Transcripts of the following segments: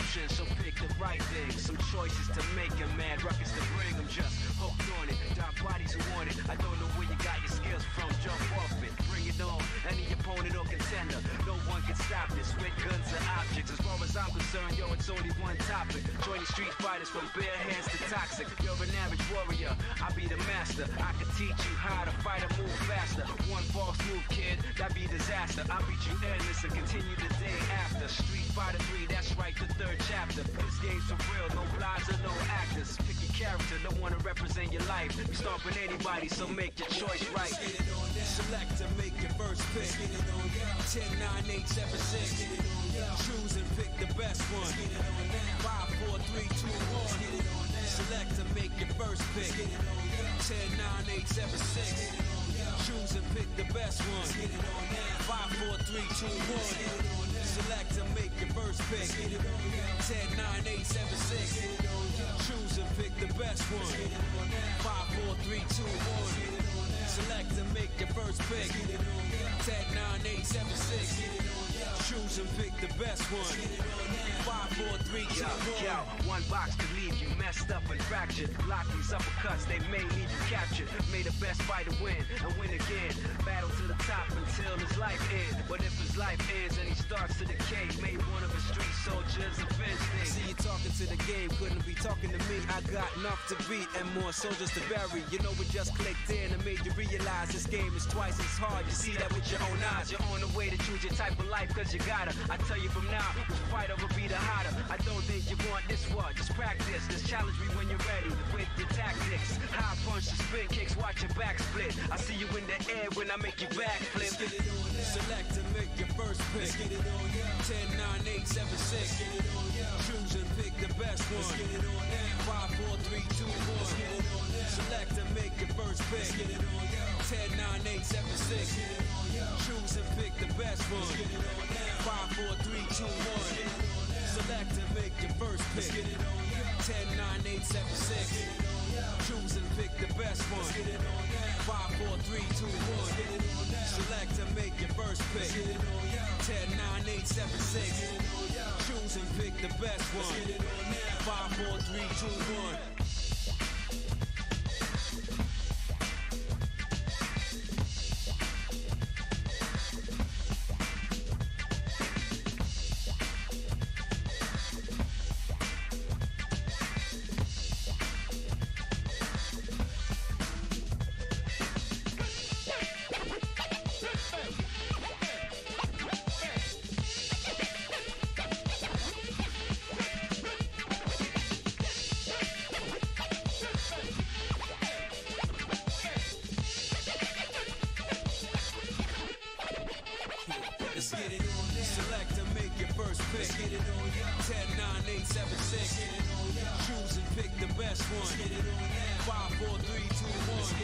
options, so pick the right thing. Some choices to make and mad ruckus to bring. I'm just hooked on it. Dark bodies who want it. I don't know where you got your skills from. Jump off it, bring it on. Any opponent or contender, no one can stop this with guns and objects. As far as I'm concerned, yo, it's only one topic. Join the street fighters from bare hands to toxic. You're an average warrior, I'll be the master. I can teach you how to fight and move faster. One false move, kid, that'd be disaster. I'll beat you endless and continue the day after. Street Fighter 3, that's right, the third chapter. This game's for real, no lies or no actors. Pick your character, don't wanna represent your life. You stomping anybody, so make your choice right. Select to make your first pick. 10, 9, 8, 7, 6. Choose and pick the best one. 5, 4, 3, 2, 1. Select to make your first pick. 10, 9, 8, 7, 6. Choose and pick the best one. 5, 4, 3, 2, 1. Select to make your first pick. 10, 9, 8, 7, 6. Choose and pick the best one. 5, 4, 3, 2, 1. Select to make your first pick. 10, 9, 8, 7, 6. Choose and pick the best one. 5, 4, 3, 2, 1. Yo, one box could leave you messed up and fractured. Block these uppercuts, they may leave you captured. May the best fighter win and win again. Battle to the top until his life ends. But if his life ends and he starts to decay, may one of his street soldiers avenge things. See you talking to the game, couldn't be talking to me. I got enough to beat and more soldiers to bury. You know it just clicked in and made you realize this game is twice as hard. You see that with your own eyes. You're on the way to choose your type of life, cause you gotta. I tell you from now, which fighter will be the hotter. I don't think you want this one, just practice. Just challenge me when you're ready with your tactics. High punch, the spin kicks, watch your back split. I see you in the air when I make you backflip. Select to make your first pick. 10, 9, 8, 7, 6. Choose and pick the best one. 5, 4, 3, 2, 1. Select to make your first pick. 10, 9, 8, 7, 6. Choose and pick the best one. 5, 4, 3, 2, 1. Select to make your first pick. 10, 9, 8, 7, 6. Choose and pick the best one. 5, 4, 3, 2, 1. Select to make your first pick. 10, 9, 8, 7, 6. Choose and pick the best one. 5, 4, 3, 2, 1. Select to make your first pick. 10, 9, 8, 7, 6. Choose and pick the best one. 5, 4, 3, 2, 1.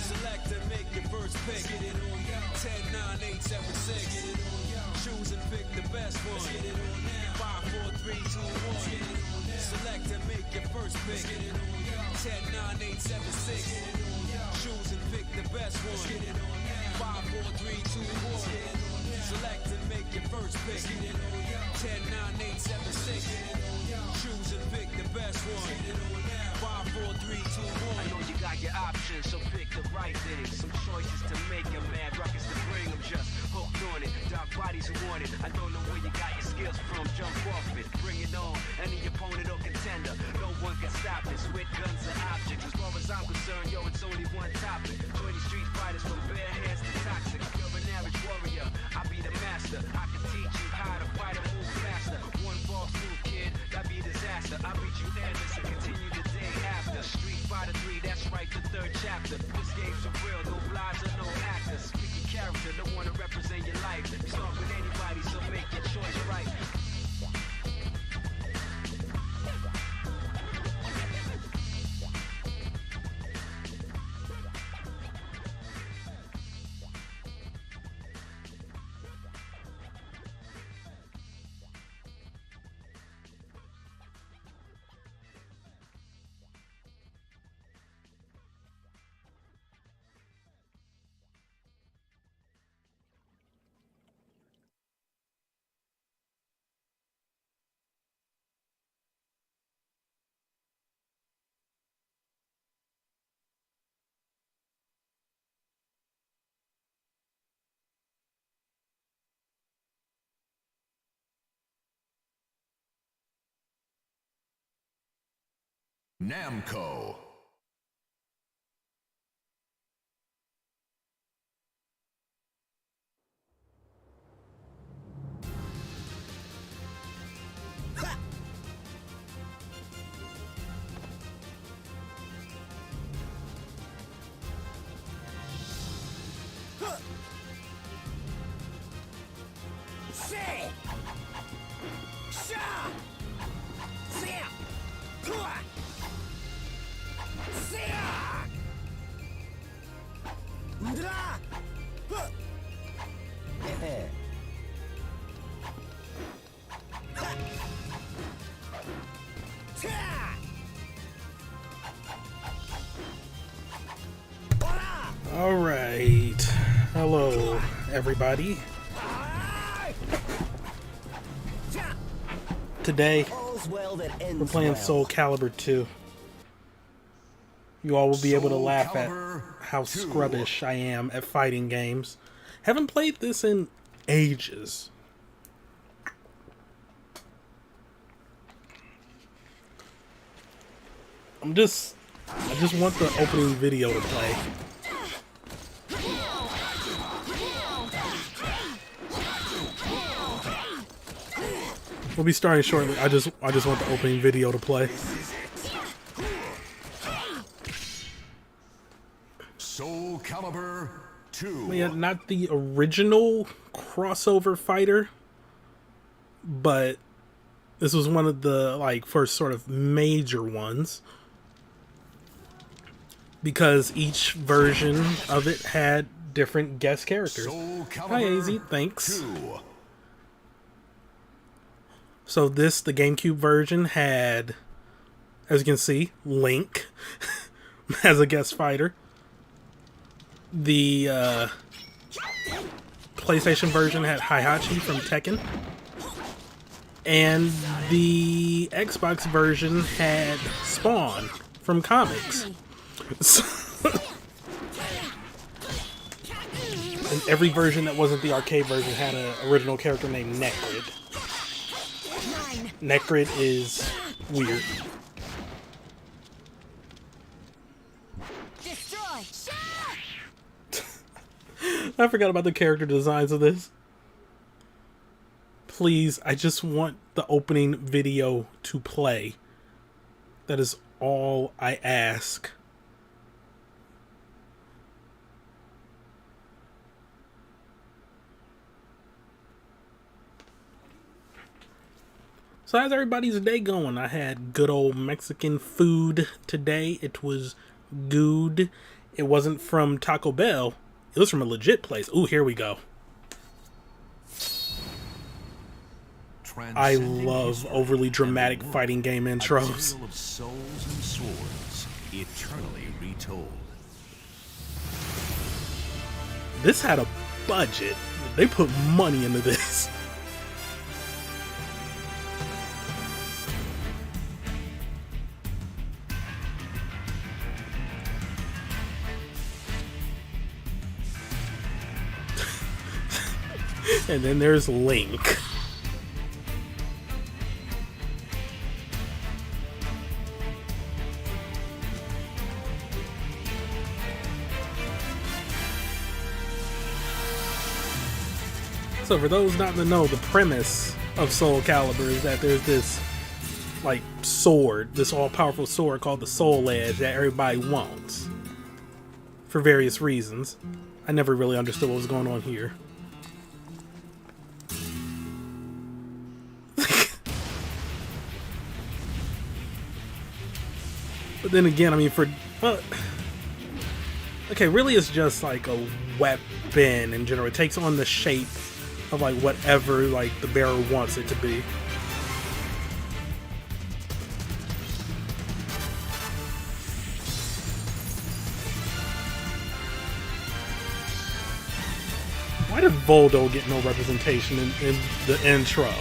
Select to make your first pick. 10, 9, 8, 7, 6. Choose and pick the best one. 5, 4, 3, 2, 1. Select to make your first pick. 10, 9, 8, 7, 6. Choose and pick the best one. 5, 4, 3, 2, 1. Select and make your first pick. 10, 9, 8, 7, 6. Choose and pick the best one. 5, 4, 3, 2, 1. I know you got your options, so pick the right thing. Some choices to make and mad ruckus to bring. I'm just hooked on it. Dark bodies who want it. I don't know where you got your skills from. Jump off it, bring it on. Any opponent or contender, no one can stop this with guns and objects. As far as I'm concerned, yo, it's only one topic. 20 street fighters from bare hands to toxic. You're an average warrior, I'll be the master. I can teach you how to fight and move faster. One false move, kid, that'd be disaster. I'll beat you endless and continue the day after. Street Fighter 3, that's right, the third chapter. This game's for real, no lies or no actors. Pick your character, don't wanna represent your life. You start with anybody, so make your choice right. Namco. All right. Hello, everybody. Today, we're playing Soul Calibur 2. You all will be able to laugh at how scrubbish I am at fighting games. Haven't played this in ages. I just want the opening video to play. We'll be starting shortly. I just want the opening video to play. Soul Calibur 2. Yeah, not the original crossover fighter, but this was one of the first sort of major ones, because each version of it had different guest characters. Hi, AZ, thanks. 2. So the GameCube version had, as you can see, Link as a guest fighter. The PlayStation version had Heihachi from Tekken. And the Xbox version had Spawn from comics. And every version that wasn't the arcade version had an original character named Necrid. Necrid is weird. I forgot about the character designs of this. Please, I just want the opening video to play. That is all I ask. So how's everybody's day going? I had good old Mexican food today. It was good. It wasn't from Taco Bell. It was from a legit place. Ooh, here we go. I love overly dramatic fighting game intros. Of souls and swords, eternally retold. This had a budget. They put money into this. And then there's Link. So for those not to know, the premise of Soul Calibur is that there's this sword, this all-powerful sword called the Soul Edge that everybody wants for various reasons. I never really understood what was going on here. But then again, I mean, okay, really it's just like a weapon in general. It takes on the shape of whatever the bearer wants it to be. Why did Voldo get no representation in the intro?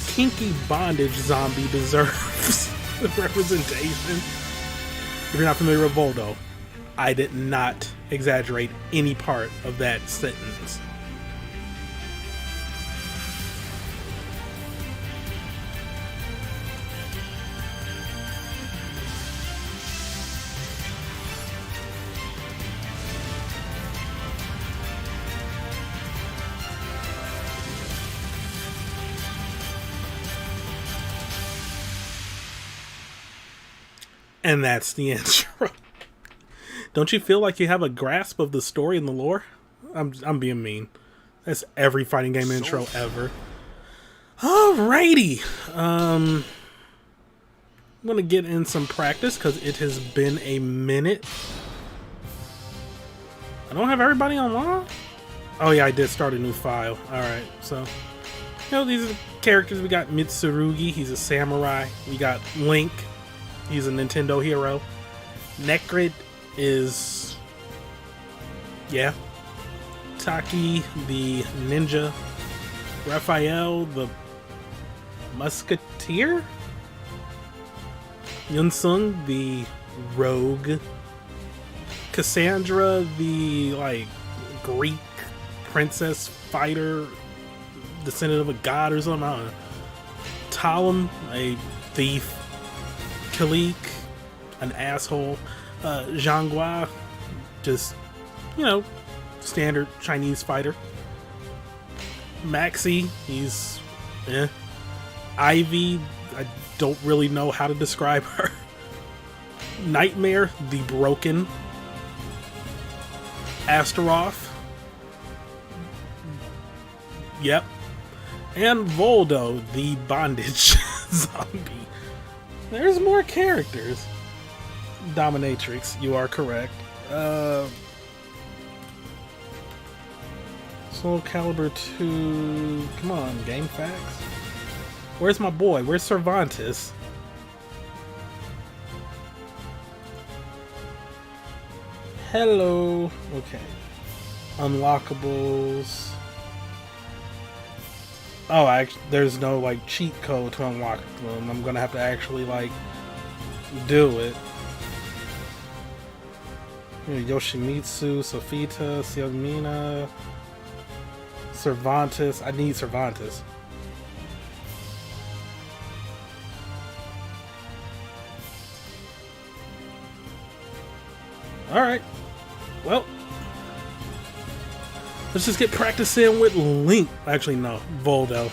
Kinky Bondage Zombie deserves representation. If you're not familiar with Voldo, I did not exaggerate any part of that sentence. And that's the intro. Don't you feel like you have a grasp of the story and the lore? I'm being mean. That's every fighting game intro ever. Alrighty. I'm gonna get in some practice because it has been a minute. I don't have everybody online? Oh yeah, I did start a new file. Alright, so these are the characters. We got Mitsurugi, he's a samurai. We got Link, he's a Nintendo hero. Necrid is, yeah, Taki, the ninja. Raphael, the musketeer. Yunsung, the rogue. Cassandra, the Greek princess fighter, descendant of a god or something. I don't know. Talim, a thief. Kalik, an asshole. Zhanghua, just, standard Chinese fighter. Maxi, he's Ivy, I don't really know how to describe her. Nightmare, the broken. Astaroth. Yep. And Voldo, the bondage zombie. There's more characters. Dominatrix, you are correct. Soul Calibur 2. Come on, game facts. Where's my boy? Where's Cervantes? Hello. Okay. Unlockables. Oh, there's no cheat code to unlock them. I'm gonna have to actually do it. Yoshimitsu, Sofita, Xiaomina, Cervantes. I need Cervantes. Alright. Well, let's just get practicing with Link. Actually, no. Voldo.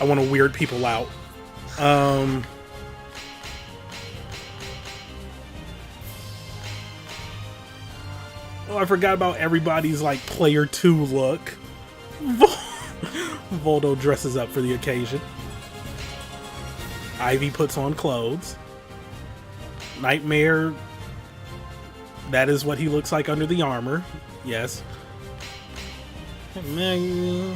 I want to weird people out. Oh, I forgot about everybody's player 2 look. Voldo dresses up for the occasion. Ivy puts on clothes. Nightmare, that is what he looks like under the armor. Yes. The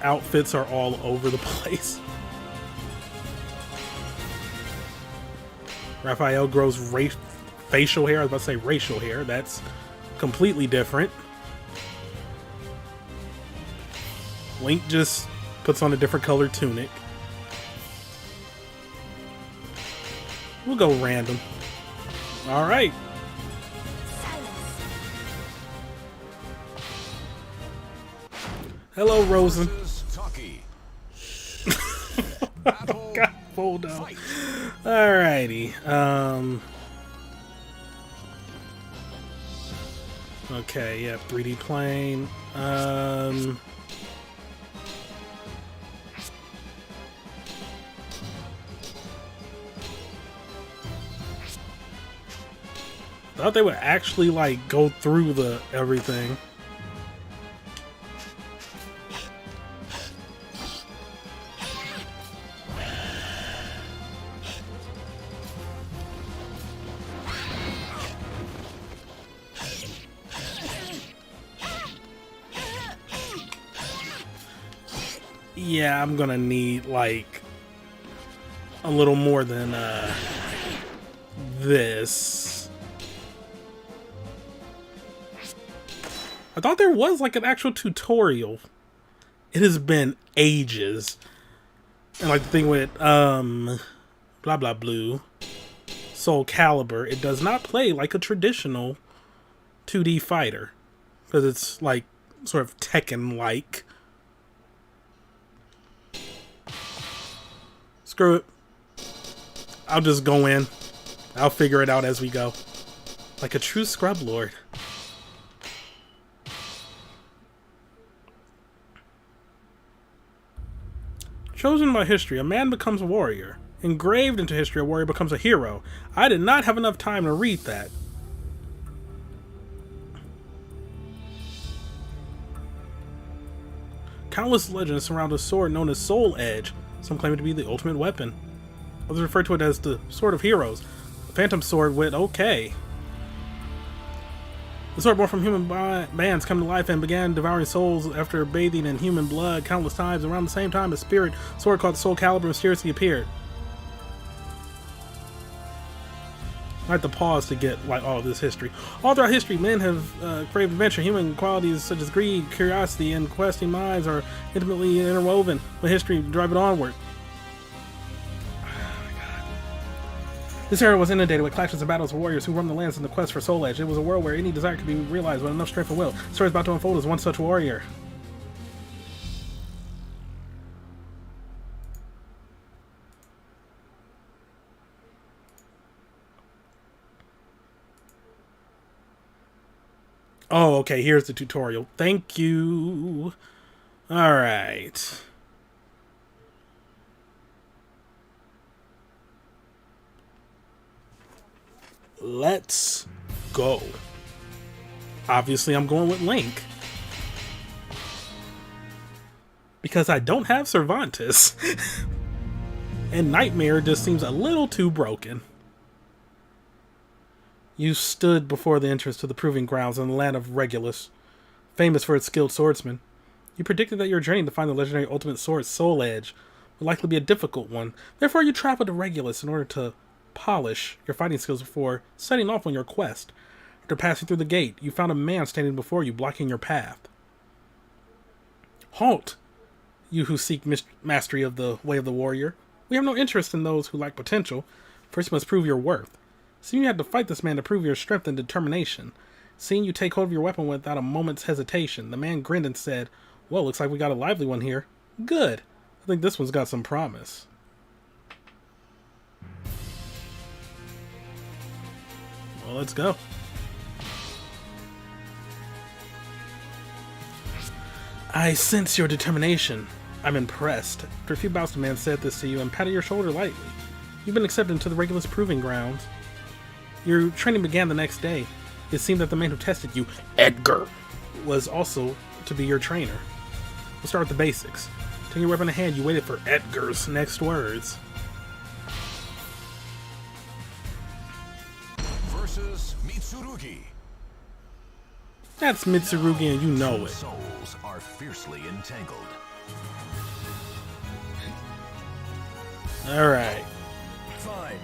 outfits are all over the place. Raphael grows facial hair. I was about to say racial hair. That's completely different. Link just puts on a different colored tunic. We'll go random. Alright. Hello, Rosen. God, Voldo. Alrighty. Okay, yeah, 3D plane. I thought they would actually go through the everything. Yeah, I'm gonna need a little more than this. I thought there was an actual tutorial. It has been ages. And the thing with blah blah blue, Soul Calibur, it does not play like a traditional 2D fighter. Because it's sort of Tekken-like. Screw it. I'll just go in. I'll figure it out as we go. Like a true Scrublord. Chosen by history, a man becomes a warrior. Engraved into history, a warrior becomes a hero. I did not have enough time to read that. Countless legends surround a sword known as Soul Edge. Some claim it to be the ultimate weapon. Others refer to it as the Sword of Heroes. The Phantom Sword went okay. The sword born from human bands come to life and began devouring souls after bathing in human blood countless times. Around the same time, a spirit sword called the Soul Calibur mysteriously appeared. I have to pause to get like all of this history. All throughout history, men have craved adventure. Human qualities such as greed, curiosity, and questing minds are intimately interwoven with history to drive it onward. This era was inundated with clashes and battles of warriors who roamed the lands in the quest for Soul Edge. It was a world where any desire could be realized with enough strength and will. The story is about to unfold as one such warrior. Oh, okay, here's the tutorial. Thank you. Alright. Let's go. Obviously, I'm going with Link. Because I don't have Cervantes. And Nightmare just seems a little too broken. You stood before the entrance to the proving grounds in the land of Regulus, famous for its skilled swordsmen. You predicted that your journey to find the legendary ultimate sword, Soul Edge, would likely be a difficult one. Therefore, you traveled to Regulus in order to polish your fighting skills before setting off on your quest. After passing through the gate, you found a man standing before you, blocking your path. Halt, you who seek mastery of the way of the warrior. We have no interest in those who lack potential. First, you must prove your worth. Seeing you had to fight this man to prove your strength and determination. Seeing you take hold of your weapon without a moment's hesitation, the man grinned and said, "Well, looks like we got a lively one here. Good. I think this one's got some promise." Well, let's go. I sense your determination. I'm impressed. After a few bouts, the man said this to you and patted your shoulder lightly. You've been accepted into the Regulus proving grounds. Your training began the next day. It seemed that the man who tested you, Edgar, was also to be your trainer. We'll start with the basics. Taking your weapon in hand, you waited for Edgar's next words. Versus Mitsurugi. That's Mitsurugi and you know it. Souls are fiercely entangled. Alright. Fine.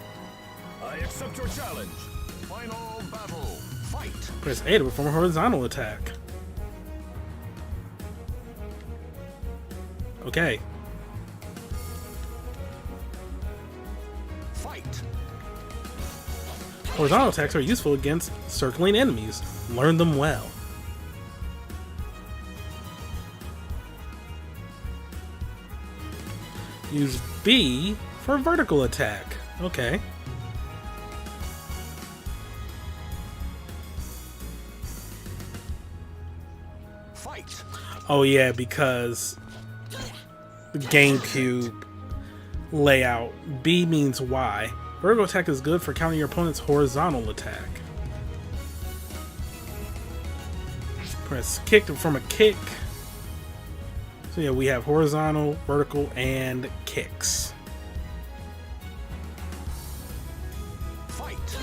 I accept your challenge. Final battle. Fight. Press A to perform a horizontal attack. Okay. Fight. Horizontal attacks are useful against circling enemies. Learn them well. Use B for vertical attack. Okay. Fight. Oh yeah, because the GameCube layout. B means Y. Vertical attack is good for countering your opponent's horizontal attack. Press kick to perform a kick. So yeah, we have horizontal, vertical, and kicks. Fight.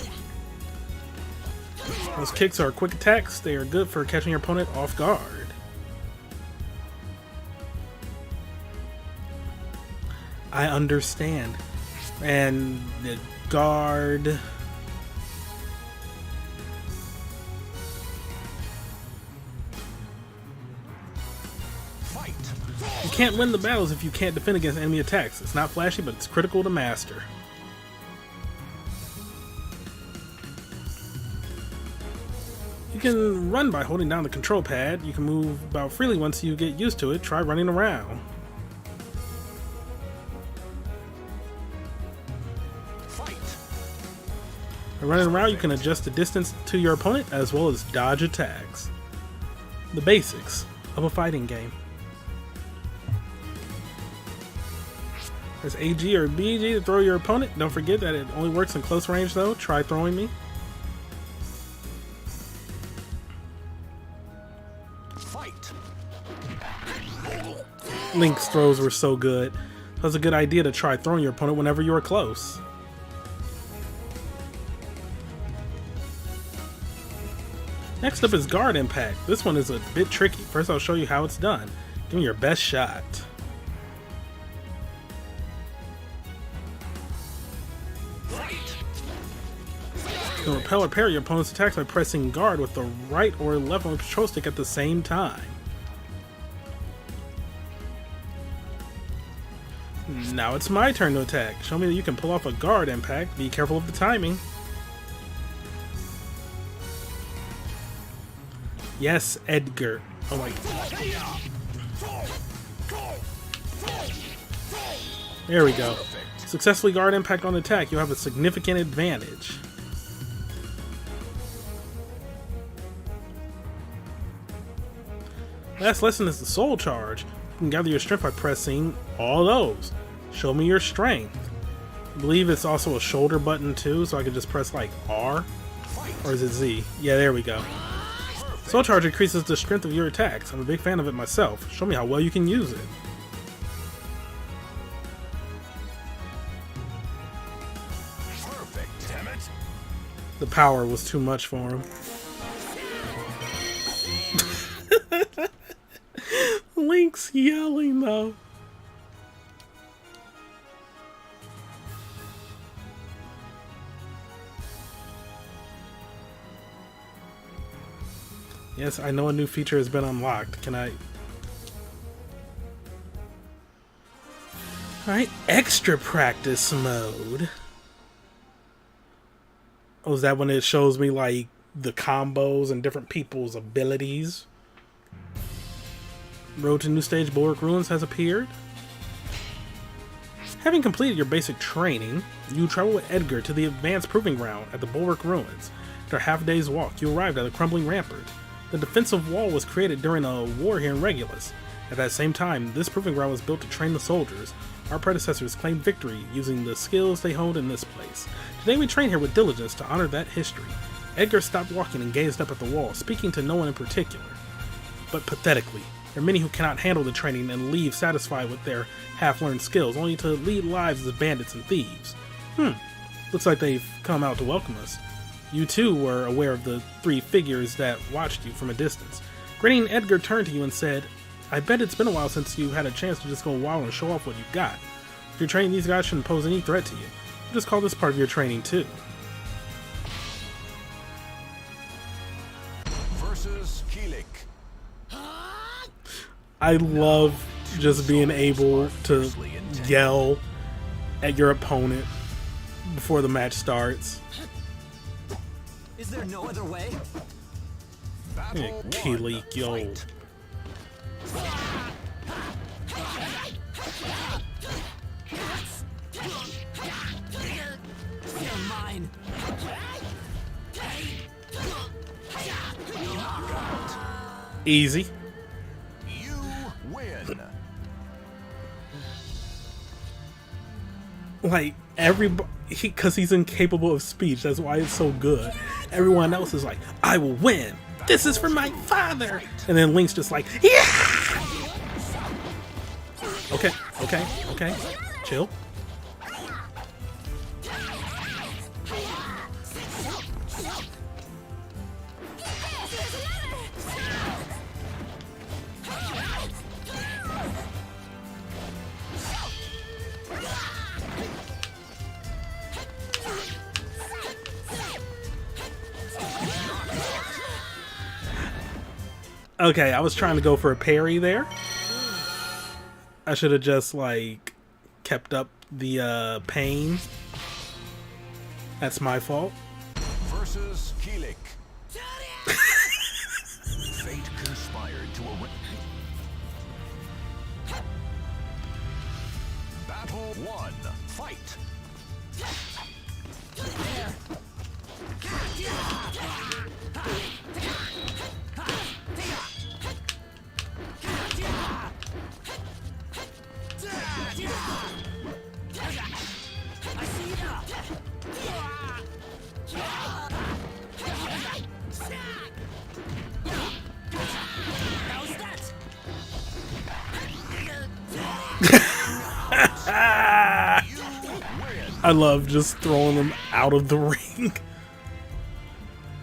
Those kicks are quick attacks. They are good for catching your opponent off guard. I understand. And the guard. Fight. You can't win the battles if you can't defend against enemy attacks. It's not flashy, but it's critical to master. You can run by holding down the control pad. You can move about freely once you get used to it. Try running around. Fight. By running around, you can adjust the distance to your opponent as well as dodge attacks. The basics of a fighting game. There's AG or BG to throw your opponent. Don't forget that it only works in close range though. Try throwing me. Fight. Link's throws were so good. So it's a good idea to try throwing your opponent whenever you are close. Next up is Guard Impact. This one is a bit tricky. First I'll show you how it's done. Give me your best shot. You can repel or parry your opponent's attacks by pressing guard with the right or left on the control stick at the same time. Now it's my turn to attack. Show me that you can pull off a guard impact. Be careful of the timing. Yes, Edgar. Oh my god. There we go. Successfully guard impact on attack. You'll have a significant advantage. Last lesson is the Soul Charge. You can gather your strength by pressing all those. Show me your strength. I believe it's also a shoulder button too, so I can just press like R. Or is it Z? Yeah, there we go. Soul Charge increases the strength of your attacks. I'm a big fan of it myself. Show me how well you can use it. Perfect, damn it. The power was too much for him. Link's yelling though. Yes, I know a new feature has been unlocked. Can I... Alright, extra practice mode. Oh, is that when it shows me like the combos and different people's abilities? Road to New Stage Bulwark Ruins has appeared. Having completed your basic training, you travel with Edgar to the advanced proving ground at the Bulwark Ruins. After a half-day's walk, you arrived at a crumbling rampart. The defensive wall was created during a war here in Regulus. At that same time, this proving ground was built to train the soldiers. Our predecessors claimed victory using the skills they honed in this place. Today we train here with diligence to honor that history. Edgar stopped walking and gazed up at the wall, speaking to no one in particular. But pathetically, there are many who cannot handle the training and leave satisfied with their half-learned skills, only to lead lives as bandits and thieves. Looks like they've come out to welcome us. You too were aware of the three figures that watched you from a distance. Grinning, Edgar turned to you and said, I bet it's been a while since you had a chance to just go wild and show off what you've got. If you're training, these guys shouldn't pose any threat to you. Just call this part of your training too. Versus Keelik. I love just being able to yell at your opponent before the match starts. Is there no other way? Yeah, Keelik, yo. You're mine. Easy. You win. Like, everybody, because he's incapable of speech, that's why it's so good. Everyone else is like, I will win. This is for my father. And then Link's just like, yeah! Okay. Chill. Okay, I was trying to go for a parry there. I should have just, like, kept up the pain. That's my fault. Versus Keelik. Fate conspired to arrange. Battle 1. Fight. I love just throwing them out of the ring.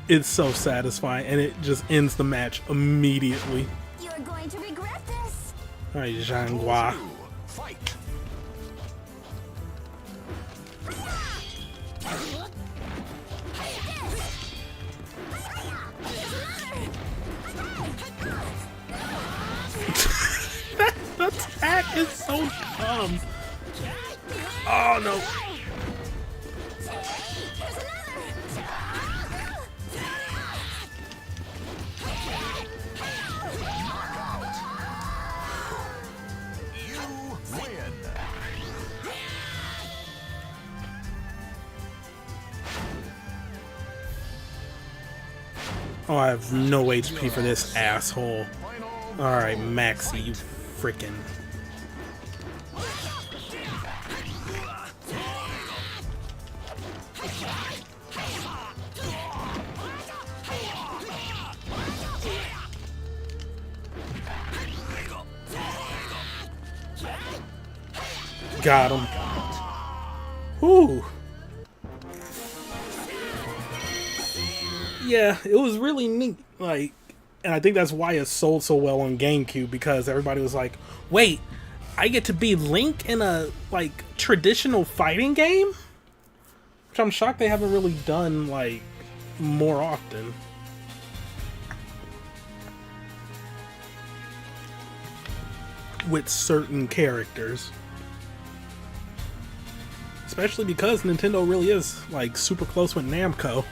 It's so satisfying, and it just ends the match immediately. You're going to regret this. Alright, Zhanghua. Fight. That attack is so dumb. Oh no. Oh, I have no HP for this asshole. Alright, Maxi, you frickin'. Got him. Whew. Yeah, it was really neat. Like, and I think that's why it sold so well on GameCube, because everybody was like, wait, I get to be Link in a, like, traditional fighting game? Which I'm shocked they haven't really done, like, more often. With certain characters. Especially because Nintendo really is, like, super close with Namco.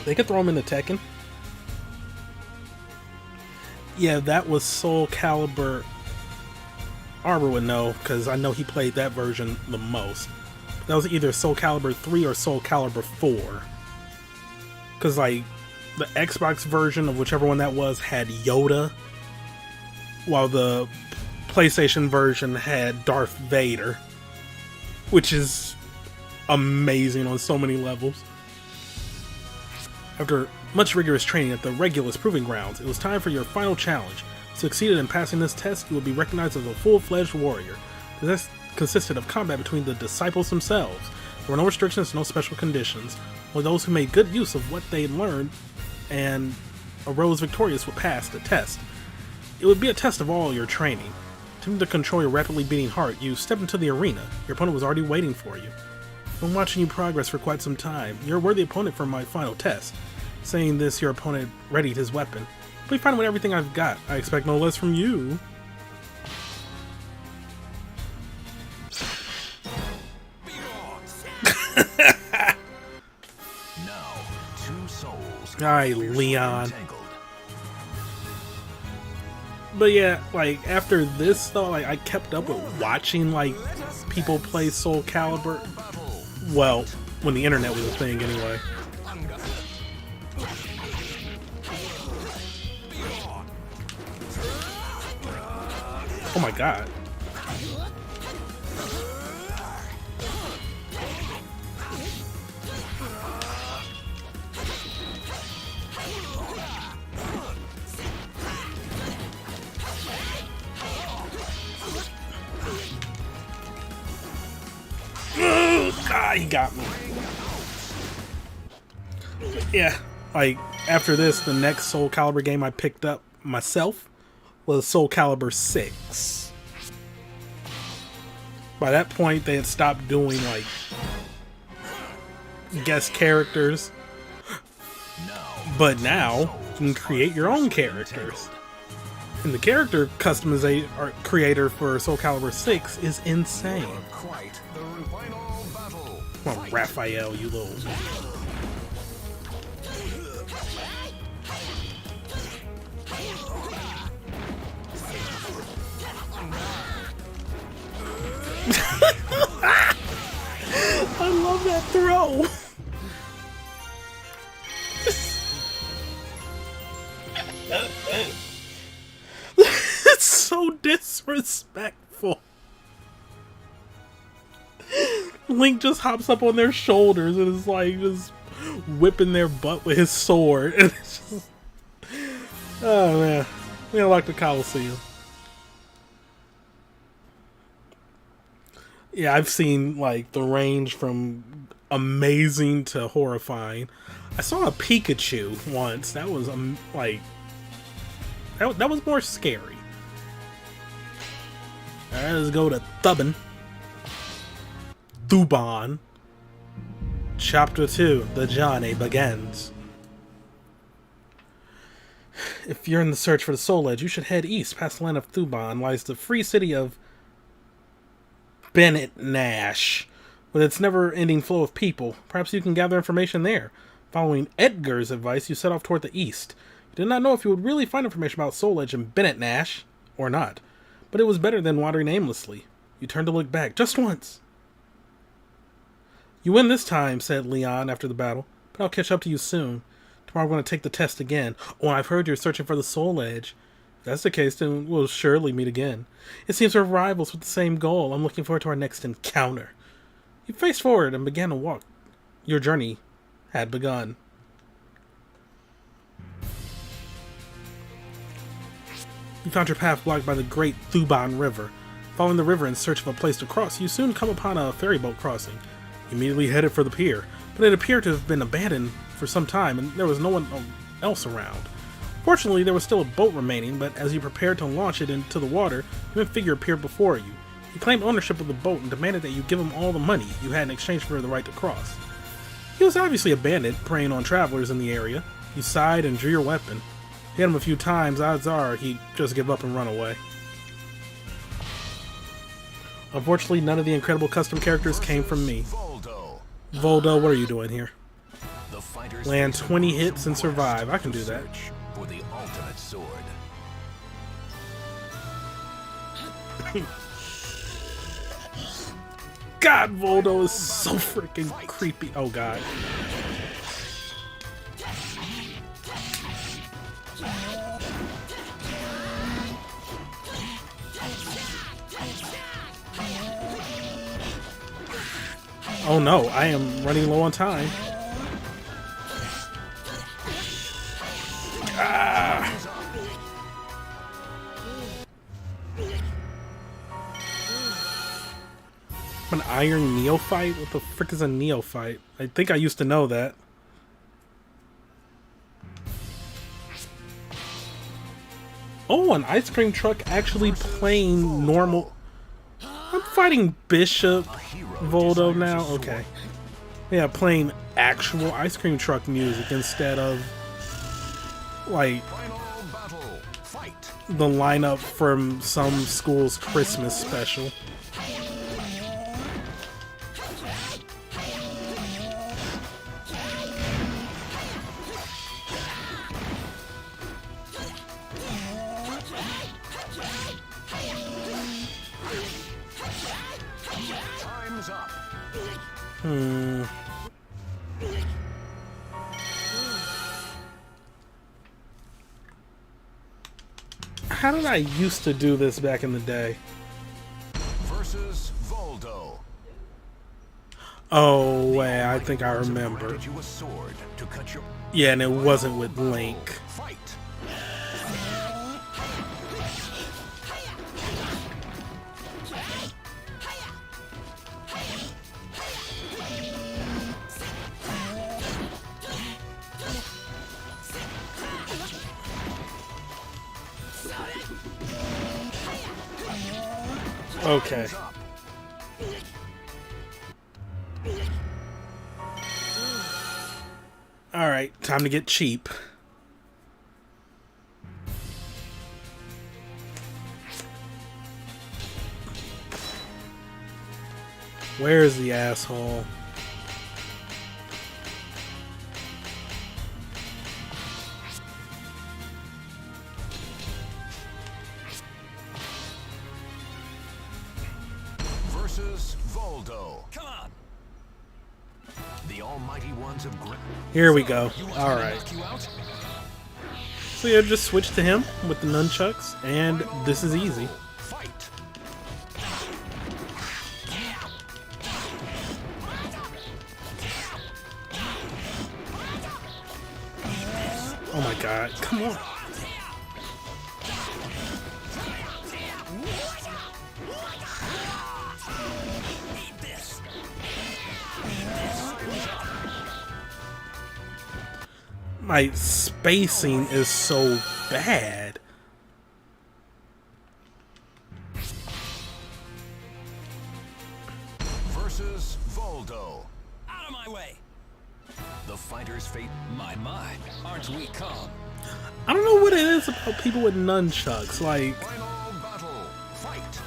They could throw him into Tekken. Yeah, that was Soul Calibur. Arbor would know, because I know he played that version the most. That was either Soul Calibur 3 or Soul Calibur 4. Because, like, the Xbox version of whichever one that was had Yoda, while the PlayStation version had Darth Vader. Which is amazing on so many levels. After much rigorous training at the Regulus Proving Grounds, it was time for your final challenge. If you succeeded in passing this test, you will be recognized as a full-fledged warrior. The test consisted of combat between the disciples themselves. There were no restrictions, no special conditions. Only those who made good use of what they learned and arose victorious would pass the test. It would be a test of all your training. Attempting to control your rapidly beating heart, you stepped into the arena. Your opponent was already waiting for you. Been watching you progress for quite some time. You're a worthy opponent for my final test. Saying this, your opponent readied his weapon. Be fine with everything I've got. I expect no less from you. Now, two souls. Alright, Leon. But yeah, like, after this though, like, I kept up with watching, like, people play Soul Calibur. Well, when the internet was a thing anyway. Oh my god. God, he got me. Yeah, like, after this, the next Soul Calibur game I picked up myself was Soul Calibur 6. By that point, they had stopped doing, like, guest characters. But now, you can create your own characters. And the character customization or creator for Soul Calibur 6 is insane. Come on, Raphael, you little... I love that throw. It's so disrespectful. Link just hops up on their shoulders and is like just whipping their butt with his sword. And it's just, oh man, we unlocked the Coliseum. Yeah, I've seen like the range from amazing to horrifying. I saw a Pikachu once. That was like that was more scary. All right, let's go to Thuban. Chapter 2, The Journey Begins. If you're in the search for the Soul Edge, you should head east. Past the land of Thuban lies the free city of Bennett Nash, with its never-ending flow of people. Perhaps you can gather information there. Following Edgar's advice, you set off toward the east. You did not know if you would really find information about Soul Edge in Bennett Nash, or not. But it was better than wandering aimlessly. You turned to look back, just once. You win this time, said Leon after the battle, but I'll catch up to you soon. Tomorrow I'm going to take the test again. Oh, I've heard you're searching for the Soul Edge. If that's the case, then we'll surely meet again. It seems we're rivals with the same goal. I'm looking forward to our next encounter. You faced forward and began to walk. Your journey had begun. You found your path blocked by the great Thuban River. Following the river in search of a place to cross, you soon come upon a ferry boat crossing. You immediately headed for the pier, but it appeared to have been abandoned for some time and there was no one else around. Fortunately, there was still a boat remaining, but as you prepared to launch it into the water, a human figure appeared before you. He claimed ownership of the boat and demanded that you give him all the money you had in exchange for the right to cross. He was obviously a bandit, preying on travelers in the area. You sighed and drew your weapon. Hit him a few times, odds are he'd just give up and run away. Unfortunately, none of the incredible custom characters came from me. Voldo, what are you doing here? Land 20 hits and survive. I can do that. For the ultimate sword. God, Voldo is so freaking creepy. Oh god. Oh no, I am running low on time. Ah. An iron neophyte? What the frick is a neophyte? I think I used to know that. Oh, an ice cream truck actually playing normal. I'm fighting Bishop Voldo now. Okay. Yeah, playing actual ice cream truck music instead of like the lineup from some school's Christmas special. Time's up. How did I used to do this back in the day? Versus Voldo. Oh, wait, I think I remember. You a sword to cut your Yeah, and it wasn't with Link. fight. Okay. Alright, time to get cheap. Where's the asshole? Versus Voldo. Come on. The almighty ones of Here we go. Alright. So yeah, just switch to him with the nunchucks, and this is easy. fight. Oh my god, come on. My spacing is so bad. Versus Voldo. Out of my way! The fighter's fate, my, aren't we calm? I don't know what it is about people with nunchucks. Like, Final battle. Fight.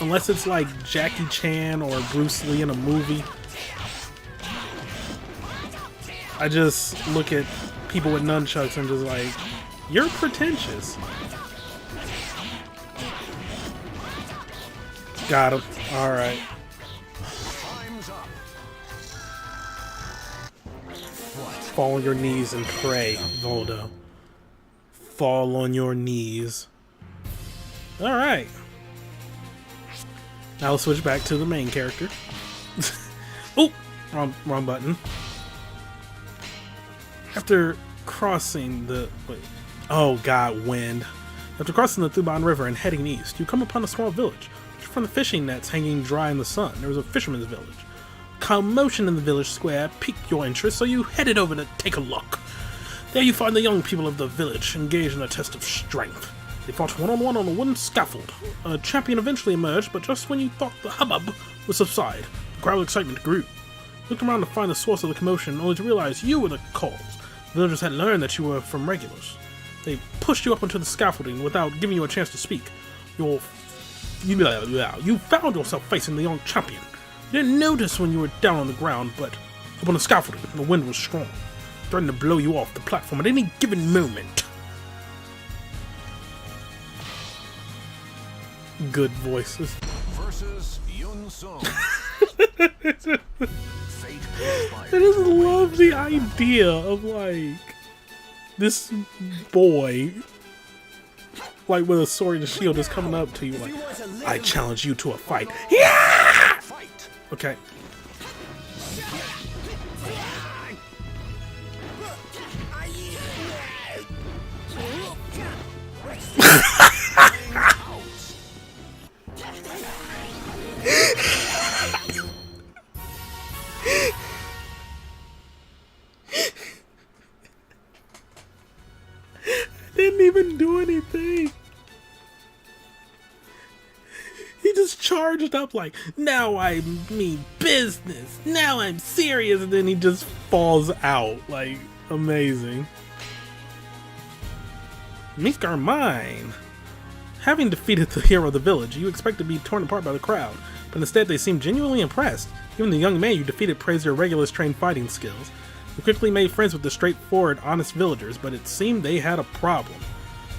unless it's like Jackie Chan or Bruce Lee in a movie, I just look at people with nunchucks and just like, you're pretentious. Got him. Alright. Time's up. Fall on your knees and pray, Voldo. Fall on your knees. Alright. Now let's switch back to the main character. Oh! Wrong button. After crossing the... Wait. Oh god, wind. After crossing the Thuban River and heading east, you come upon a small village. From the fishing nets hanging dry in the sun, there was a fisherman's village. Commotion in the village square piqued your interest, so you headed over to take a look. There you find the young people of the village engaged in a test of strength. They fought one-on-one on a wooden scaffold. A champion eventually emerged, but just when you thought the hubbub would subside, the crowd's excitement grew. You looked around to find the source of the commotion, only to realize you were the cause. The villagers had learned that you were from regulars. They pushed you up onto the scaffolding without giving you a chance to speak. You found yourself facing the young champion. You didn't notice when you were down on the ground, but up on the scaffolding, the wind was strong, threatening to blow you off the platform at any given moment. Good voices. Versus Yun Sung. Fate I just love the idea of like this boy, like with a sword and shield, is coming up to you like, I challenge you to a fight. Yeah! Fight. Okay. Didn't even do anything. He just charged up like, now I mean business. Now I'm serious. And then he just falls out. Like, amazing. Meek are mine. Having defeated the hero of the village, you expect to be torn apart by the crowd. But instead they seem genuinely impressed. Even the young man you defeated praised your regulars' trained fighting skills. You quickly made friends with the straightforward, honest villagers, but it seemed they had a problem.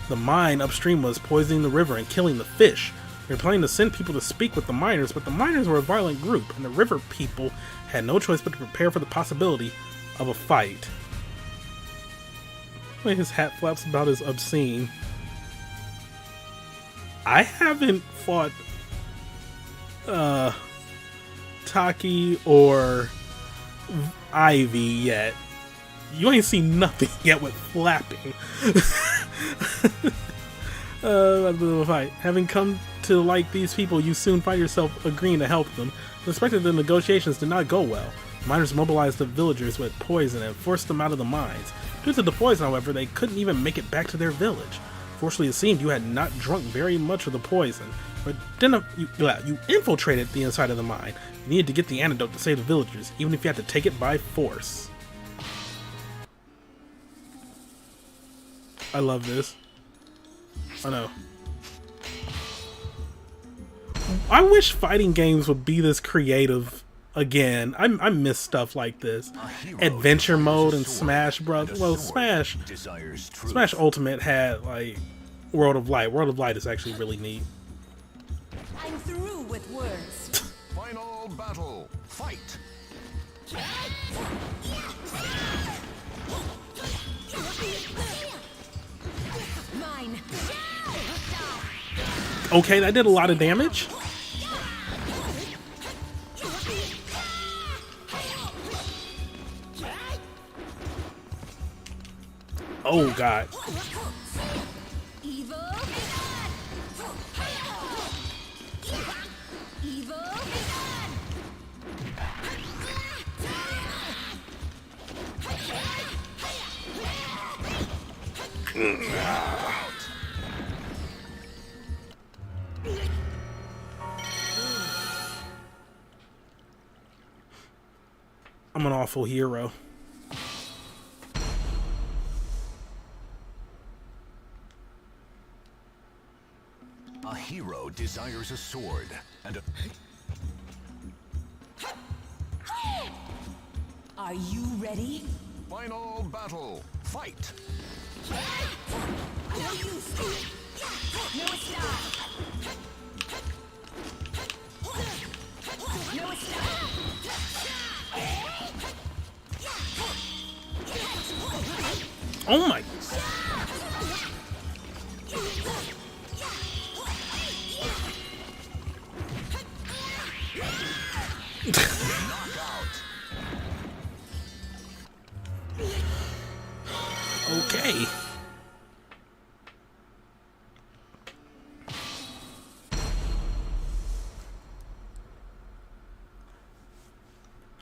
The mine upstream was poisoning the river and killing the fish. They were planning to send people to speak with the miners, but the miners were a violent group, and the river people had no choice but to prepare for the possibility of a fight. The way his hat flaps about is obscene. I haven't fought Taki or Ivy yet. You ain't seen nothing yet with flapping. Fight. Having come to like these people, you soon find yourself agreeing to help them. Suspected the negotiations did not go well. Miners mobilized the villagers with poison and forced them out of the mines. Due to the poison, however, they couldn't even make it back to their village. Fortunately, it seemed you had not drunk very much of the poison, but you infiltrated the inside of the mine. You needed to get the antidote to save the villagers, even if you had to take it by force. I love this. I know. I wish fighting games would be this creative again. I miss stuff like this. Adventure mode and Smash Bros. Well, Smash Ultimate had like World of Light. World of Light is actually really neat. I'm through with words. Final battle. Fight. Mine. Okay, that did a lot of damage. Oh god. Evil. Evil. I'm an awful hero. A hero desires a sword and a... Are you ready? Final battle. Fight. No use. No stop. No stop. Oh my. Okay.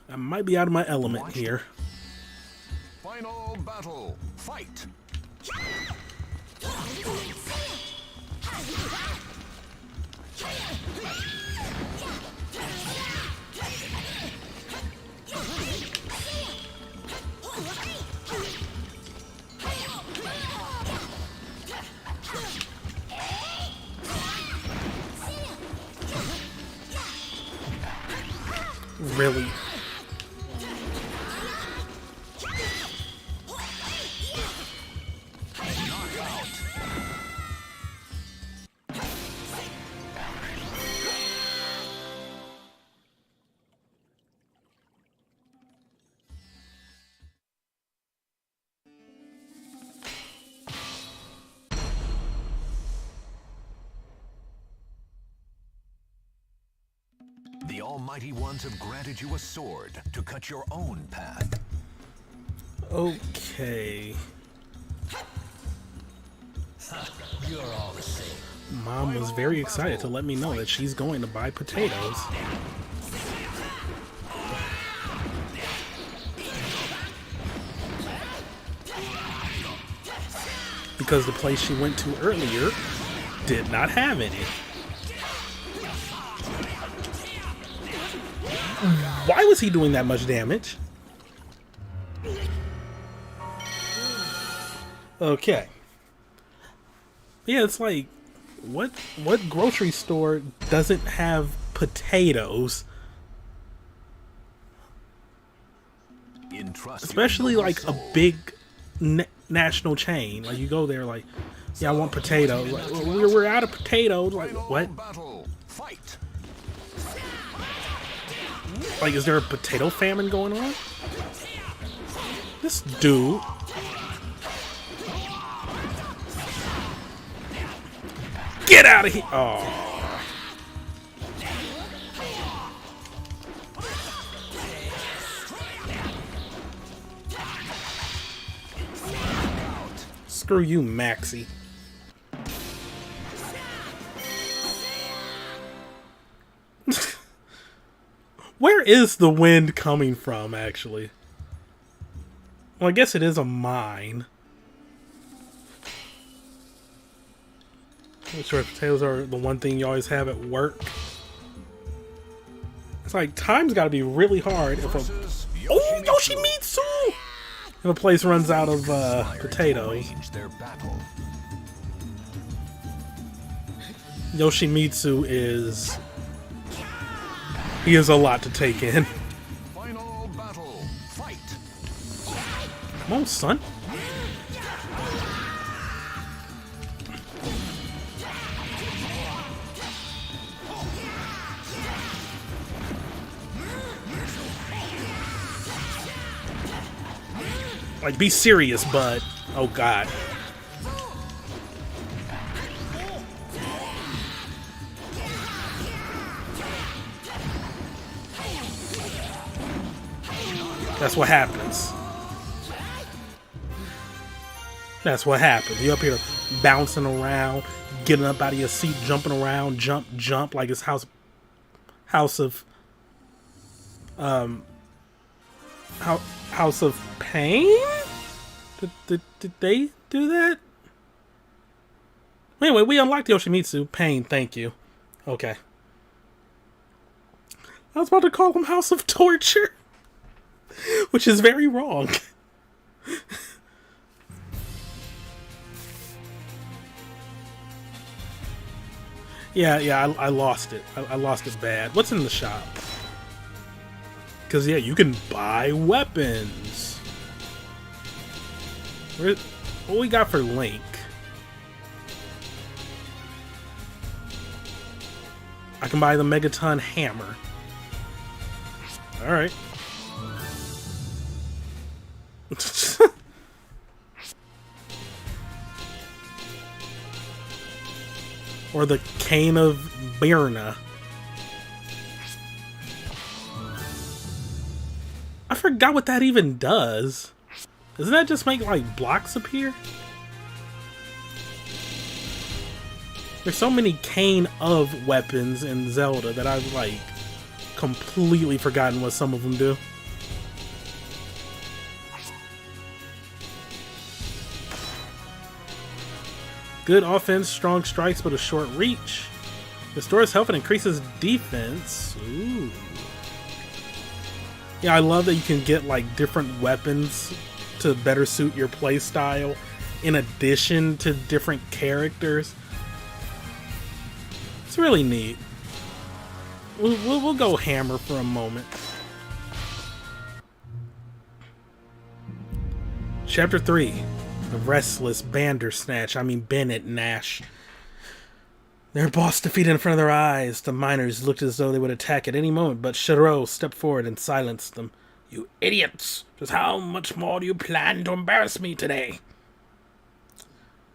I might be out of my element here. Final battle. Fight. Really? The Almighty Ones have granted you a sword to cut your own path. Okay. You're all the same. Mom was very excited to let me know that she's going to buy potatoes. Because the place she went to earlier did not have any. Why was he doing that much damage? Okay. Yeah, it's like, what grocery store doesn't have potatoes? Especially like a big national chain. Like you go there like, yeah, I want potatoes. Like, we're out of potatoes. Like, what? Like, is there a potato famine going on? This dude. Get out of here! Oh. Screw you, Maxie. Where is the wind coming from, actually? Well, I guess it is a mine. I'm sure potatoes are the one thing you always have at work. It's like, time's gotta be really hard if a... Oh, Yoshimitsu! If a place runs out of potatoes. Yoshimitsu is... He is a lot to take in. Final battle. Fight. Come on, son. Like, be serious, bud. Oh, God. That's what happens. That's what happens. You up here bouncing around, getting up out of your seat, jumping around, jump like it's House of Pain? Did they do that? Anyway, we unlocked Yoshimitsu. Pain, thank you. Okay. I was about to call him House of Torture, which is very wrong. Yeah, I lost it. I lost it bad. What's in the shop? Because, yeah, you can buy weapons. What we got for Link? I can buy the Megaton Hammer. Alright. Or the Cane of Birna. I forgot what that even does. Doesn't that just make, like, blocks appear? There's so many Cane of weapons in Zelda that I've, like, completely forgotten what some of them do. Good offense, strong strikes, but a short reach. Restores health and increases defense. Ooh. Yeah, I love that you can get like different weapons to better suit your playstyle in addition to different characters. It's really neat. We'll go hammer for a moment. Chapter 3. The Restless Bandersnatch. Bennett Nash. Their boss defeated in front of their eyes. The miners looked as though they would attack at any moment, but Shiro stepped forward and silenced them. You idiots! Just how much more do you plan to embarrass me today?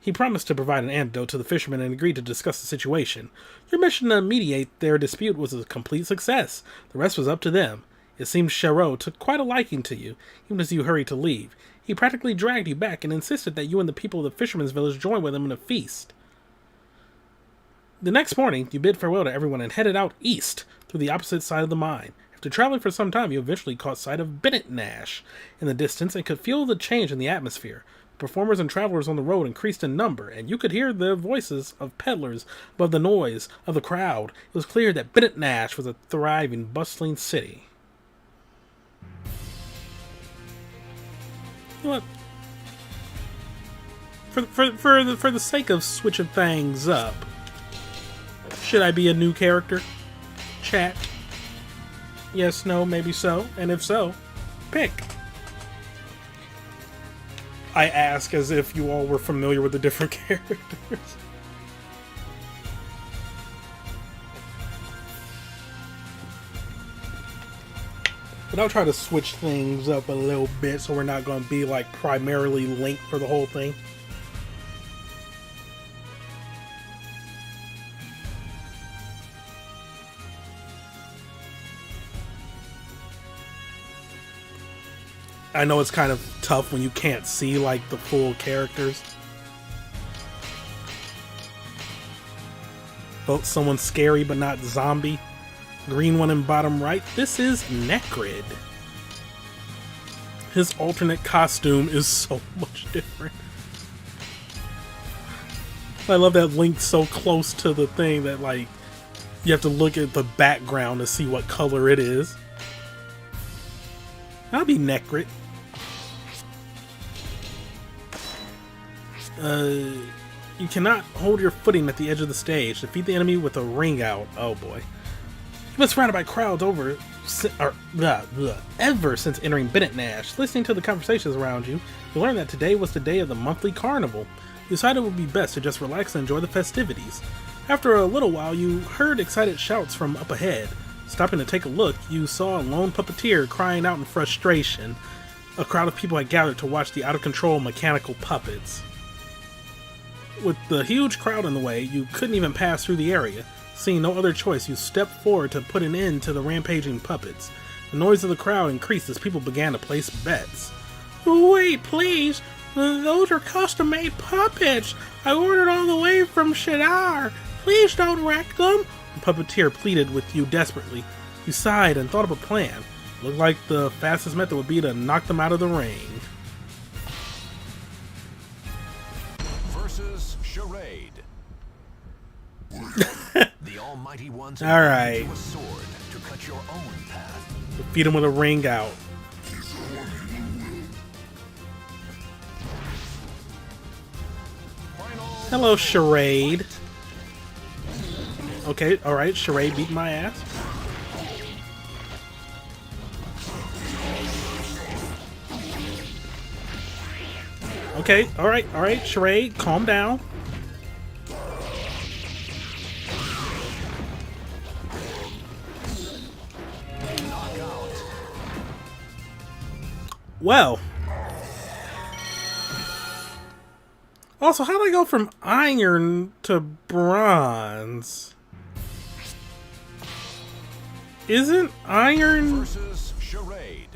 He promised to provide an antidote to the fishermen and agreed to discuss the situation. Your mission to mediate their dispute was a complete success. The rest was up to them. It seems Shiro took quite a liking to you, even as you hurried to leave. He practically dragged you back and insisted that you and the people of the fisherman's village join with him in a feast. The next morning, you bid farewell to everyone and headed out east through the opposite side of the mine. After traveling for some time, you eventually caught sight of Bennett Nash in the distance and could feel the change in the atmosphere. Performers and travelers on the road increased in number, and you could hear the voices of peddlers above the noise of the crowd. It was clear that Bennett Nash was a thriving, bustling city. You know what? For the sake of switching things up, should I be a new character? Chat. Yes, no, maybe so. And if so, pick. I ask as if you all were familiar with the different characters. But I'll try to switch things up a little bit so we're not going to be like primarily Link for the whole thing. I know it's kind of tough when you can't see like the full characters. Vote someone scary but not zombie. Green one in bottom right. This is Necrid. His alternate costume is so much different. I love that Link's so close to the thing that like you have to look at the background to see what color it is. I'll be Necrid. You cannot hold your footing at the edge of the stage. Defeat the enemy with a ring out. Oh boy. You've been surrounded by crowds ever since entering Bennett Nash. Listening to the conversations around you, you learned that today was the day of the monthly carnival. You decided it would be best to just relax and enjoy the festivities. After a little while, you heard excited shouts from up ahead. Stopping to take a look, you saw a lone puppeteer crying out in frustration. A crowd of people had gathered to watch the out-of-control mechanical puppets. With the huge crowd in the way, you couldn't even pass through the area. Seeing no other choice, you stepped forward to put an end to the rampaging puppets. The noise of the crowd increased as people began to place bets. Wait, please! Those are custom-made puppets! I ordered all the way from Shadar! Please don't wreck them! The puppeteer pleaded with you desperately. You sighed and thought of a plan. It looked like the fastest method would be to knock them out of the ring. Versus Charade. The Almighty One's All right. a sword to cut your own path. Defeat him with a ring out. Hello, Charade. Okay, alright, Charade beat my ass. Okay, alright, Charade, calm down. Well. Also, how did I go from iron to bronze? Isn't iron Versus Charade.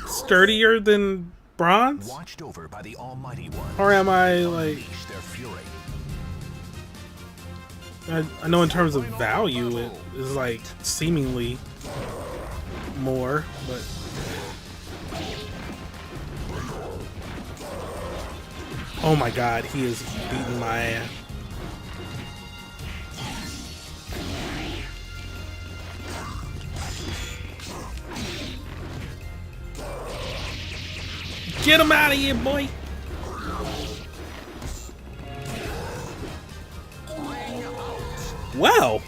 sturdier than bronze? Watched over by the Almighty One. Or am I like... Unleash their fury. I know in terms of value it is like seemingly more, but... Oh my god, he is beating my ass. Get him out of here, boy! Well!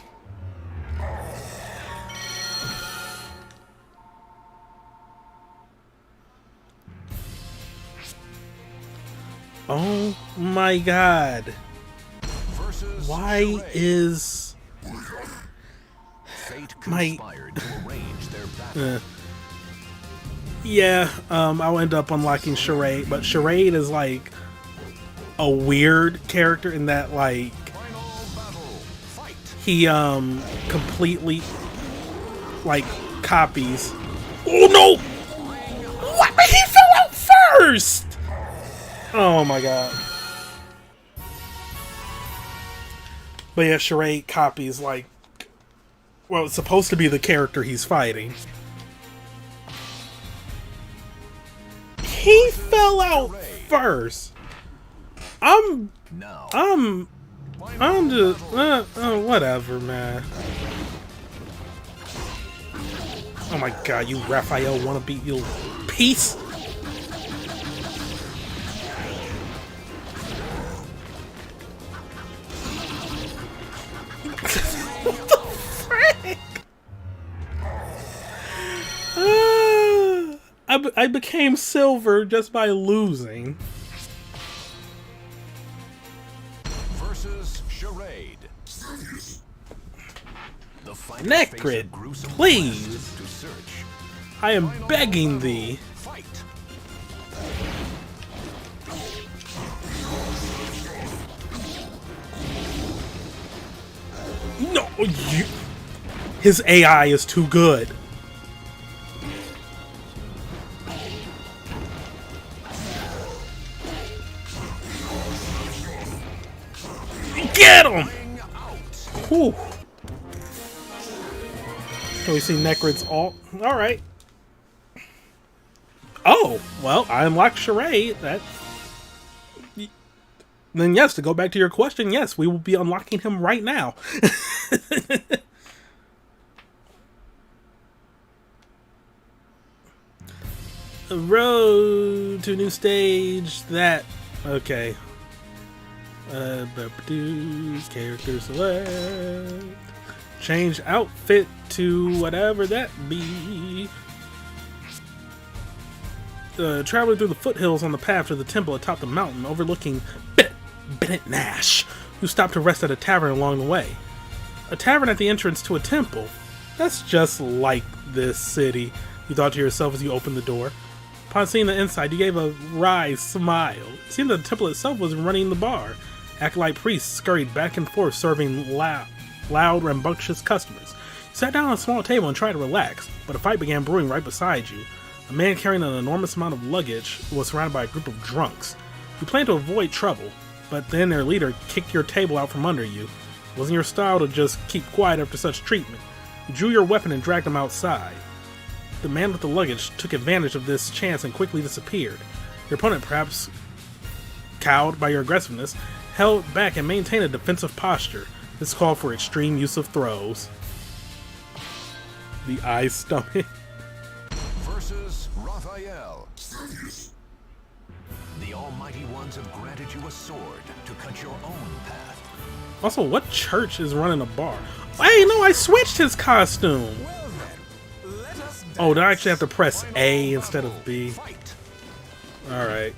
Oh my god. Versus Why Charade. is Fate my... conspired to arrange their battle. Yeah, I'll end up unlocking Charade, but Charade is like a weird character in that like Final battle. Fight. he completely like copies. Oh no! What? He fell out first! Oh my god. But yeah, Charade copies like, well, it's supposed to be the character he's fighting. He fell out first. I'm Now. just whatever, man. Oh my god, you Raphael wanna beat you piece? What the frick? I became silver just by losing. Versus Charade. The fighter Necrid, face a gruesome please. quest to search. I am Final begging battle. thee. Fight. No, you. His AI is too good. Get him! Whew. Can we see Necrid's ult? Alright. Oh, well, I unlocked Charade. That. Then yes, to go back to your question, yes, we will be unlocking him right now. Road to new stage. That. Okay. Character select. Change outfit to whatever that be. Traveling through the foothills on the path to the temple atop the mountain overlooking Bennett Nash, who stopped to rest at a tavern along the way. A tavern at the entrance to a temple. That's just like this city, you thought to yourself as you opened the door. Upon seeing the inside, you gave a wry smile. It seemed that the temple itself was running the bar. Acolyte priests scurried back and forth, serving loud, rambunctious customers. You sat down on a small table and tried to relax, but a fight began brewing right beside you. A man carrying an enormous amount of luggage was surrounded by a group of drunks. You planned to avoid trouble, but then their leader kicked your table out from under you. It wasn't your style to just keep quiet after such treatment. You drew your weapon and dragged him outside. The man with the luggage took advantage of this chance and quickly disappeared. Your opponent, perhaps cowed by your aggressiveness, held back and maintained a defensive posture. This called for extreme use of throws. The ice stomach. Versus Raphael. The Almighty Ones have granted you a sword to cut your own path. Also, what church is running a bar? Hey, no, I switched his costume. Oh, do I actually have to press A instead of B? Fight. Alright.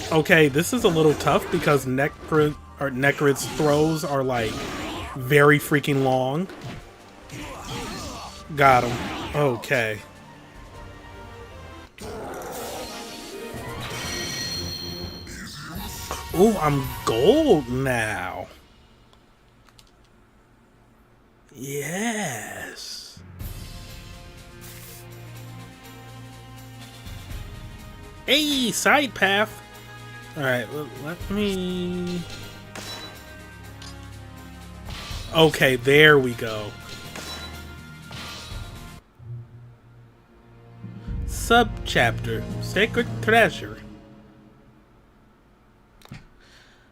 Okay, this is a little tough because Necrid's throws are like very freaking long. Got him. Okay. Ooh, I'm gold now. Yes. Hey, side path. Alright, let me... Okay, there we go. Subchapter, Sacred Treasure.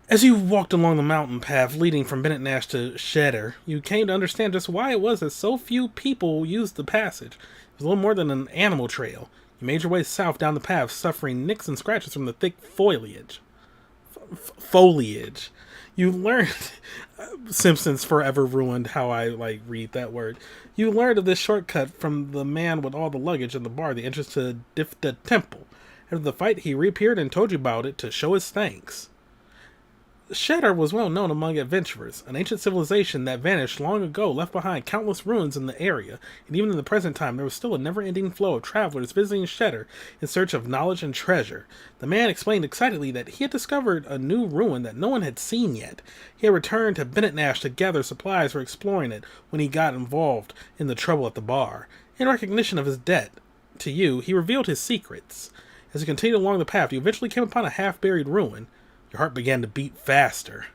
As you walked along the mountain path leading from Bennett Nash to Shedder, you came to understand just why it was that so few people used the passage. It was a little more than an animal trail. You made your way south down the path, suffering nicks and scratches from the thick foliage. Foliage. You learned... Simpsons forever ruined how I, read that word. You learned of this shortcut from the man with all the luggage in the bar, the entrance to Difta Temple. After the fight, he reappeared and told you about it to show his thanks. Shedder was well known among adventurers, an ancient civilization that vanished long ago, left behind countless ruins in the area, and even in the present time there was still a never-ending flow of travelers visiting Shedder in search of knowledge and treasure. The man explained excitedly that he had discovered a new ruin that no one had seen yet. He had returned to Bennett Nash to gather supplies for exploring it when he got involved in the trouble at the bar. In recognition of his debt to you, he revealed his secrets. As you continued along the path, you eventually came upon a half-buried ruin. Your heart began to beat faster.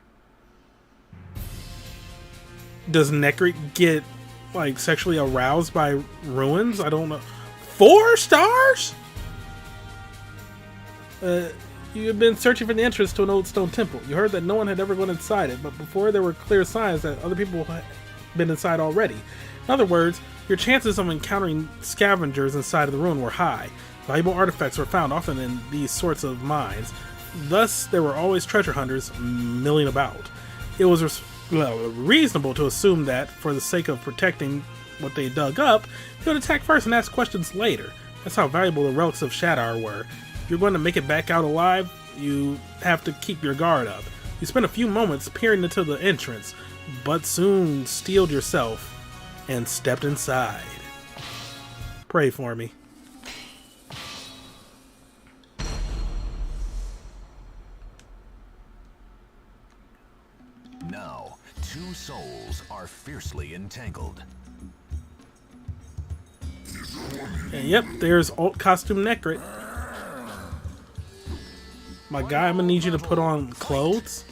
Does Necrid get, sexually aroused by ruins? I don't know. 4 stars? You had been searching for the entrance to an old stone temple. You heard that no one had ever gone inside it, but before there were clear signs that other people had been inside already. In other words, your chances of encountering scavengers inside of the ruin were high. Valuable artifacts were found often in these sorts of mines. Thus, there were always treasure hunters milling about. It was reasonable to assume that, for the sake of protecting what they dug up, they would attack first and ask questions later. That's how valuable the relics of Shadar were. If you're going to make it back out alive, you have to keep your guard up. You spent a few moments peering into the entrance, but soon steeled yourself and stepped inside. Pray for me. Now, 2 souls are fiercely entangled. And yep, there's alt costume Necrid. My guy, I'm gonna need you to put on clothes.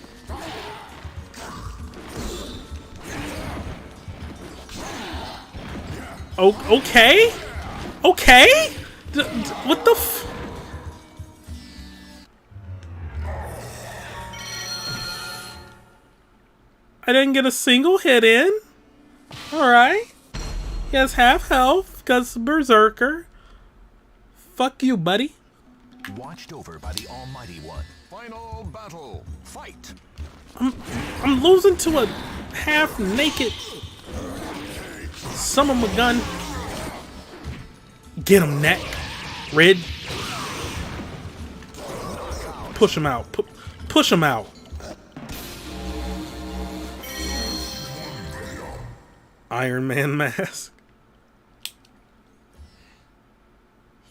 Oh, okay? Okay? What the f... I didn't get a single hit in. Alright. He has half health because Berserker. Fuck you, buddy. Watched over by the Almighty One. Final battle. Fight. I'm losing to a half-naked son of a gun. Get him, Neck. Red. Push him out. Push him out. Iron Man mask.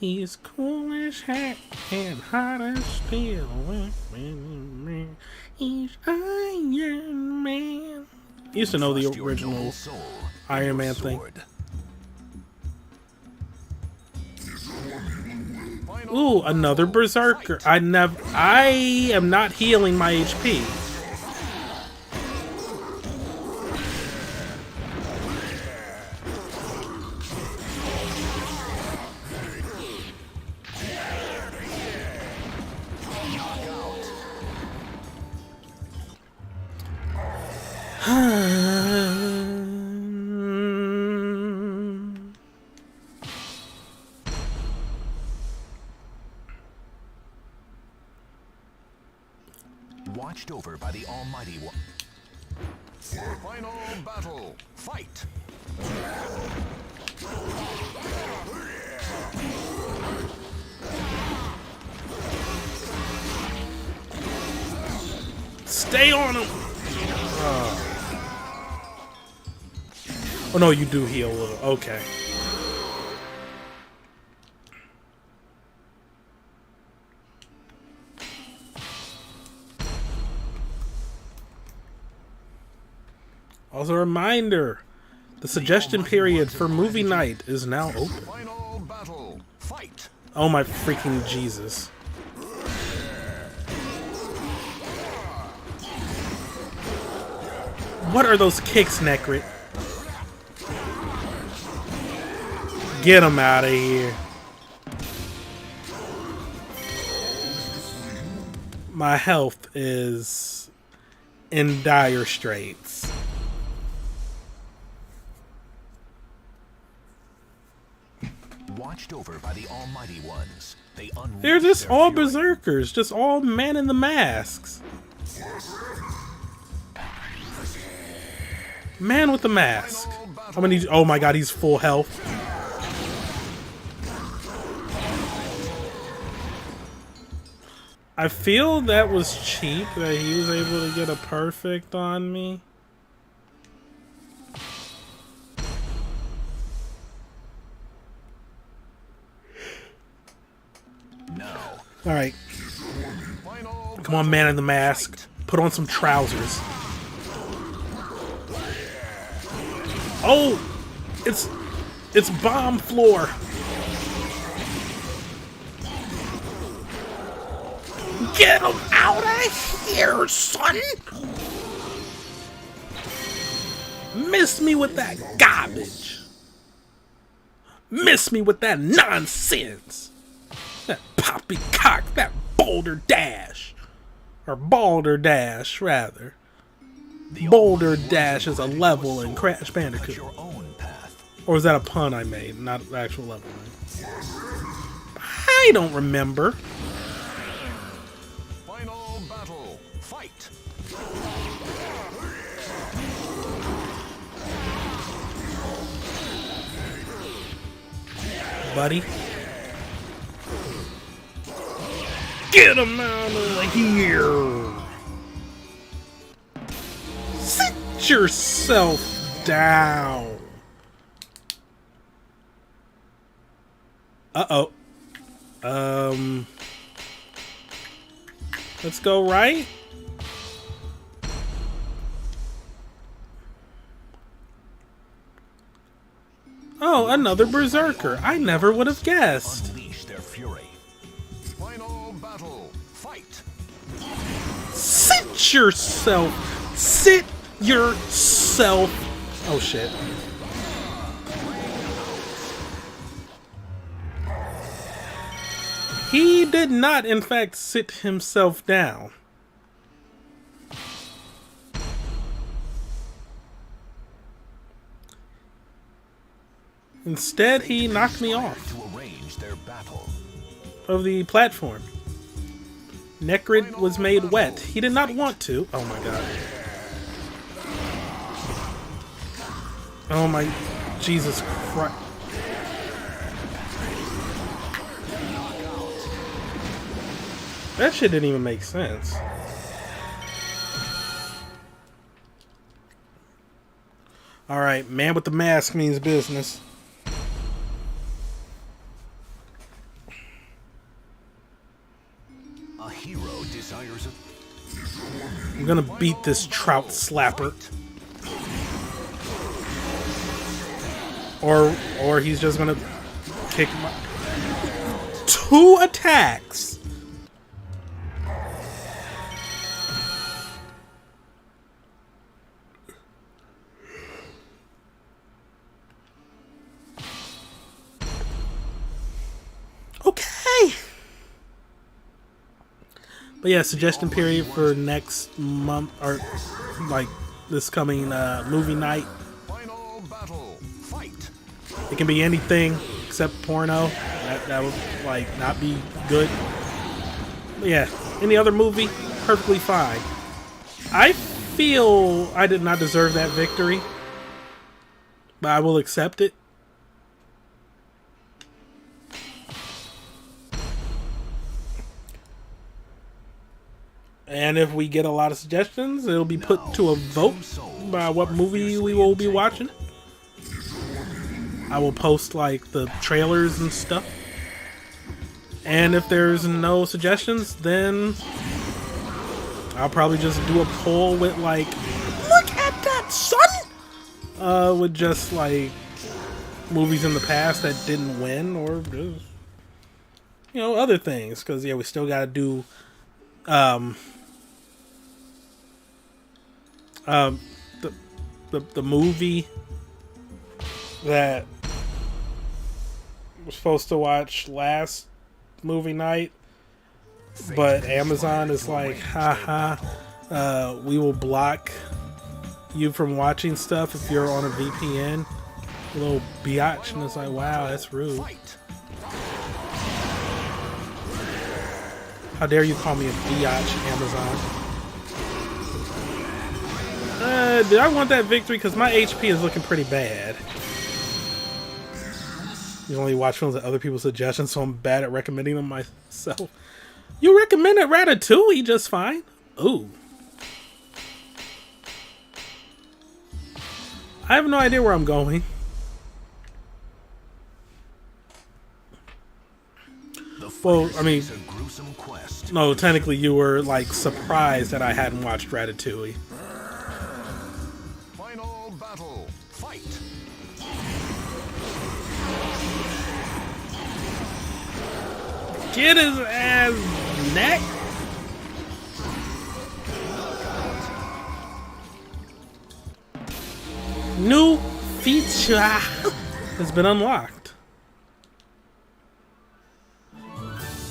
He's cool as heck and hot as steel. He's Iron Man. I used to know the original Iron Man thing. Ooh, another Berserker. I am not healing my HP. Watched over by the Almighty One. Final battle. Fight. Stay on him. Oh no, you do heal a little. Okay. Also, a reminder: the suggestion period for movie night is now open. Final battle. Fight. Oh my freaking Jesus! What are those kicks, Necrit? Get him out of here. My health is in dire straits. Watched over by the Almighty Ones. They They're just their all fury. berserkers, just all men in the masks. Man with the mask. How many? Oh my god, he's full health. I feel that was cheap that he was able to get a perfect on me. No. Alright, Final come on, man in the mask. Put on some trousers. Oh! It's bomb floor. Get him out of here, son! Miss me with that garbage. Miss me with that nonsense. That poppycock, that boulder dash. Or balderdash, rather. Boulder Dash is a level in Crash Bandicoot. Your own path. Or was that a pun I made, not an actual level? I don't remember. Final battle. Fight. Buddy. Get him out of here! Sit yourself down! Uh-oh. Let's go right. Oh, another berserker. I never would have guessed. Unleash their fury. Final battle. Fight. Sit yourself. Sit yourself. Oh shit. He did not, in fact, sit himself down. Instead, he knocked me off To arrange their battle. of the platform. Necrid was made wet. He did not want to. Oh my god. Oh my Jesus Christ. That shit didn't even make sense. Alright, man with the mask means business. A hero desires a I'm gonna beat this trout slapper. Or he's just gonna kick my... 2 attacks! Okay! But yeah, suggestion period for next month, or like this coming movie night. Final battle. Fight. It can be anything except porno. That would like not be good. But yeah, any other movie, perfectly fine. I feel I did not deserve that victory, but I will accept it. And if we get a lot of suggestions, it'll be put to a vote by what movie we will be watching. I will post like the trailers and stuff. And if there's no suggestions, then I'll probably just do a poll with like, look at that, son! With just like movies in the past that didn't win, or just, you know, other things. Because yeah, we still gotta do the movie that we're supposed to watch last movie night, but Amazon is like, haha, we will block you from watching stuff if you're on a VPN. A little biatch, and it's like, wow, that's rude. How dare you call me a biatch, Amazon? Did I want that victory? Because my HP is looking pretty bad. You only watch films that other people's suggestions, so I'm bad at recommending them myself. You recommended Ratatouille just fine. Ooh. I have no idea where I'm going. Well, I mean, no, technically you were like surprised that I hadn't watched Ratatouille. Final battle. Fight. Get his ass neck. New feature has been unlocked.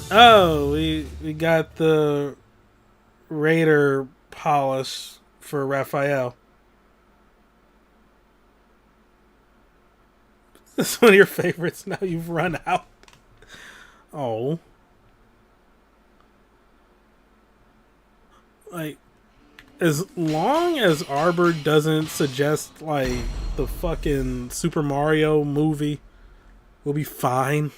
Oh, we got the Raider polish for Raphael. This is one of your favorites. Now you've run out. Oh. Like, as long as Arbor doesn't suggest, like, the fucking Super Mario movie, we'll be fine.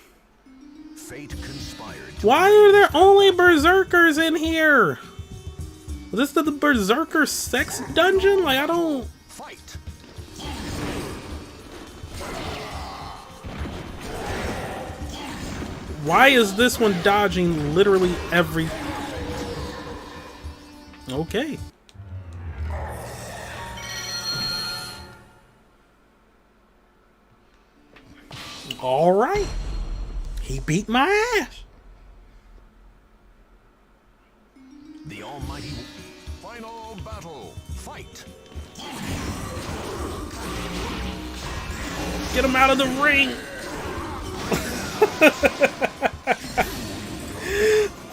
Fate conspired. Why are there only berserkers in here? Was this the berserker sex dungeon? Like, I don't... Fight. Why is this one dodging literally every... Okay. All right. He beat my ass. The almighty final battle. Fight. Get him out of the ring.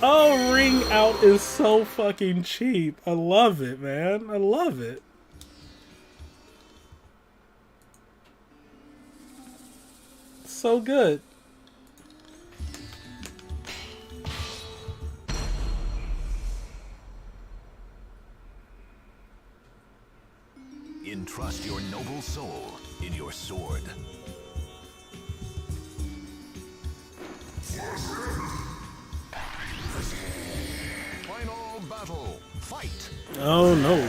Oh, ring out is so fucking cheap. I love it, man. I love it. So good. Entrust your noble soul in your sword. Final battle. Fight. Oh no.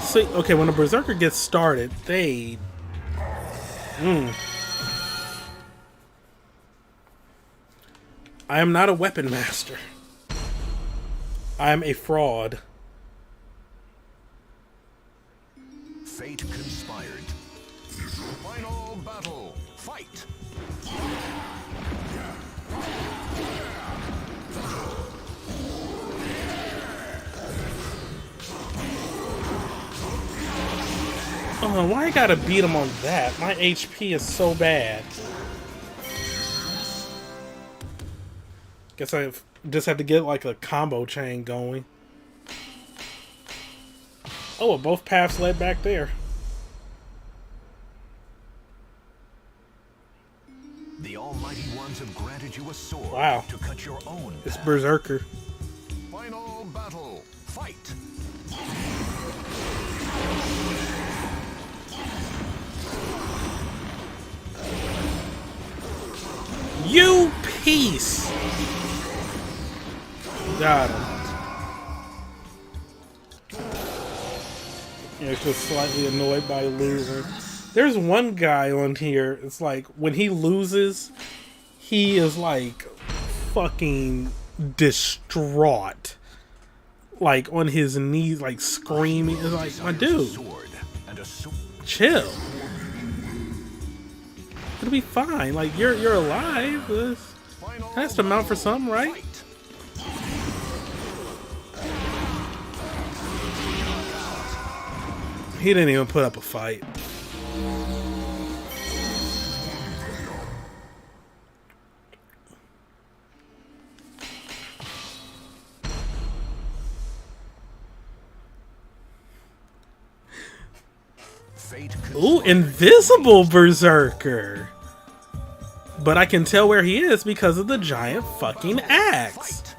See, okay, when a berserker gets started, they... I am not a weapon master. I am a fraud. Fate conspired. Final battle. Fight. Oh, why I gotta beat him on that? My HP is so bad. Guess I just have to get like a combo chain going. Oh, well, both paths led back there. The Almighty Ones have granted you a sword Wow. to cut your own It's path. Berserker. Final battle. Fight. You piece! Got him. Yeah, it's just slightly annoyed by losing. There's one guy on here, it's like, when he loses, he is like fucking distraught. Like on his knees, like screaming. It's like, my dude, Sword and a sword. chill. It'll be fine. Like, you're alive. This has to mount for something, right? Fight. He didn't even put up a fight. Fate Ooh, invisible Berserker. But I can tell where he is because of the giant fucking axe. Fight.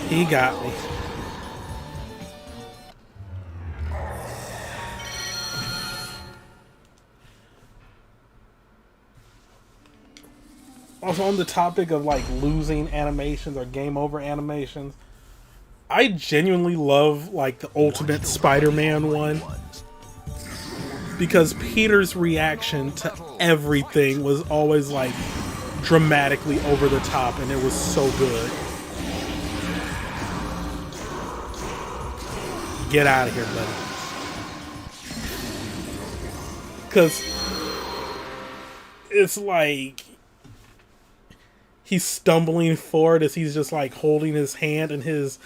He got me. Also, on the topic of like losing animations or game over animations, I genuinely love like the Ultimate Spider-Man one, because Peter's reaction to everything was always like dramatically over the top, and it was so good. Get out of here, buddy. Because it's like he's stumbling forward as he's just like holding his hand in his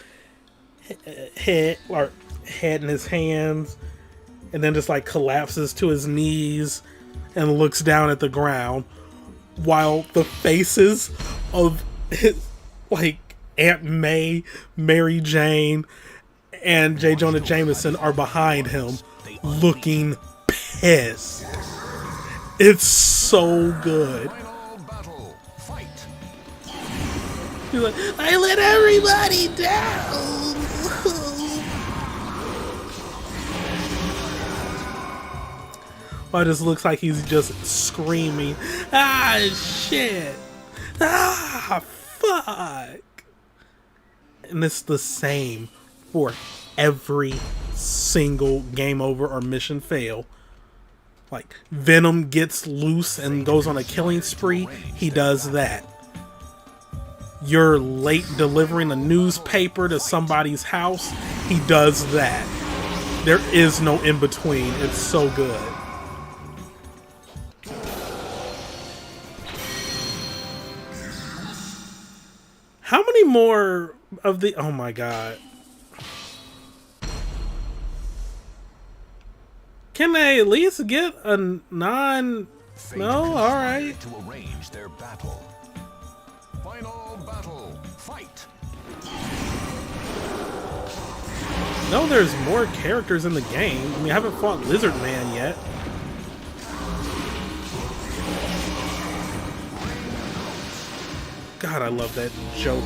head, or head in his hands, and then just like collapses to his knees and looks down at the ground, while the faces of his, like, Aunt May, Mary Jane, and J. Jonah Jameson are behind him looking pissed. It's so good. Final battle. Fight. He's like, I let everybody down. Well, it just looks like he's just screaming, ah, shit. Ah, fuck. And it's the same for every single game over or mission fail. Like, Venom gets loose and goes on a killing spree, he does that. You're late delivering a newspaper to somebody's house, he does that. There is no in between. It's so good. How many more of the... Oh my god. Can they at least get a non... Fate No? Alright. conspired to arrange their battle. Final battle. Fight. No, there's more characters in the game. I mean, I haven't fought Lizard Man yet. God, I love that joke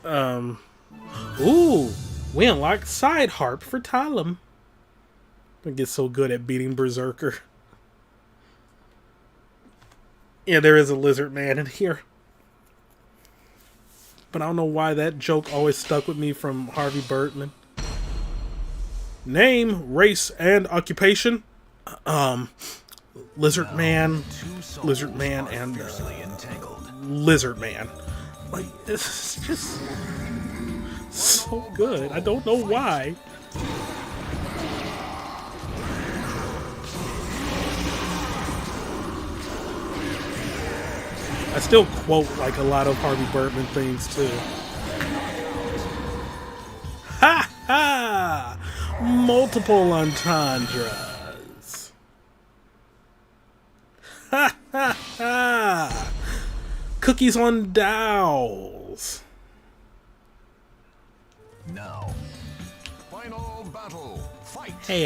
in, Ooh! We unlocked Side Harp for Talum. I get so good at beating Berserker. Yeah, there is a Lizard Man in here. But I don't know why that joke always stuck with me from Harvey Birdman. Name, race, and occupation. Lizard Man, Lizard Man, and Lizard Man. Like, it's just so good. I don't know why. I still quote like a lot of Harvey Birdman things too. Ha ha! Multiple entendres. Cookies on dowels. Now, final battle. Fight. Hey,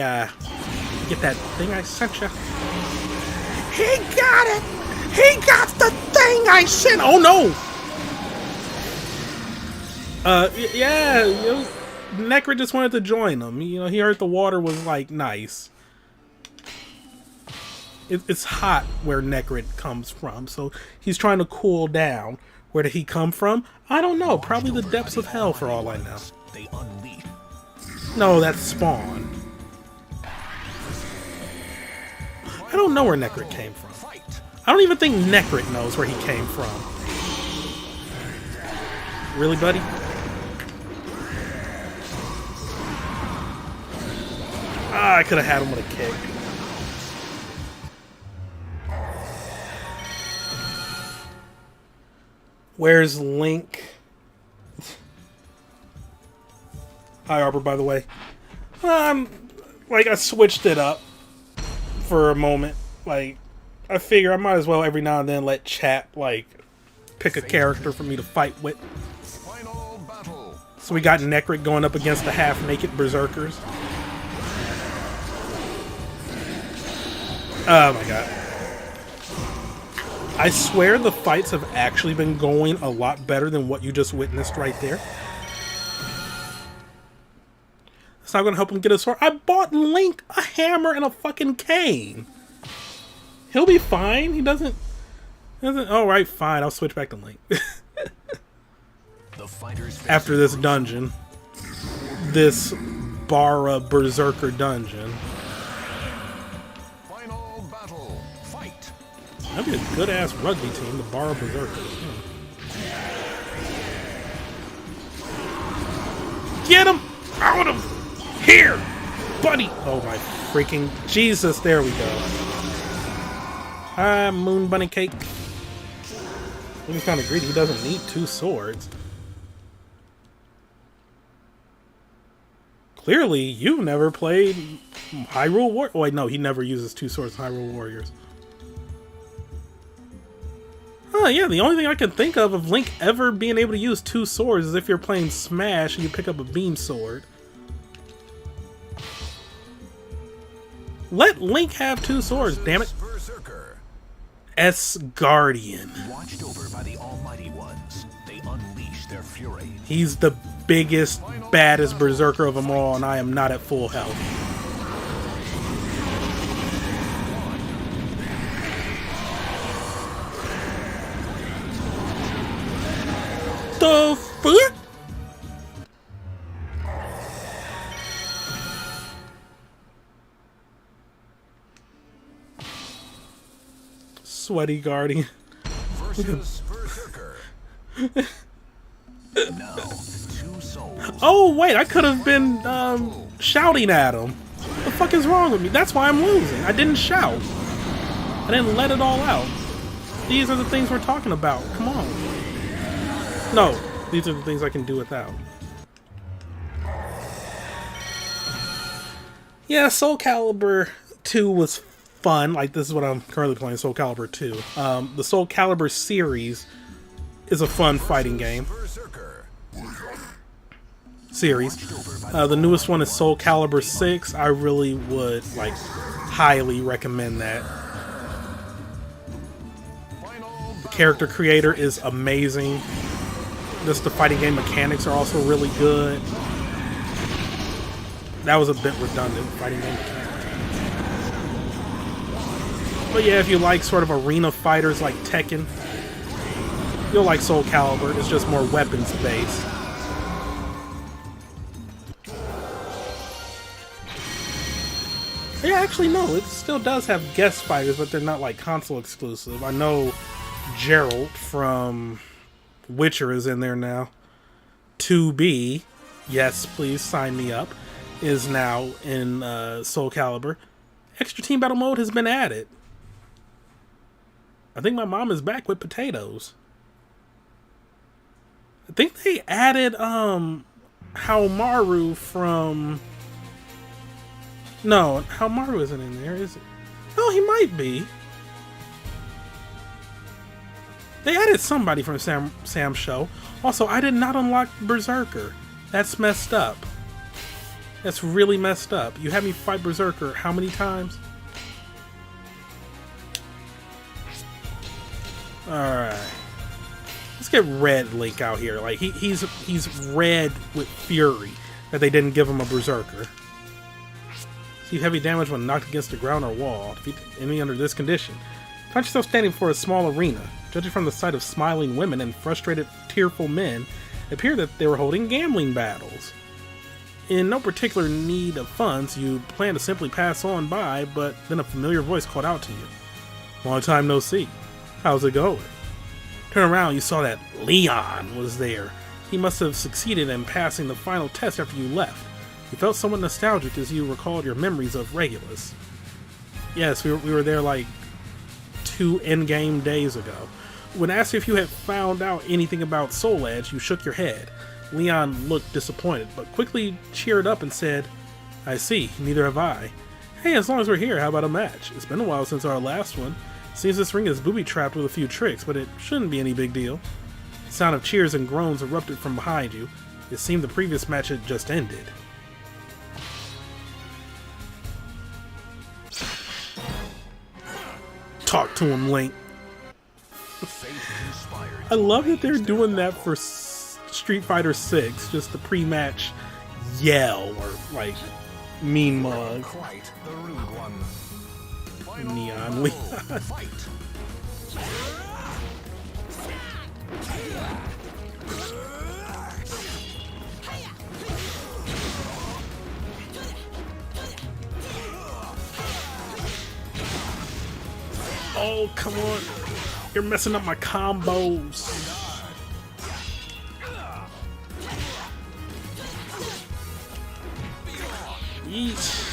get that thing I sent you. He got it! He got the thing I sent! Oh no! Yeah, Necrid just wanted to join him. You know, he heard the water was, like, nice. It's hot where Necrid comes from, so he's trying to cool down. Where did he come from? I don't know. Probably the depths of hell for all I know. They unleash. No, that's Spawn. I don't know where Necrid came from. I don't even think Necrid knows where he came from. Really, buddy? Ah, I could have had him with a kick. Where's Link? Hi, Arbor, by the way. Like, I switched it up for a moment. Like, I figure I might as well every now and then let chat, like, pick a character for me to fight with. Final battle. So we got Necrid going up against the half-naked berserkers. Oh my god. I swear the fights have actually been going a lot better than what you just witnessed right there. It's not going to help him get a sword. I bought Link a hammer and a fucking cane. He'll be fine. He doesn't... Alright, fine. I'll switch back to Link. The fighters After this dungeon. This Bara Berserker dungeon. Final battle. Fight. That'd be a good-ass rugby team, the Bara Berserkers. Get him! Out of here! Buddy! Oh my freaking Jesus, there we go. Hi, Moon Bunny Cake. He's kind of greedy, he doesn't need 2 swords. Clearly, you've never played Hyrule Warriors. Oh, wait, no, he never uses 2 swords in Hyrule Warriors. Oh, yeah, the only thing I can think of Link ever being able to use 2 swords is if you're playing Smash and you pick up a beam sword. Let Link have 2 swords, damn it. Berserker. S-Guardian. Watched over by the Almighty Ones, they unleash their fury. He's the biggest, baddest berserker of them all, and I am not at full health. The fuck? Sweaty Guardian. Versus Berserker. Now, 2 souls. Oh, wait, I could have been shouting at him. What the fuck is wrong with me? That's why I'm losing. I didn't shout. I didn't let it all out. These are the things we're talking about. Come on. No, these are the things I can do without. Yeah, Soul Calibur 2 was fun. Like, this is what I'm currently playing, Soul Calibur 2. The Soul Calibur series is a fun fighting game. Series. The newest one is Soul Calibur 6. I really would, like, highly recommend that. The character creator is amazing. Just the fighting game mechanics are also really good. That was a bit redundant, fighting game mechanics. But yeah, if you like sort of arena fighters like Tekken, you'll like Soul Calibur. It's just more weapons based. Yeah, actually no, it still does have guest fighters, but they're not like console exclusive. I know Geralt from Witcher is in there now. 2B, yes, please sign me up, is now in Soul Calibur. Extra Team Battle Mode has been added. I think my mom is back with potatoes. I think they added Haomaru from... No, Haomaru isn't in there, is it? Oh, he might be. They added somebody from Sam's show. Also, I did not unlock Berserker. That's messed up. That's really messed up. You had me fight Berserker how many times? Alright. Let's get Red Link out here. Like, he's red with fury that they didn't give him a Berserker. See heavy damage when knocked against the ground or wall. Defeat the enemy under this condition. Find yourself standing before a small arena. Judging from the sight of smiling women and frustrated, tearful men, it appeared that they were holding gambling battles. In no particular need of funds, you plan to simply pass on by, but then a familiar voice called out to you. Long time no see. How's it going? Turn around, you saw that Leon was there. He must have succeeded in passing the final test after you left. You felt somewhat nostalgic as you recalled your memories of Regulus. Yes, we were there like 2 in-game days ago. When asked if you had found out anything about Soul Edge, you shook your head. Leon looked disappointed, but quickly cheered up and said, I see, neither have I. Hey, as long as we're here, how about a match? It's been a while since our last one. Seems this ring is booby-trapped with a few tricks, but it shouldn't be any big deal. The sound of cheers and groans erupted from behind you. It seemed the previous match had just ended. Talk to him, Link. I love that they're doing that for Street Fighter 6, just the pre-match yell or like mean mug. Quite the rude one. Neon Leon. Oh, come on. You're messing up my combos. Yeesh.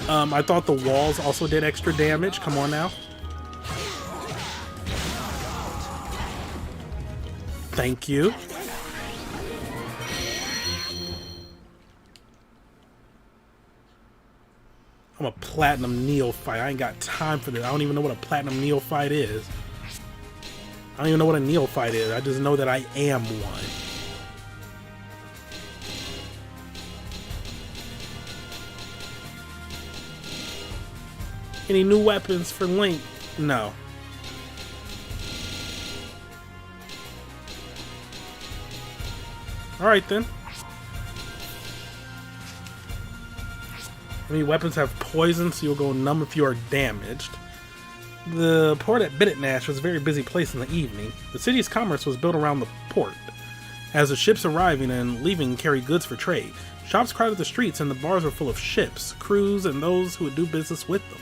I thought the walls also did extra damage. Come on now. Thank you. I'm a platinum neophyte. I ain't got time for this. I don't even know what a platinum neophyte is. I don't even know what a neophyte is. I just know that I am one. Any new weapons for Link? No. Alright then. Many weapons have poison, so you'll go numb if you are damaged. The port at Bidetnash was a very busy place in the evening. The city's commerce was built around the port. As the ships arriving and leaving carried goods for trade, shops crowded the streets and the bars were full of ships, crews, and those who would do business with them.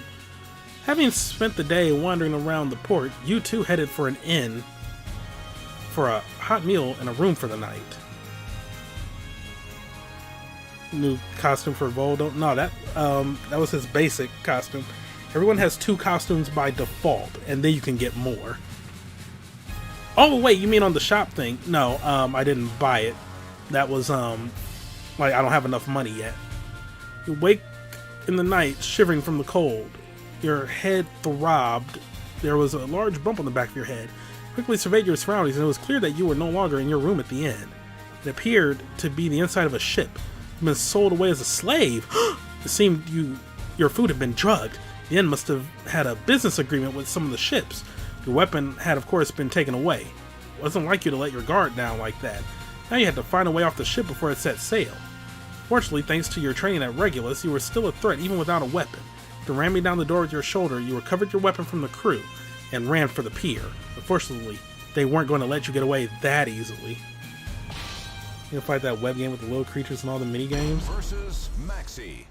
Having spent the day wandering around the port, you two headed for an inn for a hot meal and a room for the night. New costume for Voldo? No, that was his basic costume. Everyone has 2 costumes by default, and then you can get more. Oh wait, you mean on the shop thing? No, I didn't buy it. That was like I don't have enough money yet. You wake in the night, shivering from the cold. Your head throbbed. There was a large bump on the back of your head. Quickly surveyed your surroundings, and it was clear that you were no longer in your room at the inn. It appeared to be the inside of a ship. You'd been sold away as a slave. It seemed your food had been drugged. The inn must have had a business agreement with some of the ships. Your weapon had, of course, been taken away. It wasn't like you to let your guard down like that. Now you had to find a way off the ship before it set sail. Fortunately, thanks to your training at Regulus, you were still a threat even without a weapon. After ramming down the door with your shoulder, you recovered your weapon from the crew and ran for the pier. Unfortunately, they weren't going to let you get away that easily. You gonna fight that web game with the little creatures and all the mini games? Versus Maxi.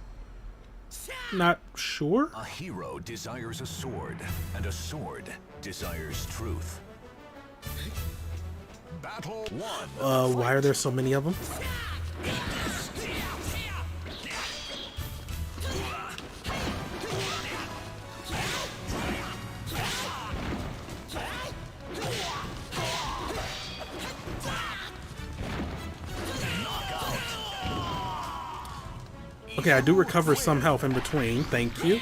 Not sure. A hero desires a sword, and a sword desires truth. Battle 1. Why are there so many of them? Okay, I do recover some health in between. Thank you.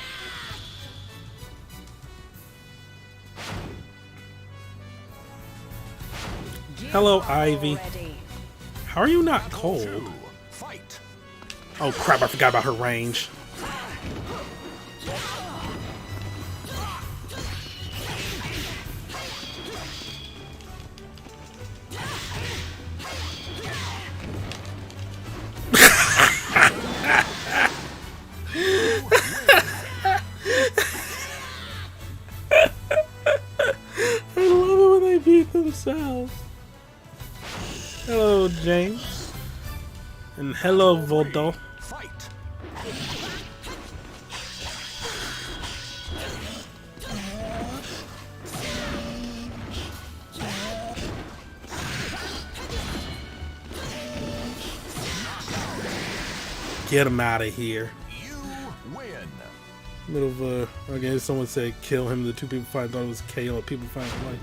Hello, Ivy. How are you not cold? Fight. Oh crap, I forgot about her range. I love it when they beat themselves. Hello, James. And hello, Voldo. Fight. Get him out of here. You win. Bit of a, again, someone said kill him. The two people fight. Thought it was KO. People fight like,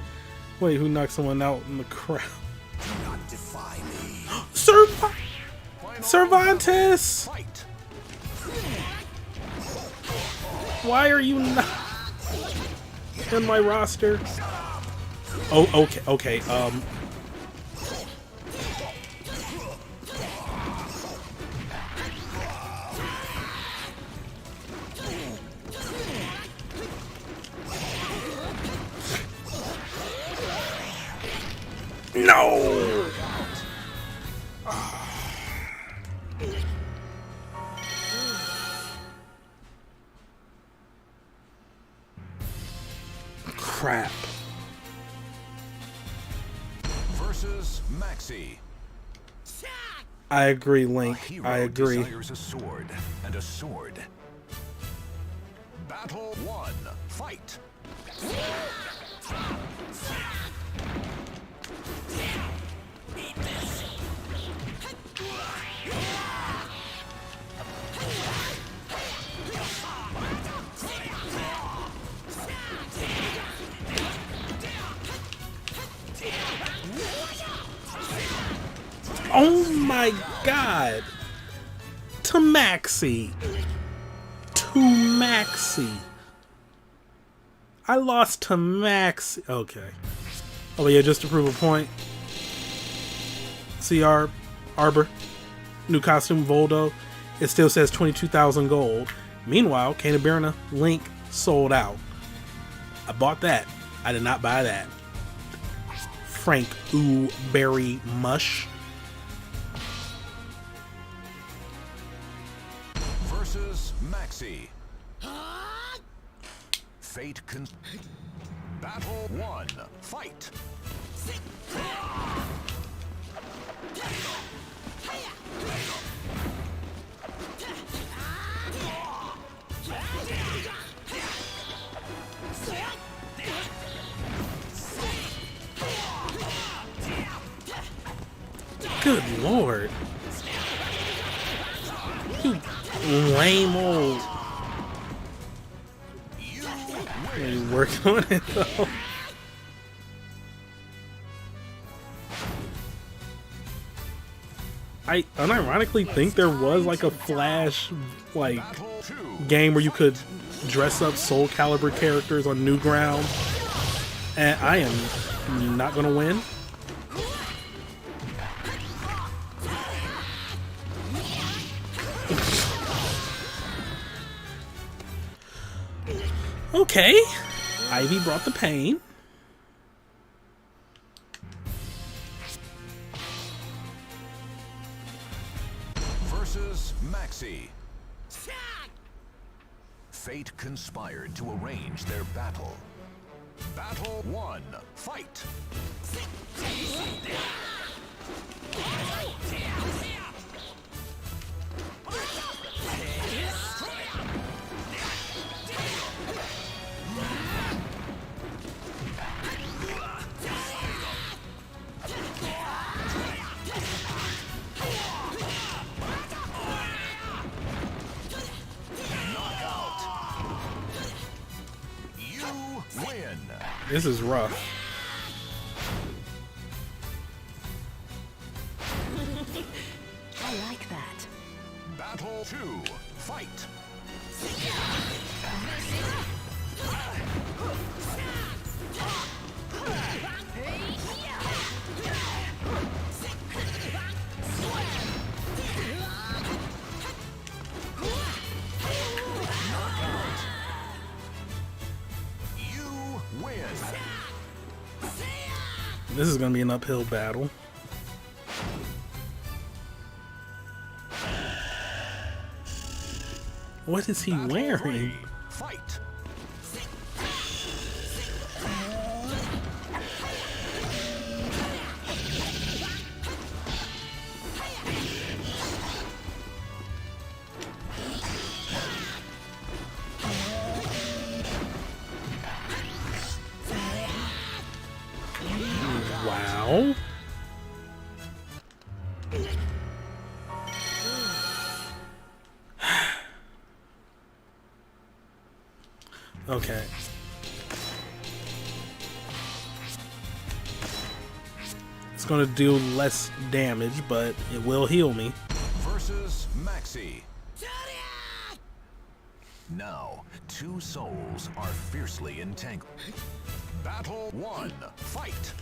wait, who knocked someone out in the crowd? Do not defy me. Cervantes! Fight. Why are you not in my roster? Oh, okay, okay. No! Crap. Versus Maxi. I agree, Link. A hero I agree. desires a sword, and a sword. Battle 1. Fight. Oh my god! To Maxi! To Maxi! I lost to Maxi. Okay. Oh yeah, just to prove a point. CR Arbor. New costume Voldo. It still says 22,000 gold. Meanwhile, Calibur Link sold out. I bought that. I did not buy that. Frank Ooh Berry Mush. Versus Maxi. Fate con. Battle 1. Fight. Good lord. You lame old. You working on it though. I unironically think there was like a Flash like Battle 2. game where you could dress up Soul Calibur characters on Newground, and I am not gonna win. Okay, Ivy brought the pain. Versus Maxi. Fate conspired to arrange their battle. Battle 1. Fight. Win. This is rough. I like that. Battle 2. Fight. You win. This is gonna be an uphill battle. What is he Battle wearing? 3. Fight. Wow. Okay. It's gonna do less damage, but it will heal me. Versus Maxi. Now, two souls are fiercely entangled. Battle 1. Fight.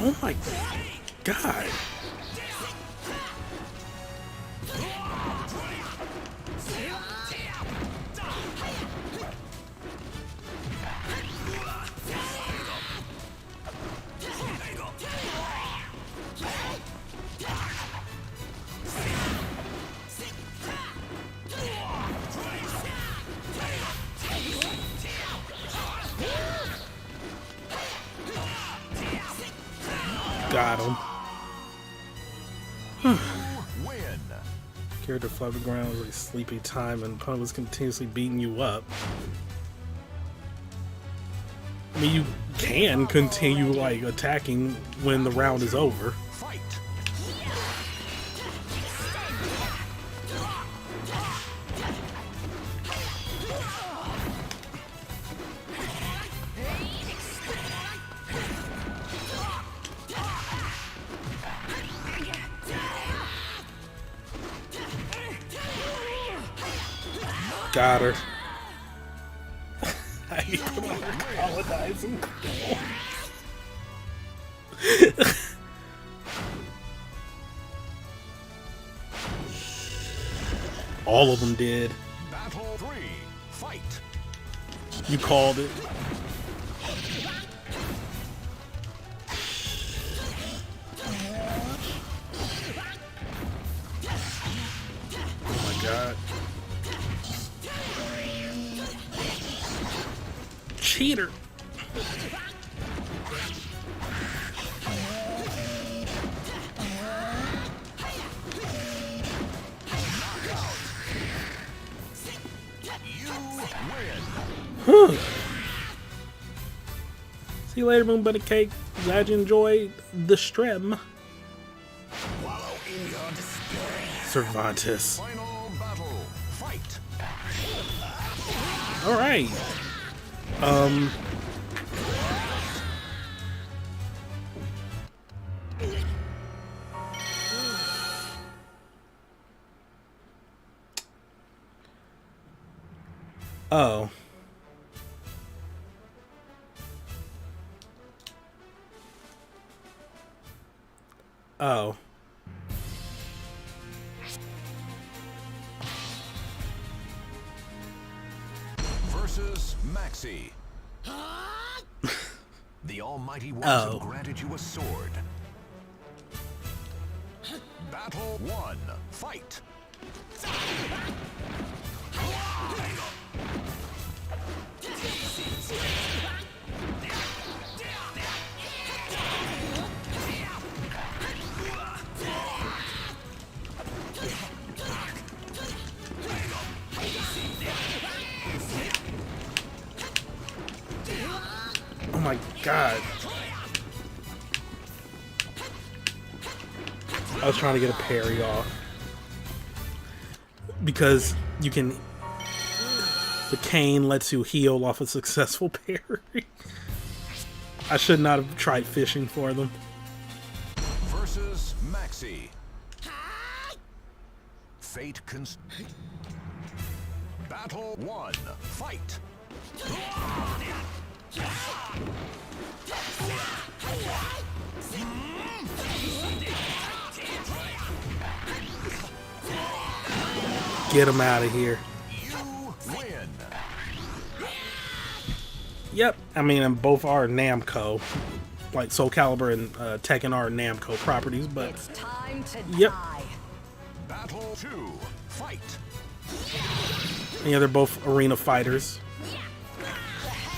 Oh my god. Got him. Win. Character fly to the ground with a sleepy time and opponent was continuously beating you up. I mean, you can continue like attacking when the round is over. Fight. Got her. I need to put on her colonizing. All of them did. Battle 3. Fight. You called it. Oh my god. Cheater. Whew. See you later, Moon Bunny Cake. Glad you enjoyed the stream. Cervantes. Final battle. Fight. All right. Oh. Oh. Versus Maxi. The Almighty Ones have granted you a sword. Battle 1. Fight. Oh my god. I was trying to get a parry off. Because you can... The cane lets you heal off a successful parry. I should not have tried fishing for them. Versus Maxi. Fate Battle 1. Fight. Get him out of here. You win. Yep, I mean, and both are Namco, like Soul Calibur and Tekken are Namco properties, but It's time to Yep. die. Battle 2. Fight. yeah, they're both arena fighters.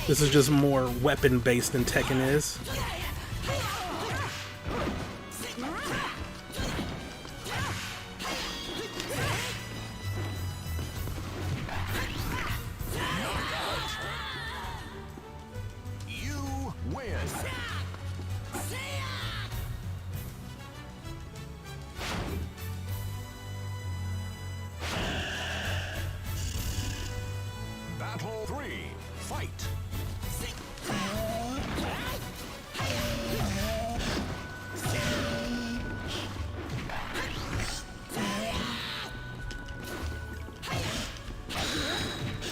This is just more weapon based than Tekken is. You win. Battle 3. Fight.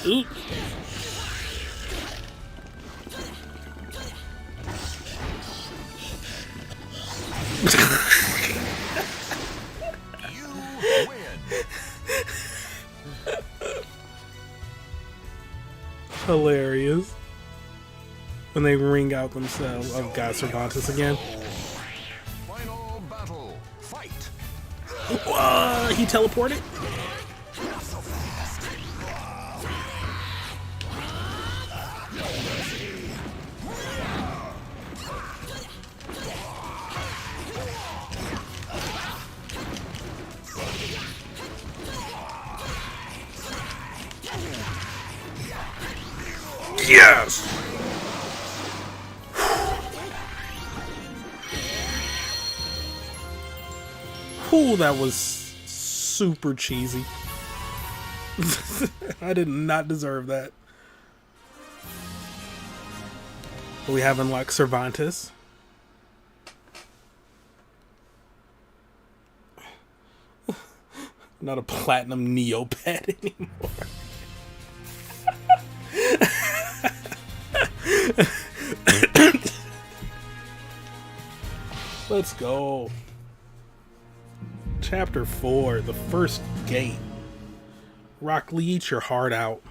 Oop. You win. Hilarious. When they ring out themselves. Oh god, Cervantes again. Final battle. Fight. He teleported? Yes! Ooh, that was super cheesy. I did not deserve that. We have unlocked Cervantes. Not a platinum Neopet anymore. Let's go. Chapter 4, the first gate. Rock Lee, eat your heart out.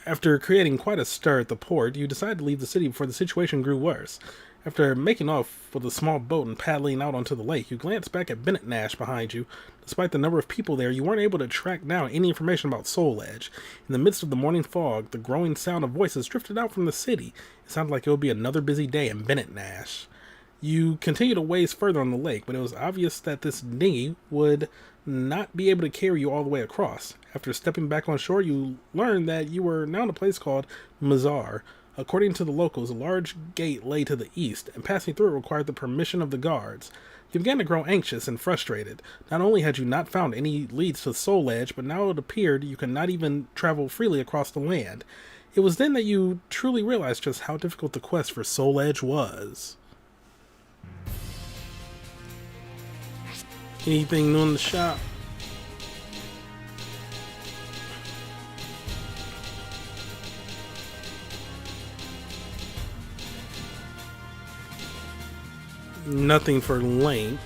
After creating quite a stir at the port, you decided to leave the city before the situation grew worse. After making off with a small boat and paddling out onto the lake, you glanced back at Bennett Nash behind you. Despite the number of people there, you weren't able to track down any information about Soul Edge. In the midst of the morning fog, the growing sound of voices drifted out from the city. It sounded like it would be another busy day in Bennett Nash. You continued a ways further on the lake, but it was obvious that this dinghy would not be able to carry you all the way across. After stepping back on shore, you learned that you were now in a place called Mazar. According to the locals, a large gate lay to the east, and passing through it required the permission of the guards. You began to grow anxious and frustrated. Not only had you not found any leads to Soul Edge, but now it appeared you could not even travel freely across the land. It was then that you truly realized just how difficult the quest for Soul Edge was. Anything new in the shop? Nothing for Link.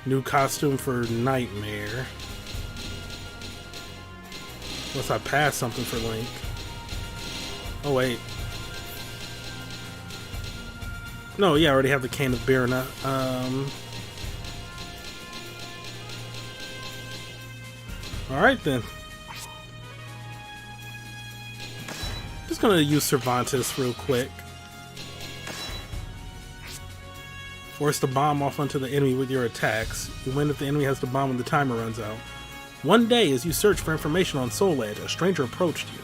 New costume for Nightmare. Unless I pass something for Link. Oh wait. No, yeah, I already have the Cane of Birna. Alright then. Just gonna use Cervantes real quick. Force the bomb off onto the enemy with your attacks. You win if the enemy has the bomb when the timer runs out. One day, as you search for information on Soul Edge, a stranger approached you.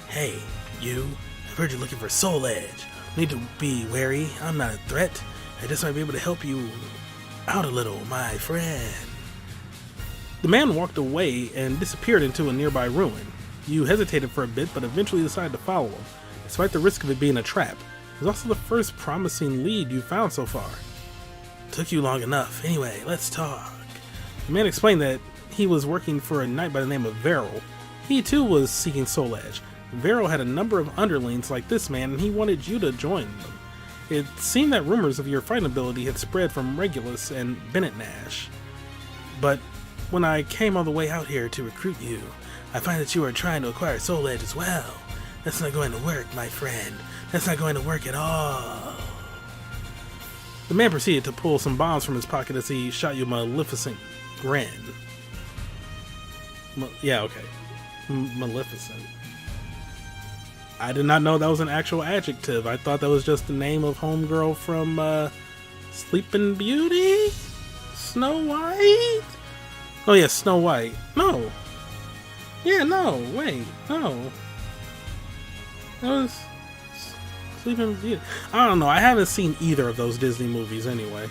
Hey, you. I've heard you're looking for Soul Edge. Need to be wary. I'm not a threat. I just might be able to help you out a little, my friend. The man walked away and disappeared into a nearby ruin. You hesitated for a bit, but eventually decided to follow him. Despite the risk of it being a trap, He's also the first promising lead you found so far. Took you long enough. Anyway, let's talk. The man explained that he was working for a knight by the name of Veril. He too was seeking Soul Edge. Veril had a number of underlings like this man, and he wanted you to join them. It seemed that rumors of your fighting ability had spread from Regulus and Bennett Nash. But when I came all the way out here to recruit you, I find that you are trying to acquire Soul Edge as well. That's not going to work, my friend. That's not going to work at all. The man proceeded to pull some bombs from his pocket as he shot you a maleficent grin. Yeah, okay. Maleficent. I did not know that was an actual adjective. I thought that was just the name of homegirl from Sleeping Beauty? Snow White? Oh yeah, Snow White. No. Yeah, no, wait, no. That was Sleeping Beauty. I don't know, I haven't seen either of those Disney movies anyway.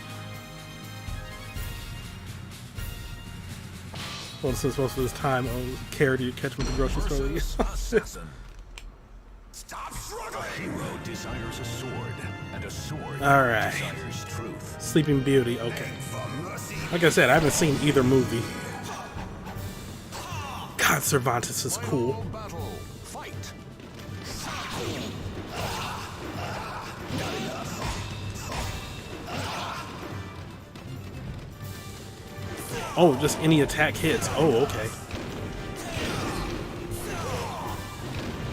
Well, since most of this time I'll care to catch him at the grocery store. Stop struggling! A hero desires a sword, and a sword Alright. desires truth. Sleeping Beauty, okay. Like I said, I haven't seen either movie. God, Cervantes is cool. Battle, fight! Oh, just any attack hits. Oh, okay.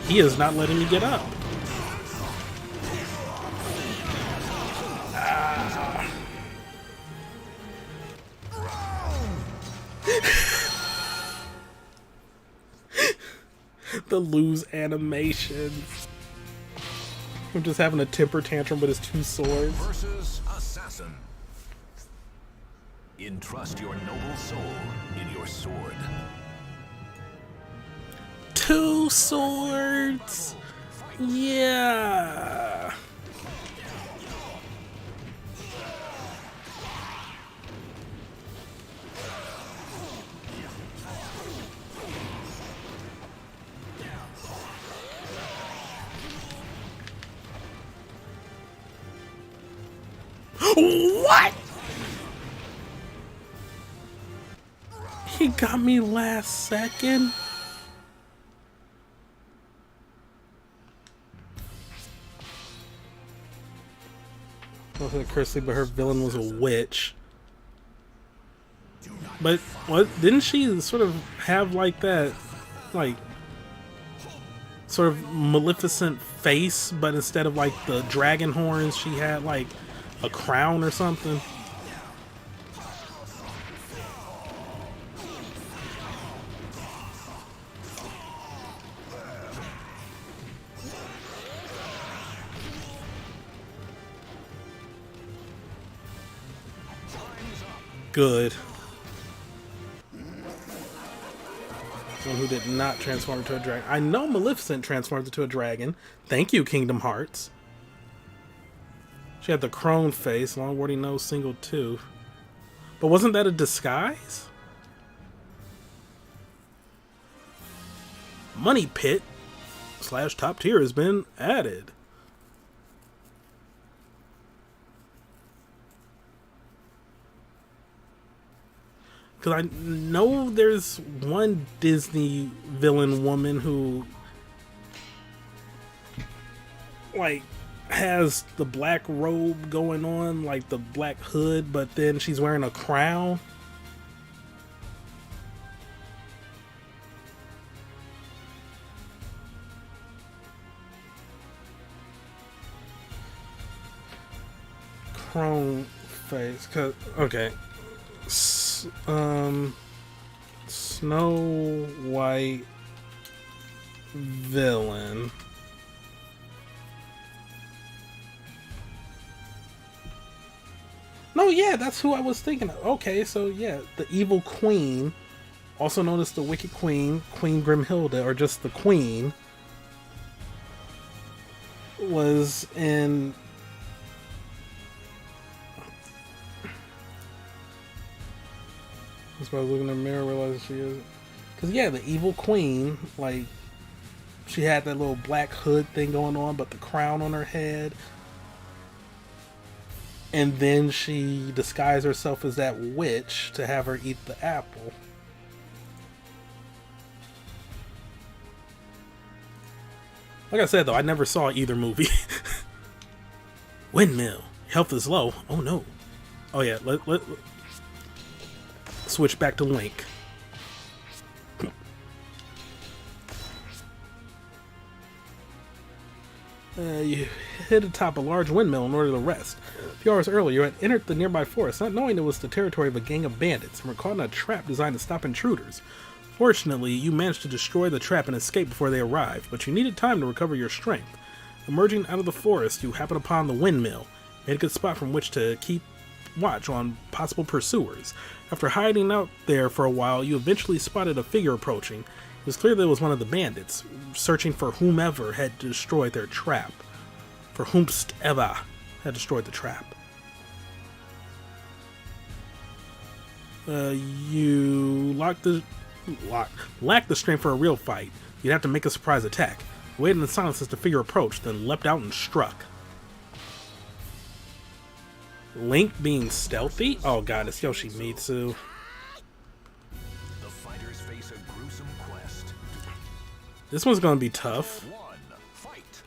He is not letting me get up. Ah. The lose animations. I'm just having a temper tantrum with his two swords. Versus assassin. Entrust your noble soul in your sword. Two swords. Yeah. What? He got me last second. Not that Kirsty, but her villain was a witch. But what? Didn't she sort of have like that, like sort of Maleficent face, but instead of like the dragon horns, she had like a crown or something? Good. Someone who did not transform into a dragon. I know Maleficent transformed into a dragon. Thank you, Kingdom Hearts. She had the crone face, long warty nose, single tooth. But wasn't that a disguise? Money Pit / top tier has been added. Because I know there's one Disney villain woman who like has the black robe going on, like the black hood, but then she's wearing a crown. Crone face, 'cause okay. Snow White villain. No, yeah, that's who I was thinking of. Okay, so yeah, the evil queen, also known as the Wicked Queen, Queen Grimhilda, or just the Queen, was in That's why I was looking in the mirror, realizing she is. Because, yeah, the evil queen, like, she had that little black hood thing going on, but the crown on her head. And then she disguised herself as that witch to have her eat the apple. Like I said, though, I never saw either movie. Windmill. Health is low. Oh, no. Oh, yeah. Let switch back to Link. You hit atop a large windmill in order to rest. A few hours earlier, you had entered the nearby forest, not knowing it was the territory of a gang of bandits, and were caught in a trap designed to stop intruders. Fortunately, you managed to destroy the trap and escape before they arrived, but you needed time to recover your strength. Emerging out of the forest, you happened upon the windmill, made a good spot from which to keep watch on possible pursuers. After hiding out there for a while, you eventually spotted a figure approaching. It was clear that it was one of the bandits, searching for whomever had destroyed their trap. For whomst ever had destroyed the trap. You lack the strength for a real fight. You'd have to make a surprise attack. You waited in silence as the figure approached, then leapt out and struck. Link being stealthy? Oh god, it's Yoshimitsu. The fighters face a gruesome quest. This one's gonna be tough. One, fight.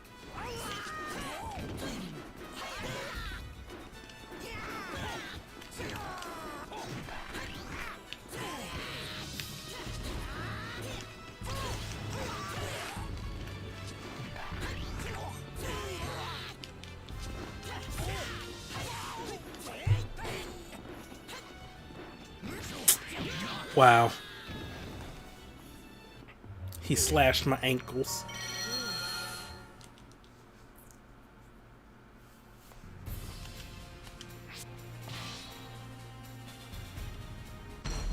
Wow. He slashed my ankles.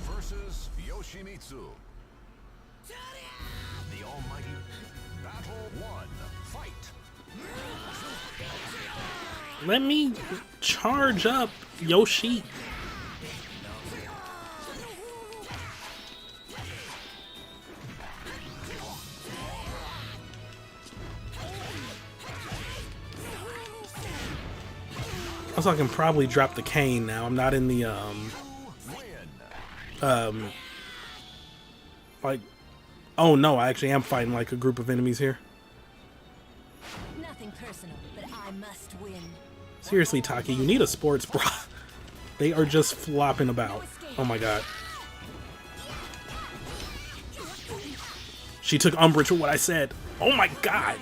Versus Yoshimitsu. The almighty Battle 1. Fight. Let me charge up, Yoshi. Also, I can probably drop the cane now. I'm not in the like, oh no, I actually am fighting like a group of enemies here. Nothing personal, but I must win. Seriously, Taki, you need a sports bra. They are just flopping about. Oh my god. She took umbrage with what I said. Oh my god.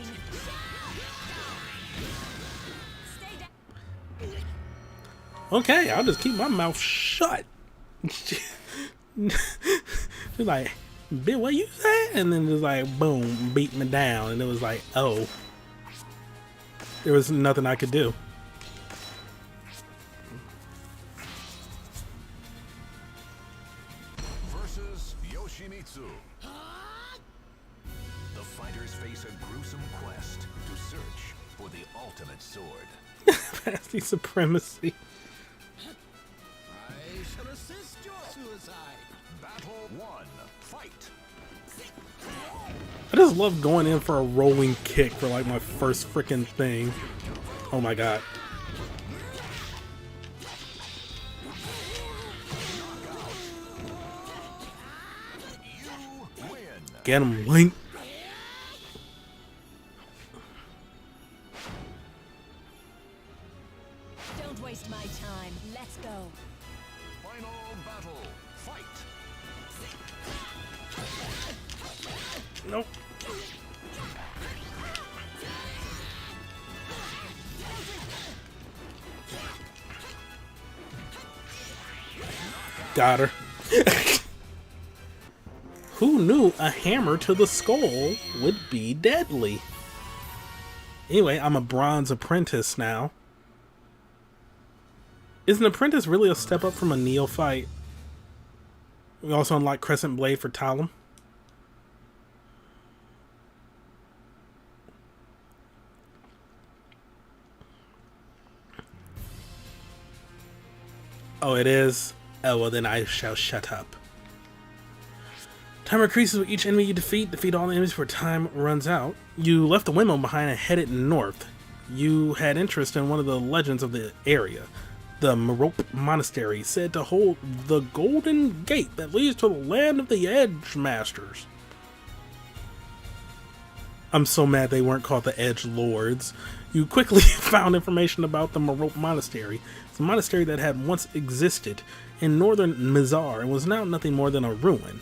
Okay, I'll just keep my mouth shut. She's like, bitch, what you say? And then just like, boom, beat me down. And it was like, oh. There was nothing I could do. Versus Yoshimitsu. The fighters face a gruesome quest to search for the ultimate sword. Fantasy supremacy. I shall assist your suicide. Battle 1. Fight. I just love going in for a rolling kick for like my first freaking thing. Oh my god. You win. Get him, Link. Don't waste my time. Let's go. Final battle. Fight. Nope. Got her. Who knew a hammer to the skull would be deadly? Anyway, I'm a bronze apprentice now. Is an apprentice really a step up from a neophyte? We also unlock Crescent Blade for Talum. Oh, it is? Oh, well then I shall shut up. Time increases with each enemy you defeat. Defeat all the enemies before time runs out. You left the windmill behind and headed north. You had interest in one of the legends of the area. The Merope Monastery, said to hold the golden gate that leads to the land of the Edge Masters. I'm so mad they weren't called the Edge Lords. You quickly found information about the Merope Monastery. It's a monastery that had once existed in northern Mizar and was now nothing more than a ruin.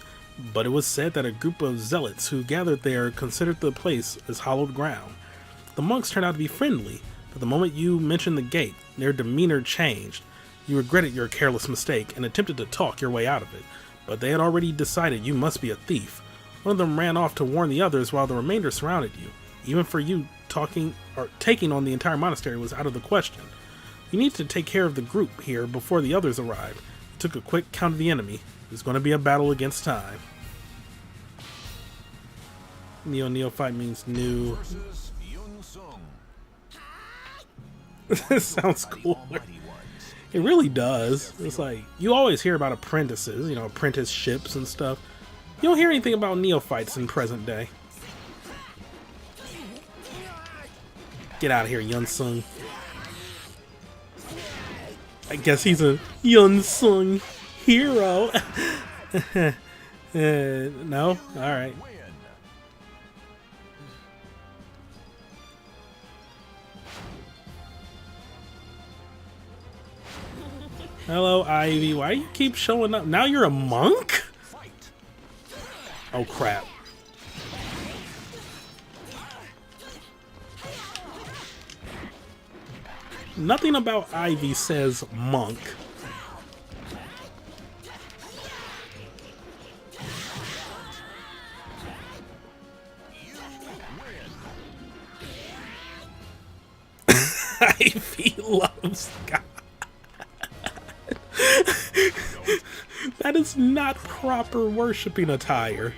But it was said that a group of zealots who gathered there considered the place as hallowed ground. The monks turned out to be friendly, but the moment you mentioned the gate, their demeanor changed. You regretted your careless mistake and attempted to talk your way out of it, but they had already decided you must be a thief. One of them ran off to warn the others while the remainder surrounded you. Even for you, taking on the entire monastery was out of the question. You need to take care of the group here before the others arrived. You took a quick count of the enemy. There's going to be a battle against time. Neophyte means new. This sounds cool. It really does. It's like, you always hear about apprentices, you know, apprenticeships and stuff. You don't hear anything about neophytes in present day. Get out of here, Yunsung. I guess he's a Yunsung hero. No? Alright. Hello, Ivy. Why do you keep showing up? Now you're a monk? Oh, crap. Nothing about Ivy says monk. Ivy loves God. That is not proper worshipping attire.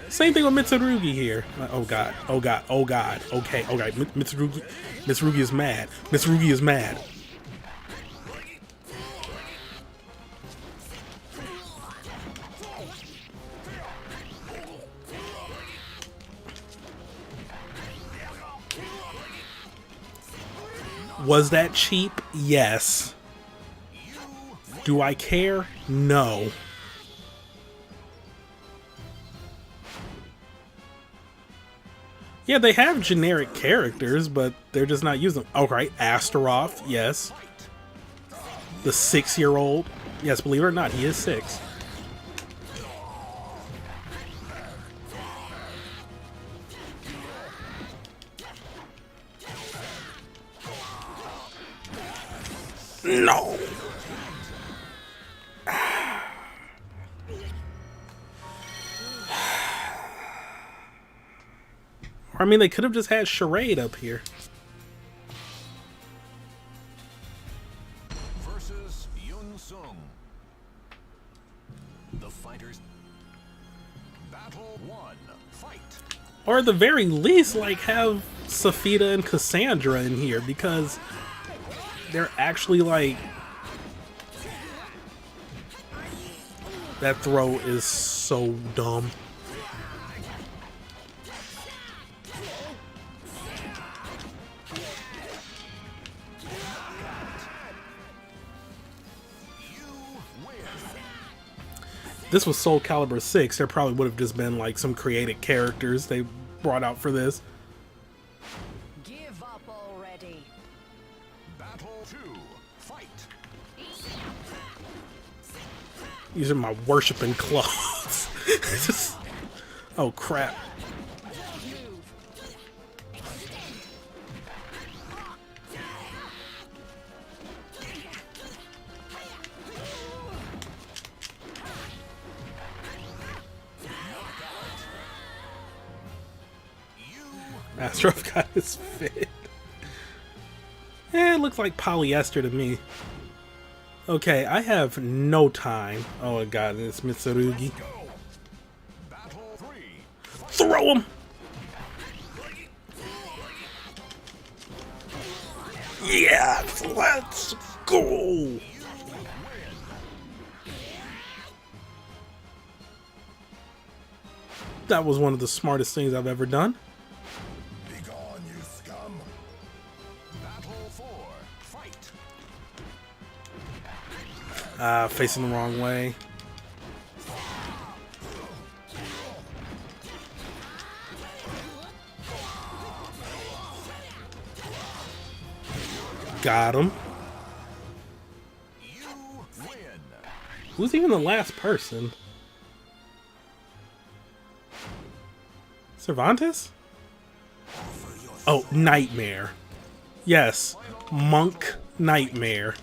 Same thing with Mitsurugi here. Oh god, oh god, oh god. Okay, okay. Mitsurugi is mad. Mitsurugi is mad. Was that cheap? Yes. Do I care? No. Yeah, they have generic characters, but they're just not using them. Okay, Astaroth, yes. The 6-year-old. Yes, believe it or not, he is 6. No. I mean, they could have just had Charade up here. Versus Yunsung. The fighters. Battle 1. Fight. Or at the very least, like, have Safita and Cassandra in here, because they're actually, like... That throw is so dumb. This was Soul Calibur 6, there probably would have just been like some created characters they brought out for this. Give up already. Battle 2. Fight. These are my worshiping clothes. Just, oh crap. Astaroth got his fit. It looks like polyester to me. Okay, I have no time. Oh my god, it's Mitsurugi. Battle 3. Throw him! Yes, let's go! That was one of the smartest things I've ever done. Begone, you scum! Battle 4. Fight. Facing the wrong way. Got him. You win. Who's even the last person? Cervantes? Oh, Nightmare. Yes, Monk Nightmare.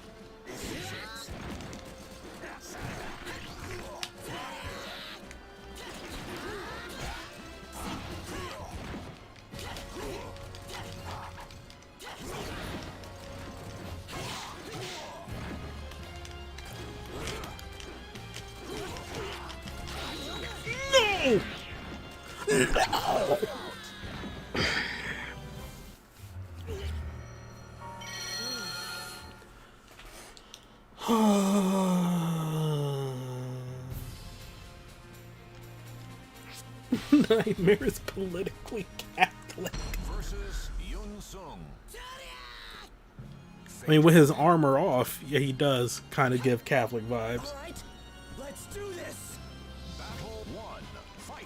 Nightmare is politically Catholic. Versus Yun Sung. I mean, with his armor off, yeah, he does kind of give Catholic vibes. All right, let's do this. Battle 1. Fight.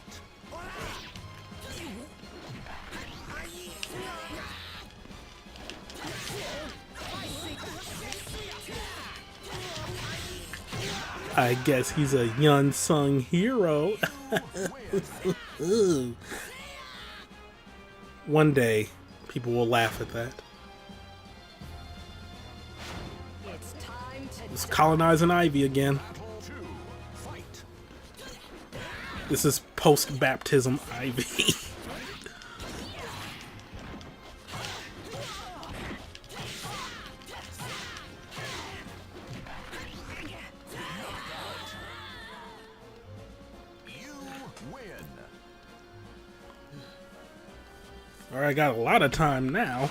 I guess he's a Yun Sung hero. Ooh. One day, people will laugh at that. It's time to It's colonizing Ivy again. Battle 2. Fight. This is post-baptism Ivy. You win. Alright, I got a lot of time now.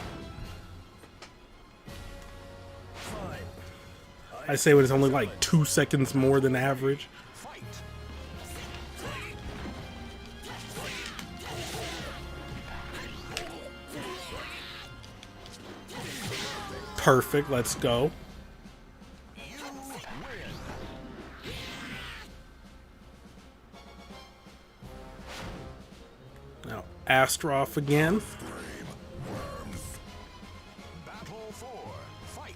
Fine. I say when it's only like 2 seconds more than average. Fight. Perfect, let's go. You win. Now, Astroff again. Battle 4. Fight.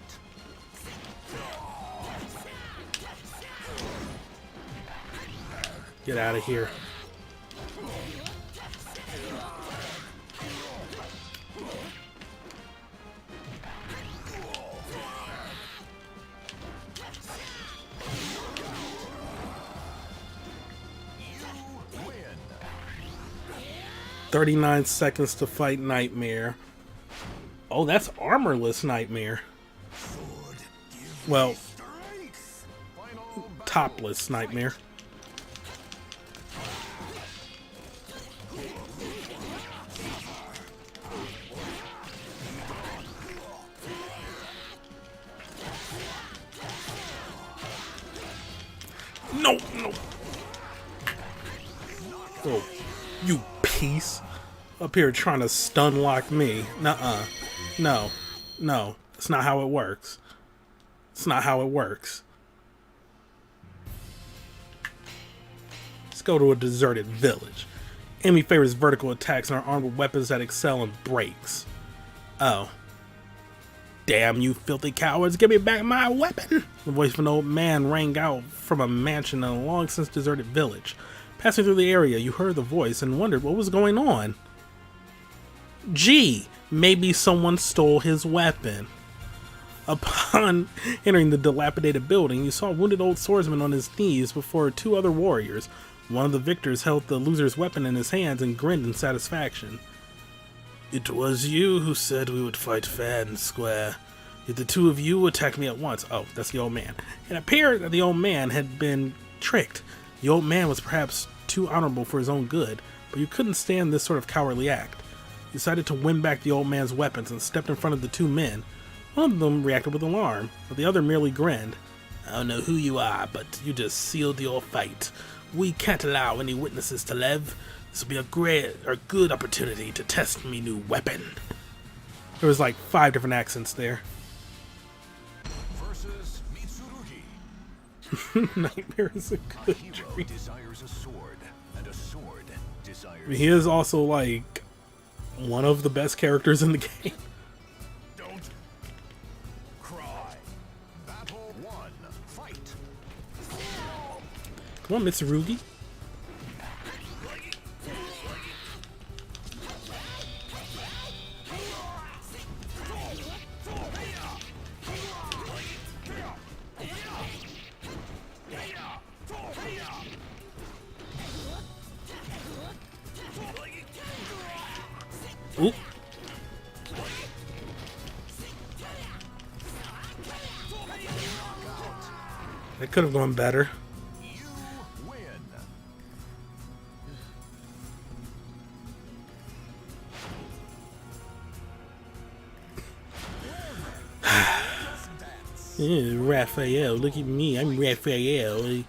Get out of here. You win. 39 seconds to fight Nightmare. Oh, that's armorless Nightmare. Well, Final topless Nightmare. No, no. Oh, you piece. Up here trying to stun lock me. Nuh-uh. No. No. That's not how it works. It's not how it works. Let's go to a deserted village. Enemy favors vertical attacks and are armed with weapons that excel in breaks. Oh. Damn you filthy cowards, give me back my weapon! The voice of an old man rang out from a mansion in a long since deserted village. Passing through the area, you heard the voice and wondered what was going on. Gee, maybe someone stole his weapon. Upon entering the dilapidated building, you saw a wounded old swordsman on his knees before 2 other warriors. One of the victors held the loser's weapon in his hands and grinned in satisfaction. It was you who said we would fight fair and square. Yet the 2 of you attacked me at once. Oh, that's the old man. It appeared that the old man had been tricked. The old man was perhaps too honorable for his own good, but you couldn't stand this sort of cowardly act. You decided to win back the old man's weapons and stepped in front of the 2 men. One of them reacted with alarm, but the other merely grinned. I don't know who you are, but you just sealed your fate. We can't allow any witnesses to live. This will be a good opportunity to test me new weapon. There was like 5 different accents there. versus Mitsurugi. Nightmare is a A good hero dream. desires a sword, and a sword desires. He is also like one of the best characters in the game. Don't cry. Battle 1. Fight. Come on, Mitsurugi. Oop. That could have gone better. You win. Yeah, Raphael, look at me. I'm Raphael.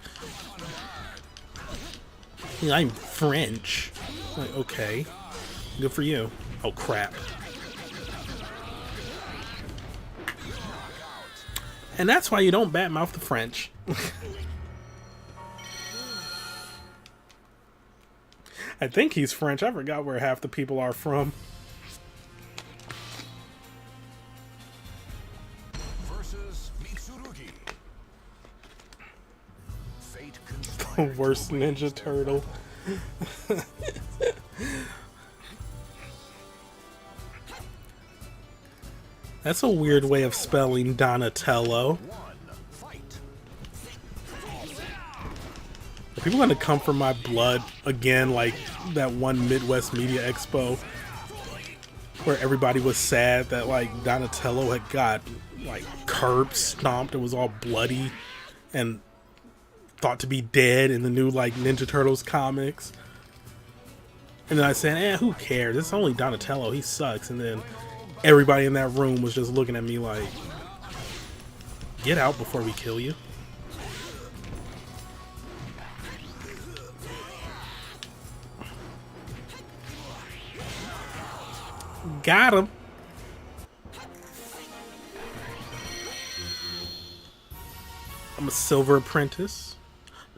I'm French. Like, okay. Good for you. Oh, crap. And that's why you don't badmouth the French. I think he's French. I forgot where half the people are from. Versus Mitsurugi. Fate The conspired worst to Ninja wage their Turtle. battle. That's a weird way of spelling Donatello. 1. Fight. Are people gonna come for my blood again, like that one Midwest Media Expo where everybody was sad that like Donatello had got like curb stomped and was all bloody and thought to be dead in the new like Ninja Turtles comics? And then I said, who cares? It's only Donatello, he sucks. And then everybody in that room was just looking at me like, get out before we kill you. Got him. I'm a silver apprentice.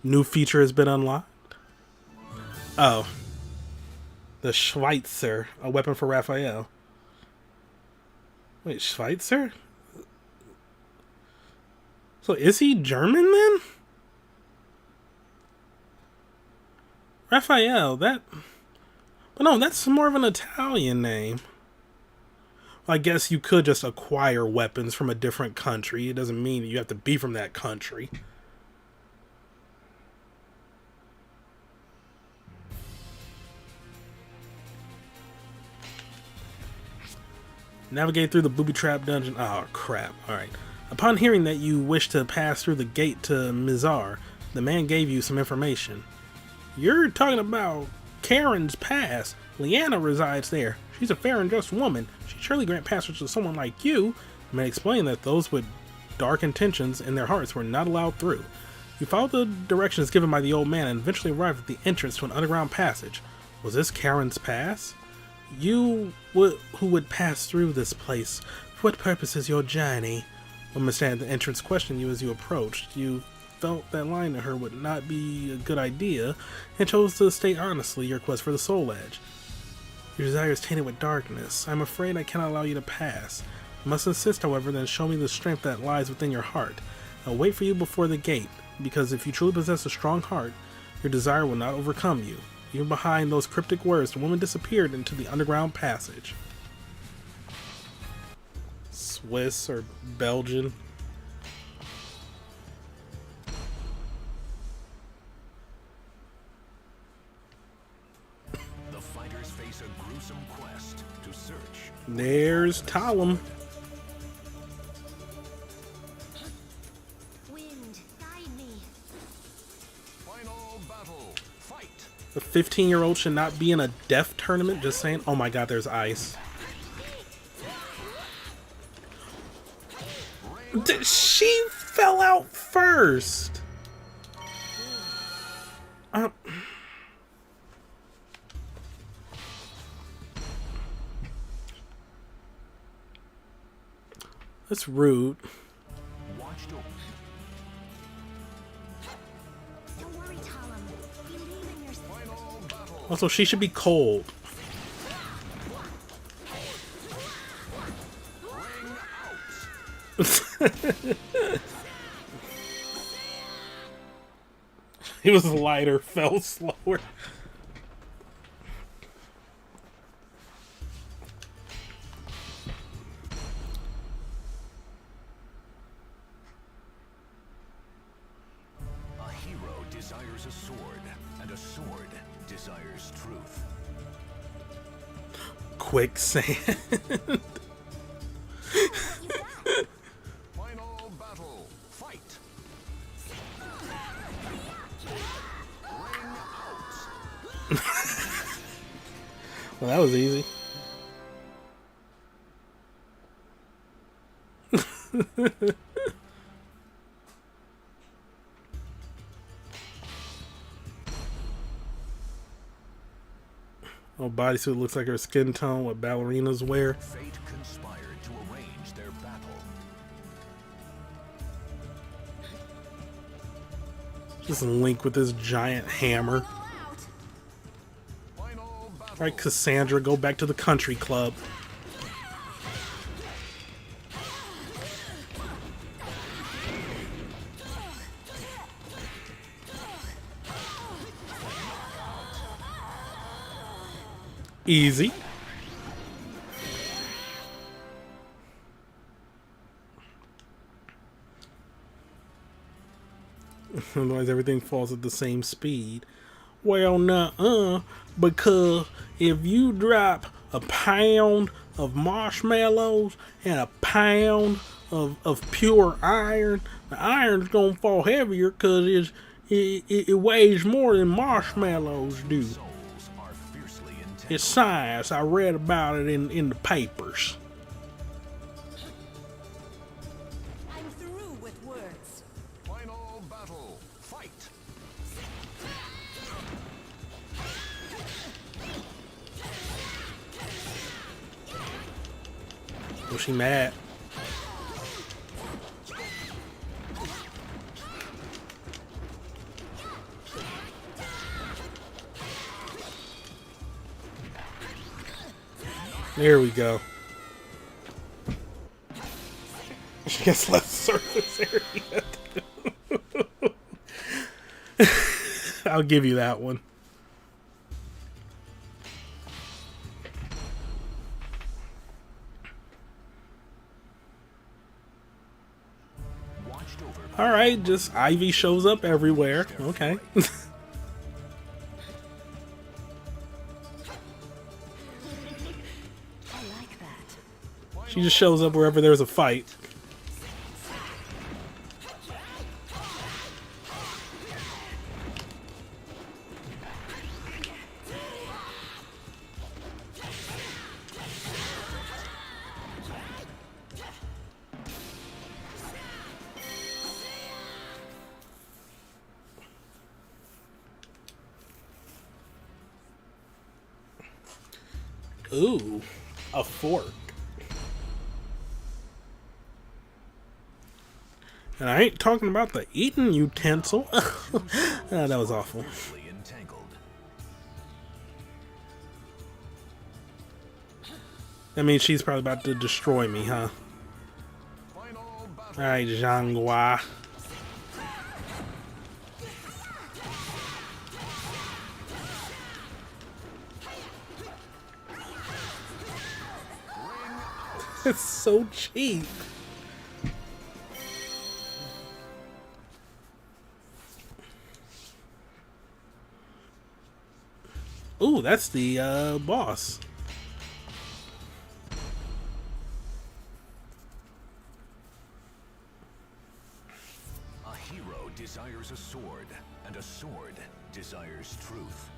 New feature has been unlocked. Oh. The Schweitzer, a weapon for Raphael. Wait, Schweitzer? So is he German then? Raphael, that... But no, that's more of an Italian name. I guess you could just acquire weapons from a different country. It doesn't mean you have to be from that country. Navigate through the booby trap dungeon. Oh, crap. Alright. Upon hearing that you wish to pass through the gate to Mizar, the man gave you some information. You're talking about Karen's Pass. Leanna resides there. She's a fair and just woman. She'd surely grant passage to someone like you. The man explained that those with dark intentions in their hearts were not allowed through. You followed the directions given by the old man and eventually arrived at the entrance to an underground passage. Was this Karen's Pass? You who would pass through this place, for what purpose is your journey? When Miss at the entrance questioned you as you approached, you felt that lying to her would not be a good idea and chose to state honestly your quest for the Soul Edge. Your desire is tainted with darkness. I'm afraid I cannot allow you to pass. I must insist, however, then show me the strength that lies within your heart. I'll wait for you before the gate, because if you truly possess a strong heart, your desire will not overcome you. Even behind those cryptic words, the woman disappeared into the underground passage. Swiss or Belgian? The fighters face a gruesome quest to search. There's Talum. Wind, guide me. Final battle. Fight. A 15-year-old should not be in a death tournament, just saying. Oh my god, there's ice. She fell out first. That's rude. Watched over. Also, she should be cold. He was lighter, fell slower. A hero desires a sword, and a sword desires truth. Quicksand. Final battle. Fight. Well, that was easy. Oh, bodysuit looks like her skin tone, what ballerinas wear. Fate conspired to arrange their battle. Just Link with this giant hammer. Final battle. Alright, Cassandra, go back to the country club. Easy. Otherwise everything falls at the same speed. Well, nuh-uh, because if you drop a pound of marshmallows and a pound of pure iron, the iron's gonna fall heavier because it weighs more than marshmallows do. Souls are fiercely entangled. It's science. I read about it in the papers. I'm through with words. Final battle. Fight. Was she mad? There we go. She gets less surface area. I'll give you that one. Watched over by Alright, just Ivy shows up everywhere. Okay. I like that. She just shows up wherever there's a fight. Ooh, a fork. And I ain't talking about the eating utensil. That was awful. fiercely entangled. That means she's probably about to destroy me, huh? Final battle. Alright, Zhanghua. It's so cheap. Ooh, that's the boss. A hero desires a sword, and a sword desires truth.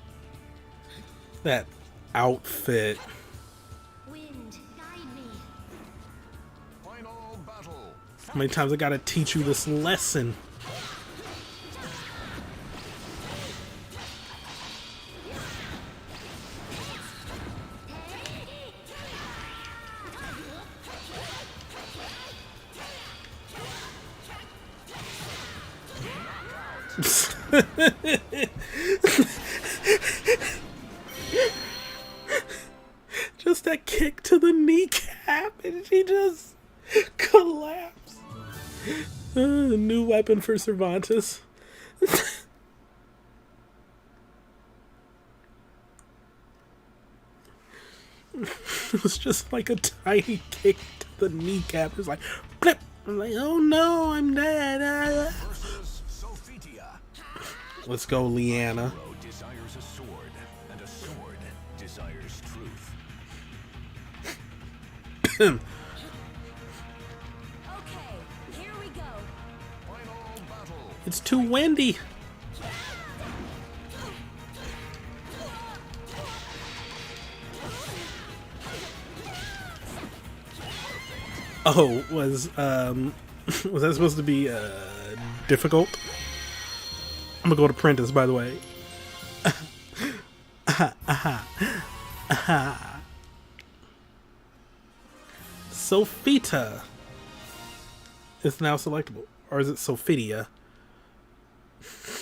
That outfit. Wind, guide me. Final battle. How many times I gotta teach you this lesson? just collapse. New weapon for Cervantes. It was just like a tiny kick to the kneecap. It was like, blip. I'm like, oh no, I'm dead. Versus Sophitia. Let's go, Leanna. Hero desires a sword, and a sword desires truth. Okay, here we go. Final battle. It's too windy. Oh, was that supposed to be difficult? I'm gonna go to Prentice, by the way. Sophita is now selectable, or is it Sophitia?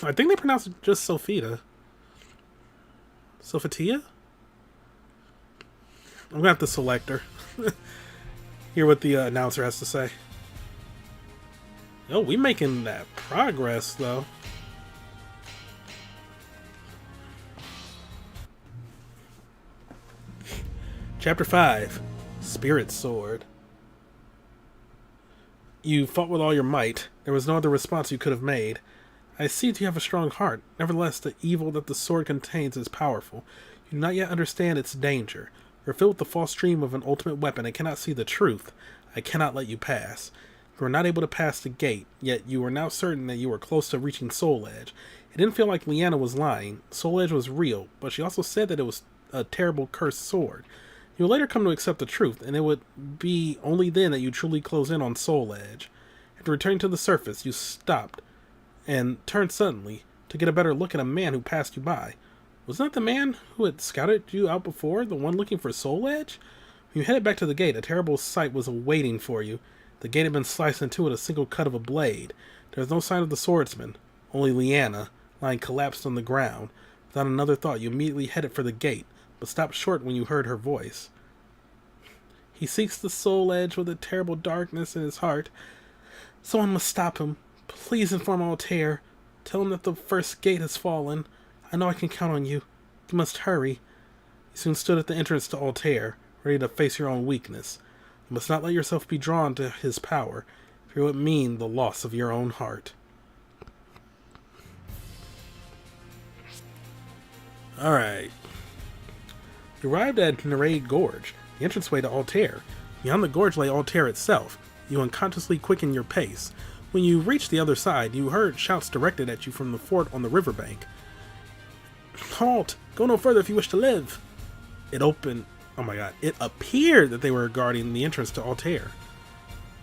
I think they pronounce it just Sophita. Sophitia? I'm gonna have to select her. Hear what the announcer has to say. Oh, we making that progress, though. Chapter 5, Spirit Sword. You fought with all your might. There was no other response you could have made. I see that you have a strong heart. Nevertheless, the evil that the sword contains is powerful. You do not yet understand its danger. You are filled with the false dream of an ultimate weapon and cannot see the truth. I cannot let you pass. You were not able to pass the gate, yet you are now certain that you were close to reaching Soul Edge. It didn't feel like Leanna was lying. Soul Edge was real, but she also said that it was a terrible cursed sword. You will later come to accept the truth, and it would be only then that you truly close in on Soul Edge. After returning to the surface, you stopped and turned suddenly to get a better look at a man who passed you by. Was that the man who had scouted you out before, the one looking for Soul Edge? When you headed back to the gate, a terrible sight was awaiting for you. The gate had been sliced in two with a single cut of a blade. There was no sign of the swordsman, only Leanna, lying collapsed on the ground. Without another thought, you immediately headed for the gate, but stopped short when you heard her voice. He seeks the Soul Edge with a terrible darkness in his heart. Someone must stop him. Please inform Altair. Tell him that the first gate has fallen. I know I can count on you. You must hurry. You soon stood at the entrance to Altair, ready to face your own weakness. You must not let yourself be drawn to his power, for it would mean the loss of your own heart. Alright. You arrived at Nereid Gorge, the entranceway to Altair. Beyond the gorge lay Altair itself. You unconsciously quickened your pace. When you reached the other side, you heard shouts directed at you from the fort on the riverbank. Halt! Go no further if you wish to live! It opened. Oh my god. It appeared that they were guarding the entrance to Altair.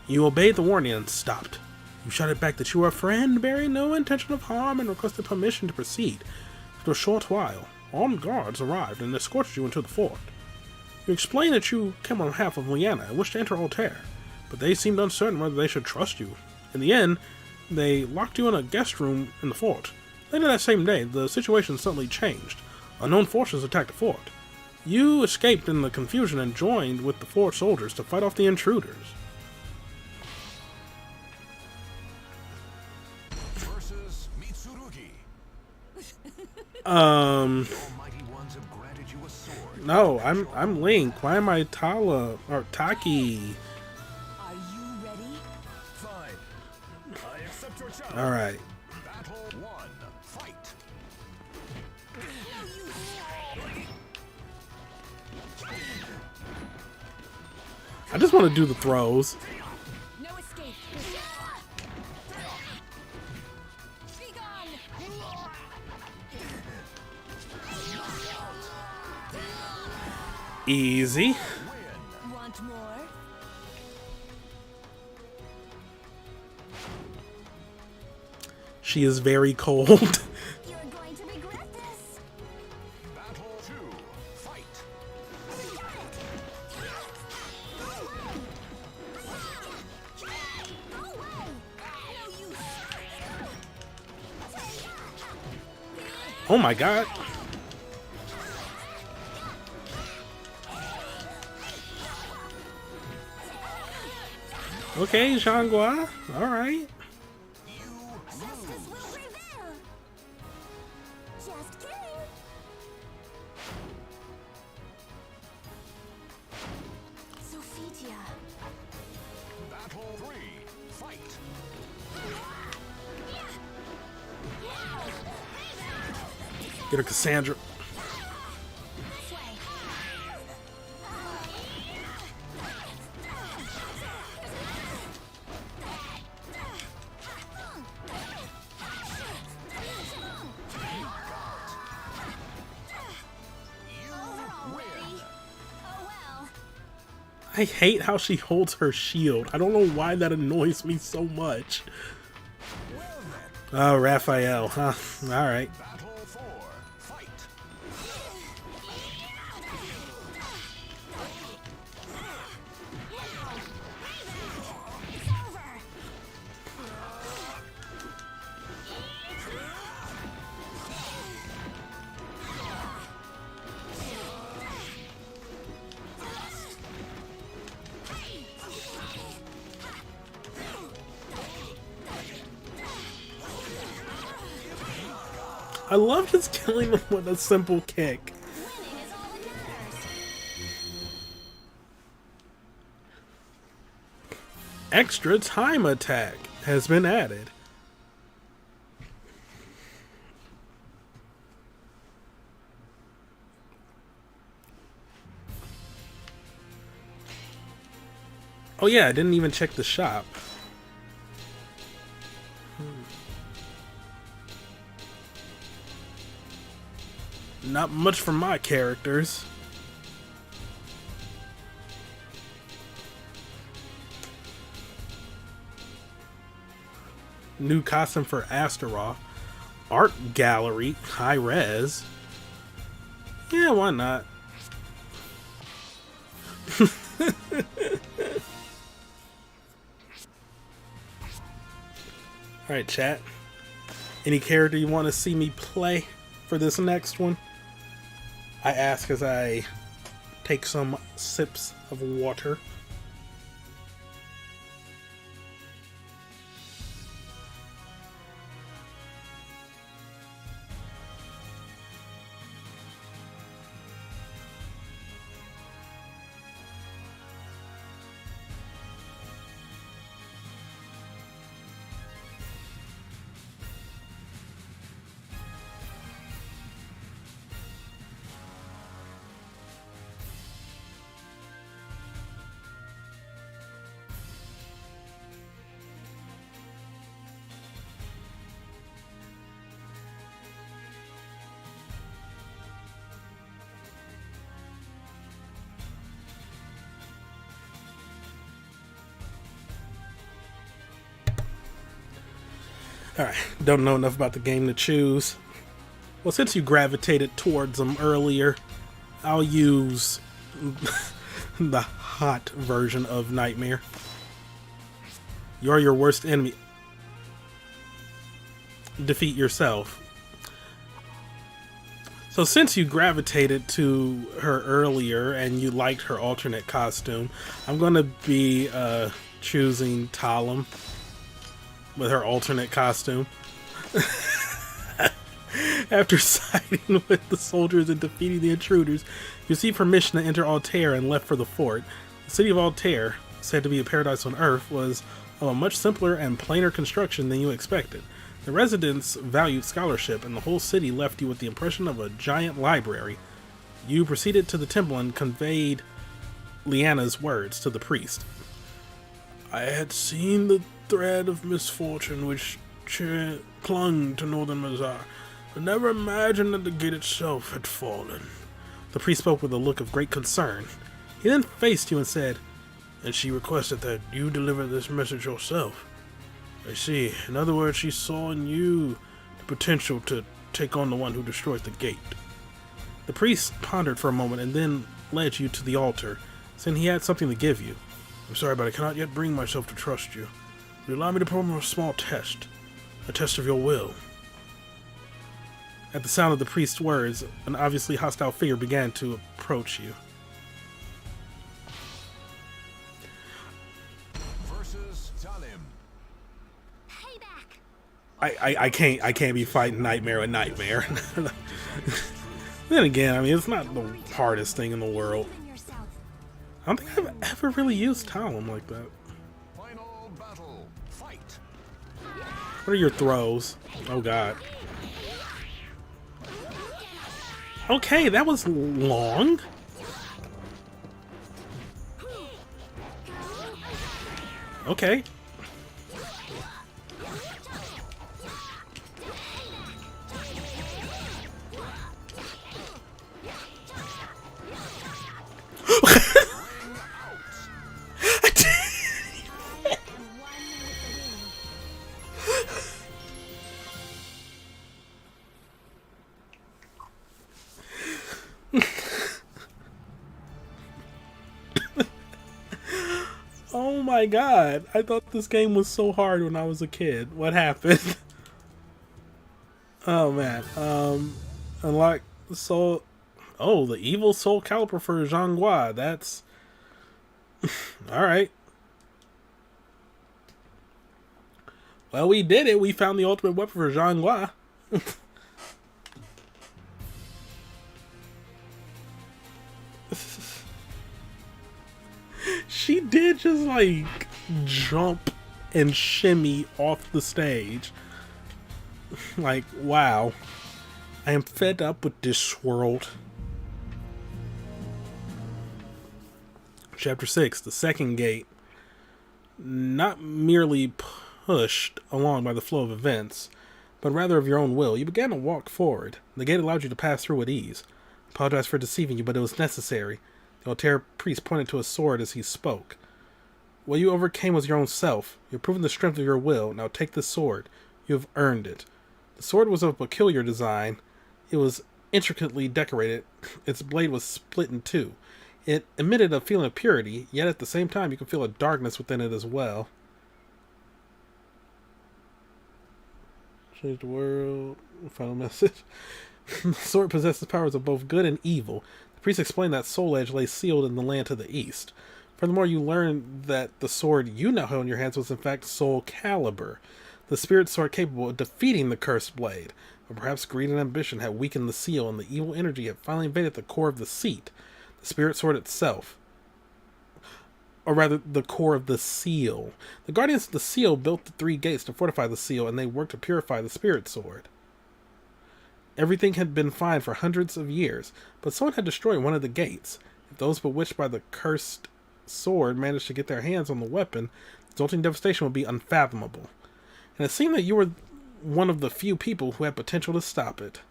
You obeyed the warning and stopped. You shouted back that you were a friend, bearing no intention of harm, and requested permission to proceed. After a short while, armed guards arrived and escorted you into the fort. You explained that you came on behalf of Leanna and wished to enter Altair, but they seemed uncertain whether they should trust you. In the end, they locked you in a guest room in the fort. Later that same day, the situation suddenly changed. Unknown forces attacked the fort. You escaped in the confusion and joined with the fort soldiers to fight off the intruders. Versus Mitsurugi. Almighty ones have granted you a sword. No, I'm Link. Why am I Tala or Taki? Are you ready? Fine. I accept your challenge. All right. Battle 1. Fight. I just want to do the throws. No escape. Be gone. Easy. Want more? She is very cold. You're going to regret this. Battle 2. Fight. Go away. No use. Oh my god. Okay, Zhangguo. Alright. Justice will prevail. Just kidding. Sophitia. Battle 3. Fight. Get her Cassandra. This way. Already? Oh well. I hate how she holds her shield. I don't know why that annoys me so much. Oh, Raphael, huh? Alright. Battle 4. Fight. It's over. I love just killing them with a simple kick. Winning is all that matters. Extra time attack has been added. Oh yeah, I didn't even check the shop. Not much for my characters. New costume for Astaroth. Art gallery, high res. Yeah, why not? Alright, chat. Any character you want to see me play for this next one? I ask as I take some sips of water. Alright, don't know enough about the game to choose. Well, since you gravitated towards them earlier, I'll use the hot version of Nightmare. You're your worst enemy. Defeat yourself. So since you gravitated to her earlier and you liked her alternate costume, I'm going to be choosing Talim with her alternate costume. After siding with the soldiers and defeating the intruders, you received permission to enter Altair and left for the fort. The city of Altair, said to be a paradise on Earth, was of a much simpler and plainer construction than you expected. The residents valued scholarship, and the whole city left you with the impression of a giant library. You proceeded to the temple and conveyed Liana's words to the priest. I had seen the thread of misfortune which clung to northern Mazar, but never imagined that the gate itself had fallen. The priest spoke with a look of great concern. He then faced you and said, and she requested that you deliver this message yourself. I see. In other words, she saw in you the potential to take on the one who destroys the gate. The priest pondered for a moment and then led you to the altar, saying he had something to give you. I'm sorry, but I cannot yet bring myself to trust you. Would you allow me to perform a small test? A test of your will. At the sound of the priest's words, an obviously hostile figure began to approach you. Versus Get on him. Payback. I can't be fighting Nightmare with Nightmare. Then again, I mean, it's not the hardest thing in the world. Believe in yourself. I don't think I've ever really used Talon like that. Final battle. Fight. What are your throws? Oh god. Okay, that was long. Okay. Oh my god, I thought this game was so hard when I was a kid. What happened? Oh man, unlock the soul. Oh, the evil soul caliper for Zhangguo. That's alright. Well, we did it. We found the ultimate weapon for Zhangguo. She did just like jump and shimmy off the stage. Like, wow. I am fed up with this world. Chapter 6, the second gate. Not merely pushed along by the flow of events, but rather of your own will, you began to walk forward. The gate allowed you to pass through with ease. Apologize for deceiving you, but it was necessary. The Altair priest pointed to a sword as he spoke. What you overcame was your own self. You have proven the strength of your will. Now take this sword. You have earned it. The sword was of a peculiar design. It was intricately decorated. Its blade was split in two. It emitted a feeling of purity, yet at the same time you could feel a darkness within it as well. Change the world. Final message. The sword possesses powers of both good and evil. The priest explained that Soul Edge lay sealed in the land to the east. Furthermore, you learned that the sword you now held in your hands was in fact Soul Calibur, the spirit sword capable of defeating the cursed blade. But perhaps greed and ambition had weakened the seal, and the evil energy had finally invaded the core of the seat, the spirit sword itself. Or rather, the core of the seal. The guardians of the seal built the 3 gates to fortify the seal, and they worked to purify the spirit sword. Everything had been fine for hundreds of years, but someone had destroyed one of the gates. If those bewitched by the cursed sword managed to get their hands on the weapon, the resulting devastation would be unfathomable. And it seemed that you were one of the few people who had potential to stop it.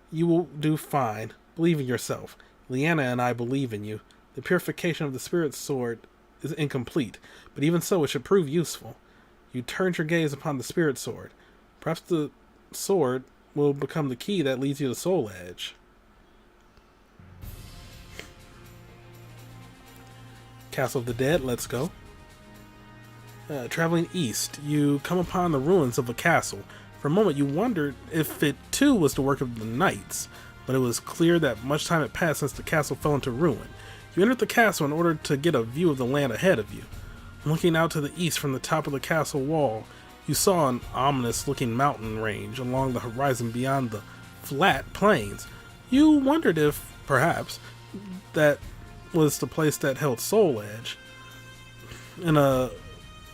You will do fine. Believe in yourself. Leanna and I believe in you. The purification of the spirit sword is incomplete, but even so it should prove useful. You turned your gaze upon the spirit sword. Perhaps the sword will become the key that leads you to Soul Edge. Castle of the Dead, let's go. Traveling east, you come upon the ruins of a castle. For a moment you wondered if it too was the work of the knights, but it was clear that much time had passed since the castle fell into ruin. You entered the castle in order to get a view of the land ahead of you. Looking out to the east from the top of the castle wall, you saw an ominous-looking mountain range along the horizon beyond the flat plains. You wondered if, perhaps, that was the place that held Soul Edge. In a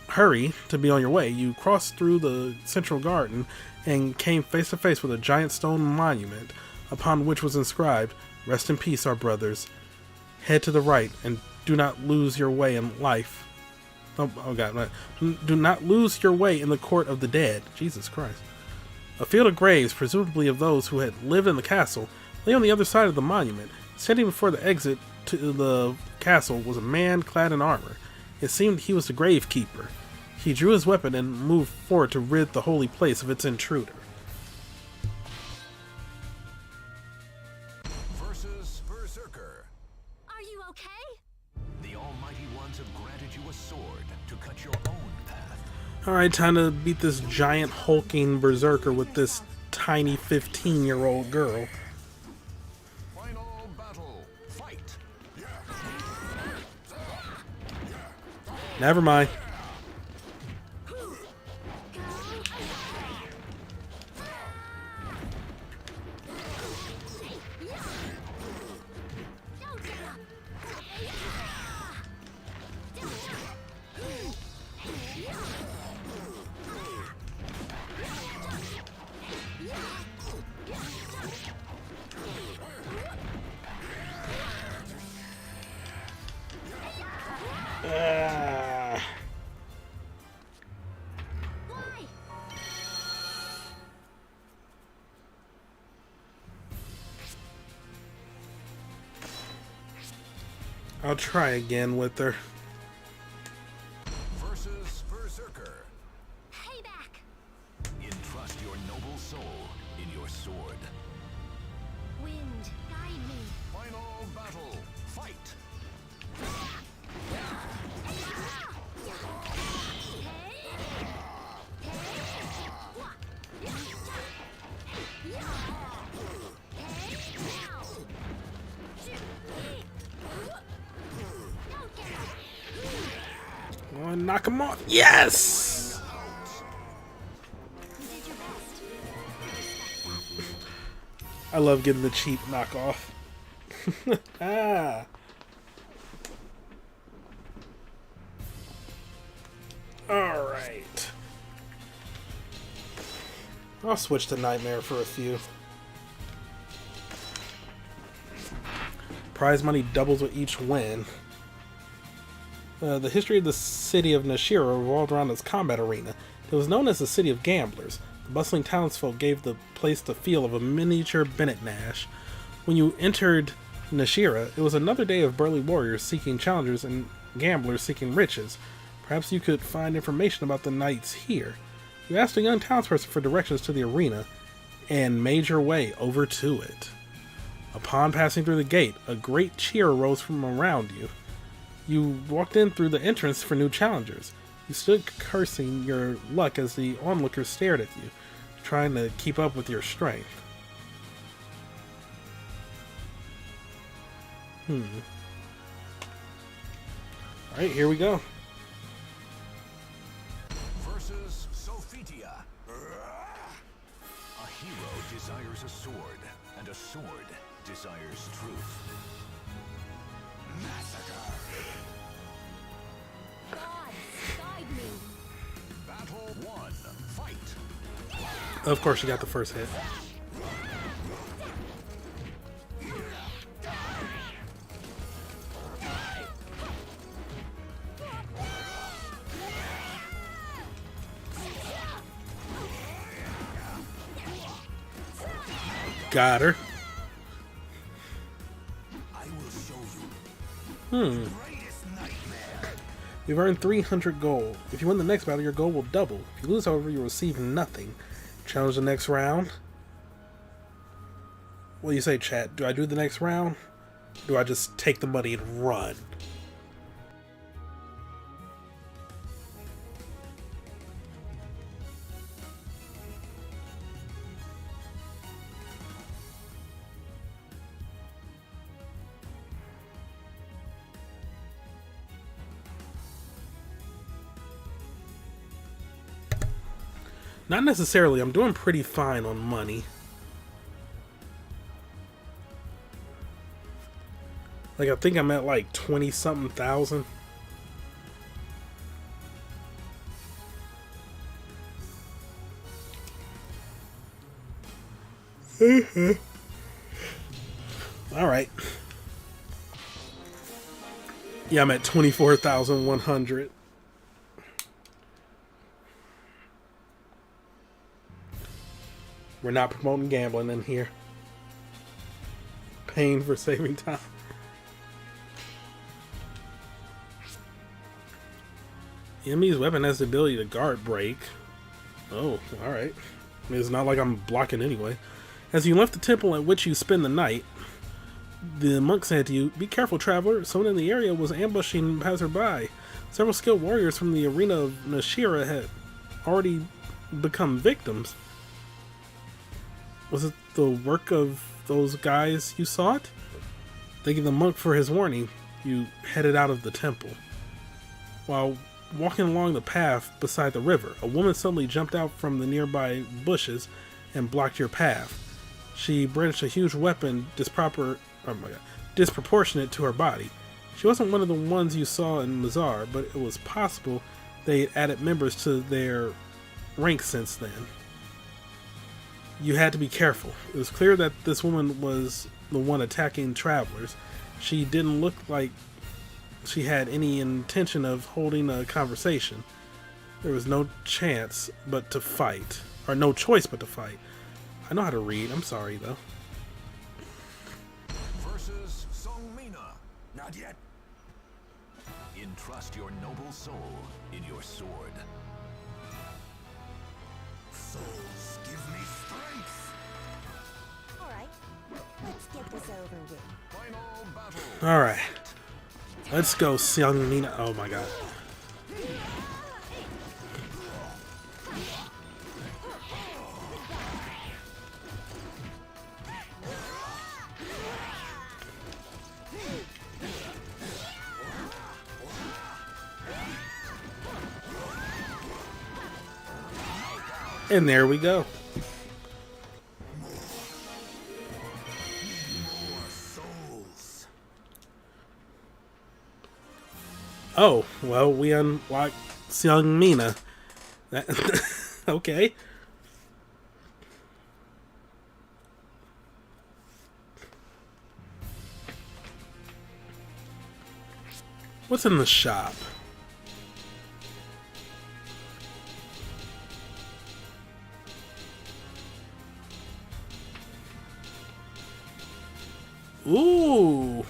hurry to be on your way, you crossed through the central garden and came face to face with a giant stone monument upon which was inscribed, "Rest in peace, our brothers. Head to the right and do not lose your way in life." Oh God. Do not lose your way in the court of the dead. Jesus Christ. A field of graves, presumably of those who had lived in the castle, lay on the other side of the monument. Standing before the exit to the castle was a man clad in armor. It seemed he was the gravekeeper. He drew his weapon and moved forward to rid the holy place of its intruder. Versus Berserker. Are you okay? The Almighty Ones have granted you a sword to cut your own path. Alright, time to beat this giant hulking berserker with this tiny 15-year-old girl. Final battle. Fight. Never mind. I'll try again with her. Versus Berserker. Payback. Entrust your noble soul in your sword. Wind, guide me. Final battle. Fight. Oh, knock him off. Yes! You did your best. I love getting the cheap knockoff. Ah. Alright. I'll switch to Nightmare for a few. Prize money doubles with each win. The history of the city of Nashira revolved around its combat arena. It was known as the City of Gamblers. The bustling townsfolk gave the place the feel of a miniature Bennett Nash. When you entered Nashira, it was another day of burly warriors seeking challengers and gamblers seeking riches. Perhaps you could find information about the knights here. You asked a young townsperson for directions to the arena and made your way over to it. Upon passing through the gate, a great cheer arose from around you. You walked in through the entrance for new challengers. You stood cursing your luck as the onlookers stared at you, trying to keep up with your strength. Alright, here we go. Versus Sophitia. A hero desires a sword, and a sword desires truth. Massacre. Gods, guide me. Battle 1. Fight. Of course, you got the first hit. Got her. I will show you. Greatest nightmare. You've earned 300 gold. If you win the next battle, your gold will double. If you lose, however, you'll receive nothing. Challenge the next round. What do you say, chat? Do I do the next round? Do I just take the money and run? Not necessarily. I'm doing pretty fine on money. Like, I think I'm at like 20-something thousand. Alright. Yeah, I'm at 24,100. We're not promoting gambling in here. Paying for saving time. The enemy's weapon has the ability to guard break. Oh, alright. I mean, it's not like I'm blocking anyway. As you left the temple at which you spend the night, the monk said to you, "Be careful, traveler. Someone in the area was ambushing passerby. Several skilled warriors from the arena of Nashira had already become victims." Was it the work of those guys you sought? Thanking the monk for his warning, you headed out of the temple. While walking along the path beside the river, a woman suddenly jumped out from the nearby bushes and blocked your path. She brandished a huge weapon disproportionate to her body. She wasn't one of the ones you saw in Mazar, but it was possible they had added members to their ranks since then. You had to be careful. It was clear that this woman was the one attacking travelers. She didn't look like she had any intention of holding a conversation. There was no chance but to fight. Or no choice but to fight. I know how to read. I'm sorry, though. Versus Songmina. Not yet. trust your noble soul in your sword. Souls, give me strength. All right, let's get this over with. Final battle. All right, let's go, Young Nina. Oh my god. And there we go. Souls. Oh, well, we unlocked Young Mina. That, okay. What's in the shop? Ooh,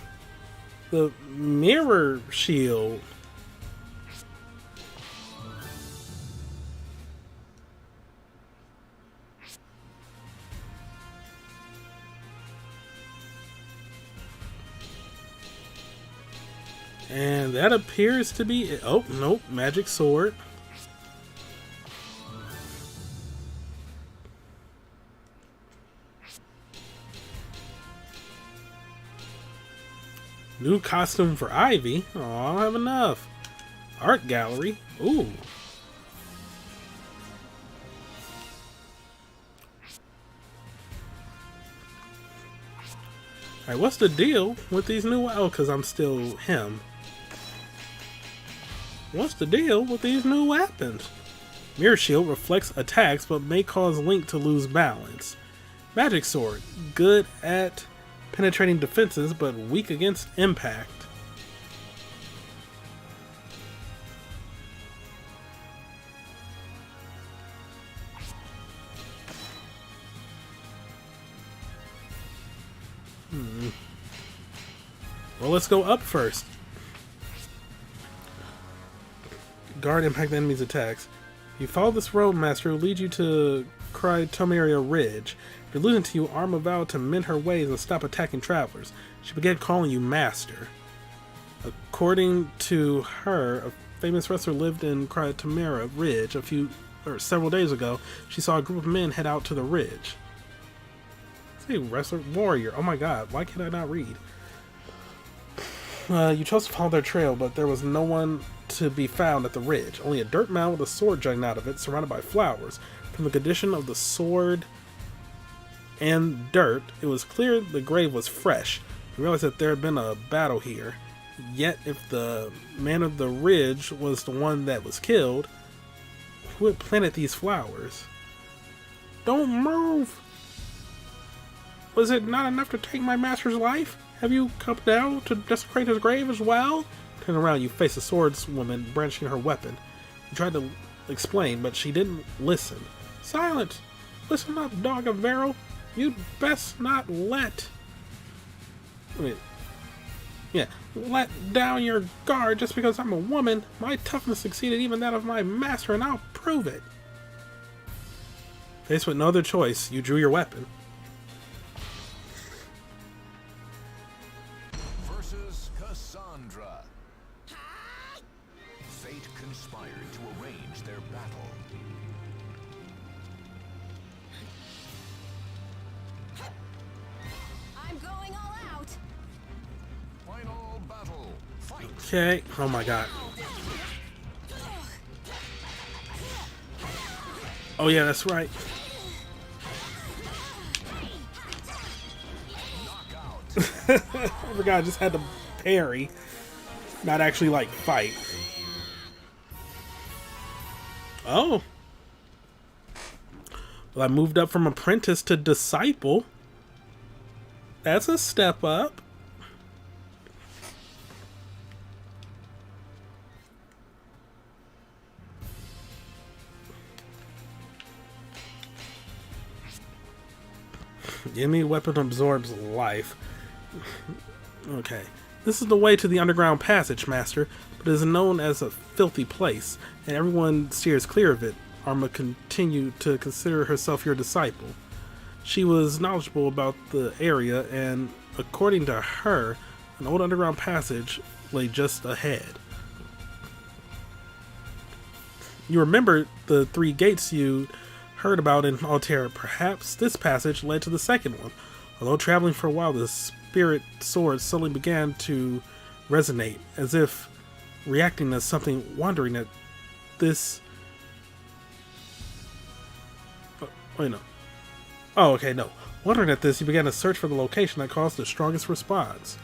the mirror shield. And that appears to be... Oh, nope, magic sword. New costume for Ivy. Oh, I don't have enough. Art gallery. Ooh. Alright, what's the deal with these new... Oh, because I'm still him. What's the deal with these new weapons? Mirror shield reflects attacks, but may cause Link to lose balance. Magic sword. Good at penetrating defenses, but weak against impact. Well, let's go up first. Guard impact enemies' attacks. If you follow this road, Master, it will lead you to Tomeria Ridge. If you're losing to you, Arma vowed to mend her ways and stop attacking travelers. She began calling you Master. According to her, a famous wrestler lived in Tomeria Ridge several days ago. She saw a group of men head out to the ridge. Say wrestler, warrior. Oh my god, why can't I not read? You chose to follow their trail, but there was no one to be found at the ridge. Only a dirt mound with a sword jutting out of it, surrounded by flowers. From the condition of the sword and dirt, it was clear the grave was fresh. You realized that there had been a battle here. Yet, if the man of the ridge was the one that was killed, who had planted these flowers? Don't move! Was it not enough to take my master's life? Have you come down to desecrate his grave as well? Turn around, you face a swordswoman brandishing her weapon. You tried to explain, but she didn't listen. Silence! Listen up, dog of Vero. You'd best not let down your guard just because I'm a woman. My toughness exceeded even that of my master, and I'll prove it. Faced with no other choice, you drew your weapon. Versus Cassandra. Fate conspired to arrange their battle. I'm going all out. Final battle. Fight. Okay. Oh my god. Oh yeah, that's right. I forgot I just had to parry, not actually like fight. Oh. Well, I moved up from apprentice to disciple. That's a step up. Enemy weapon absorbs life. Okay. This is the way to the underground passage, Master. but is known as a filthy place, and everyone steers clear of it. Arma continued to consider herself your disciple. She was knowledgeable about the area, and according to her, an old underground passage lay just ahead. You remember the 3 gates you heard about in Altair. Perhaps this passage led to the second one. Although traveling for a while, the spirit sword suddenly began to resonate, as if reacting to something, wondering at this... Wondering at this, you began to search for the location that caused the strongest response.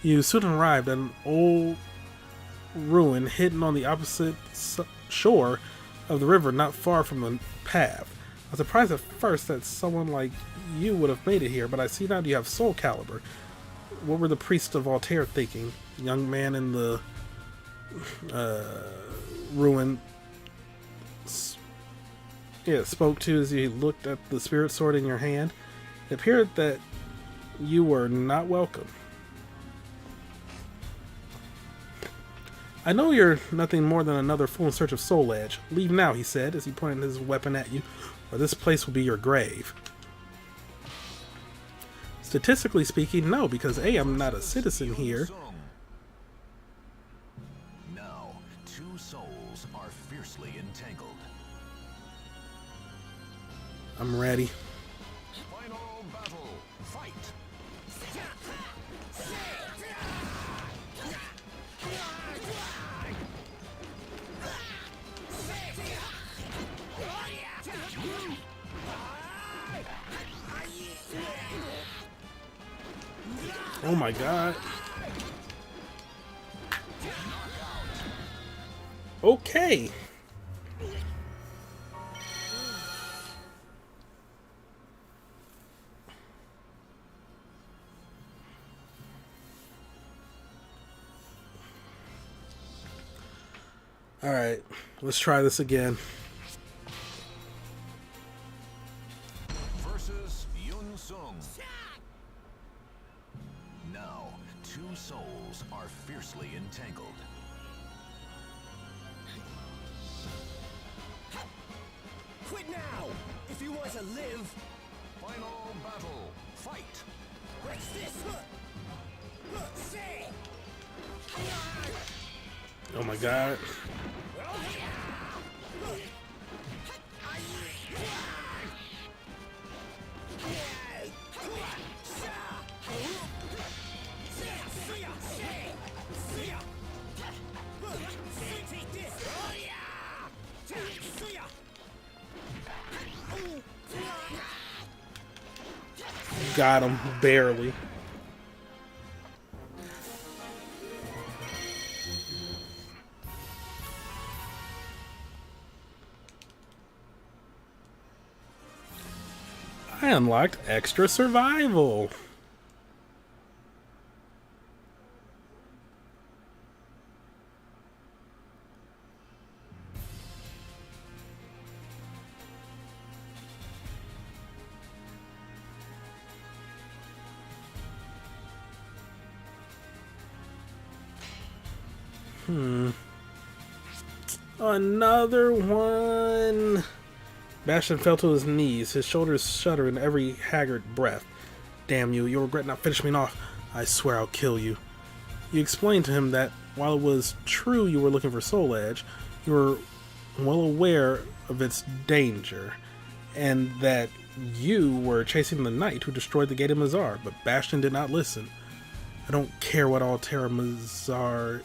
You soon arrived at an old ruin hidden on the opposite shore of the river, not far from the path. I was surprised at first that someone like you would have made it here, but I see now you have Soul Calibur. What were the priests of Altair thinking? The young man in the ruin spoke to as he looked at the spirit sword in your hand. It appeared that you were not welcome. I know you're nothing more than another fool in search of Soul Edge. Leave now, he said, as he pointed his weapon at you, or this place will be your grave. Statistically speaking, no, because A, I'm not a citizen here. Now, 2 souls are fiercely entangled. I'm ready. Final battle, fight! Oh my god. Okay. Alright, let's try this again. Versus Yun Sung. Now, 2 souls are fiercely entangled. Quit now! If you want to live! Final battle, fight! What's this? Say! Oh my god. Got him, barely. I unlocked extra survival. Another one. Bastion fell to his knees, his shoulders shuddering every haggard breath. Damn you, you'll regret not finishing me off. I swear I'll kill you. You explained to him that while it was true you were looking for Soul Edge, you were well aware of its danger, and that you were chasing the knight who destroyed the Gate of Mazar, but Bastion did not listen. I don't care what Altair Mazar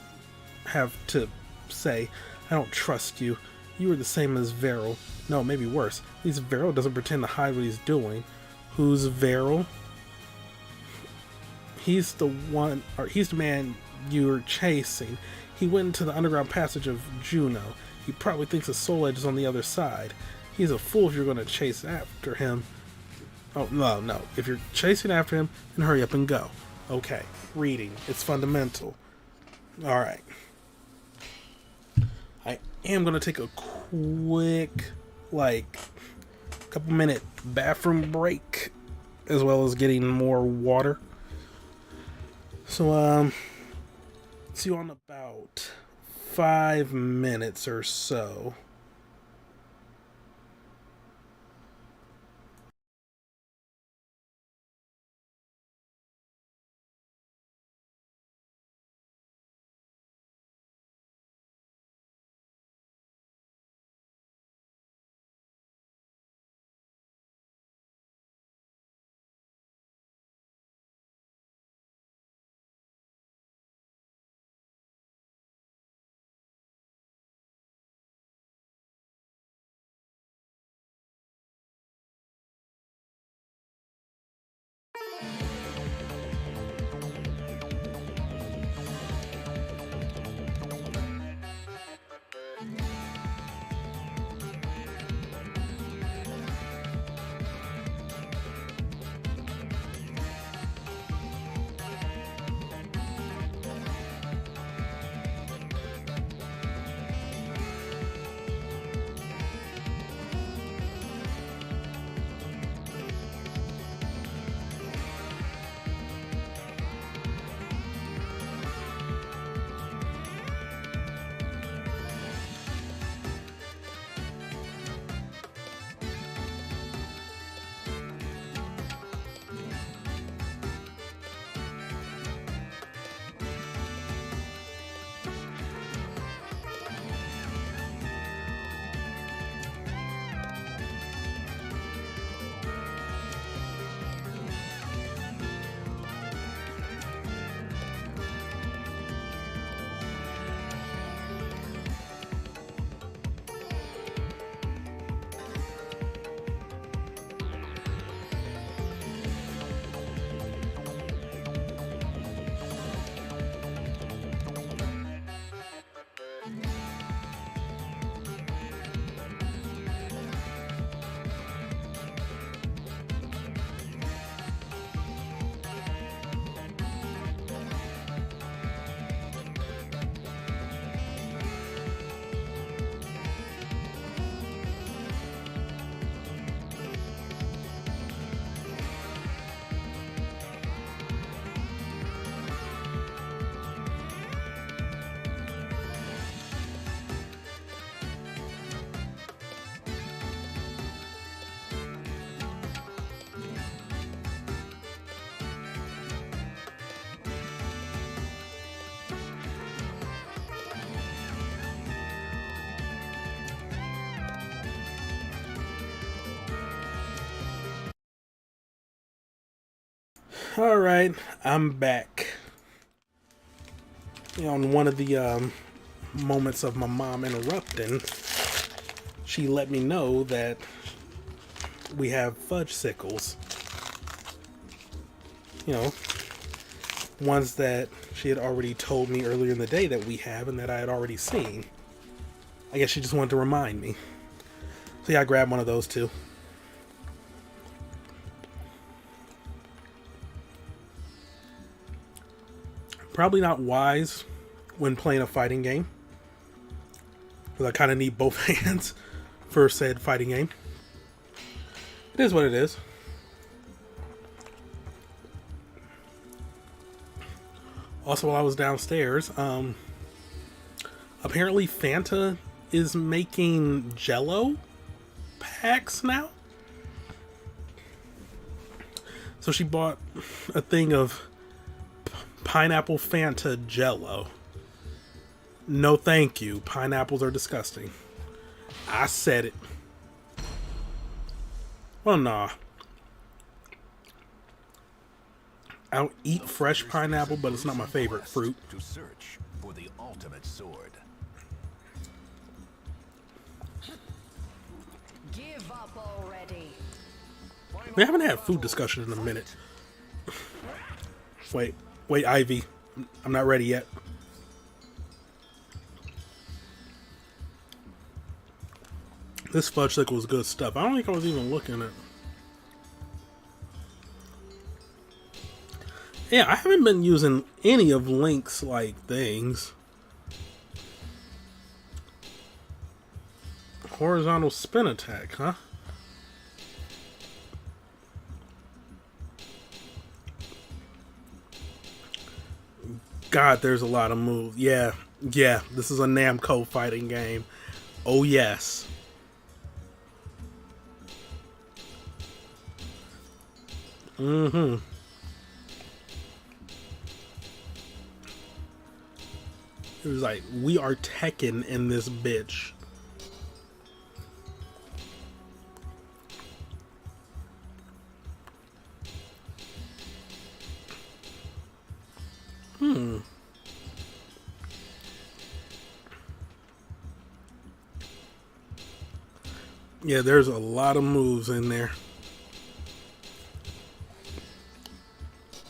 have to say. I don't trust you. You were the same as Veril. No, maybe worse. At least Veril doesn't pretend to hide what he's doing. Who's Veril? He's the one, or he's the man you're chasing. He went into the underground passage of Juno. He probably thinks the Soul Edge is on the other side. He's a fool if you're going to chase after him. Oh, no. If you're chasing after him, then hurry up and go. Okay, reading. It's fundamental. Alright. I am going to take a quick, couple minute bathroom break, as well as getting more water. So, puts you on about 5 minutes or so. Alright, I'm back. On one of the moments of my mom interrupting, she let me know that we have fudge sickles. Ones that she had already told me earlier in the day that we have and that I had already seen. I guess she just wanted to remind me. So yeah, I grabbed one of those too. Probably not wise when playing a fighting game, because I kind of need both hands for said fighting game. It is what it is. Also, while I was downstairs, apparently Fanta is making Jello packs now. So she bought a thing of pineapple Fanta Jello. No thank you. Pineapples are disgusting. I said it. Well, nah. I'll eat fresh pineapple, but it's not my favorite fruit. To search for the ultimate sword. Give up already. We haven't had food discussion in a minute. Wait, Ivy. I'm not ready yet. This fudge sickle was good stuff. I don't think I was even looking at. Yeah, I haven't been using any of Link's things. Horizontal spin attack, huh? God, there's a lot of moves. Yeah, yeah, this is a Namco fighting game. Oh, yes. Mm-hmm. It was like, we are Tekken in this bitch. Yeah, there's a lot of moves in there.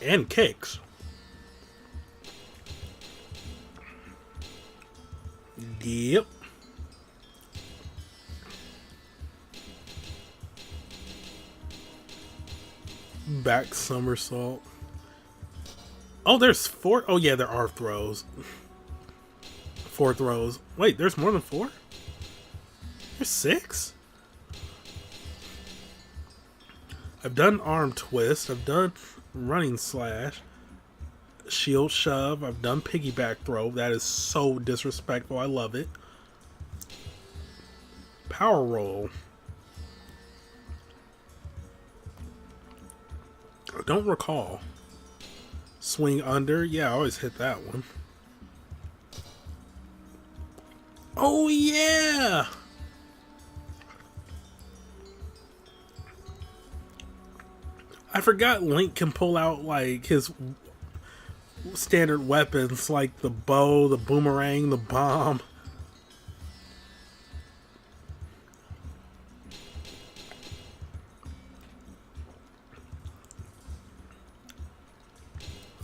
And kicks. Yep. Back somersault. Oh, there's 4. Oh, yeah, there are throws. 4 throws. Wait, there's more than 4? There's 6? I've done arm twist. I've done running slash. Shield shove. I've done piggyback throw. That is so disrespectful. I love it. Power roll. I don't recall. Swing under. Yeah, I always hit that one. Oh, yeah! I forgot Link can pull out, like, his standard weapons, like the bow, the boomerang, the bomb.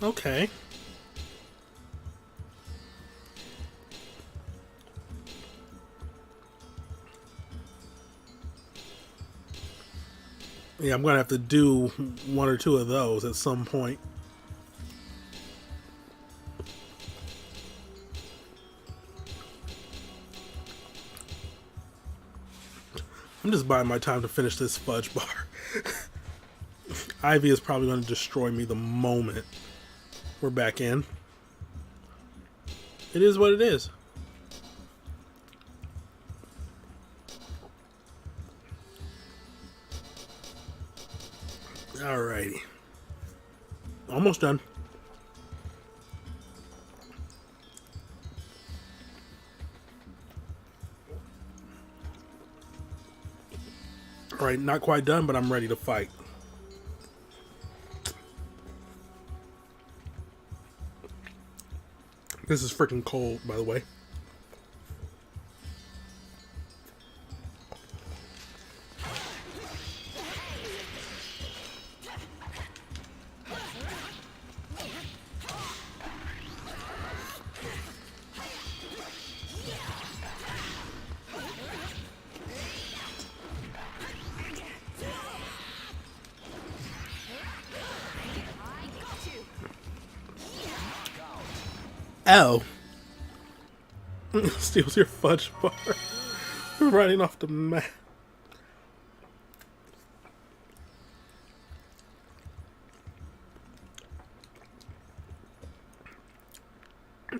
Okay. Yeah, I'm gonna have to do 1 or 2 of those at some point. I'm just buying my time to finish this fudge bar. Ivy is probably going to destroy me the moment we're back in. It is what it is. Alrighty. Almost done. Alright, not quite done, but I'm ready to fight. This is freaking cold, by the way. Oh. Steals your fudge bar. Running off the map.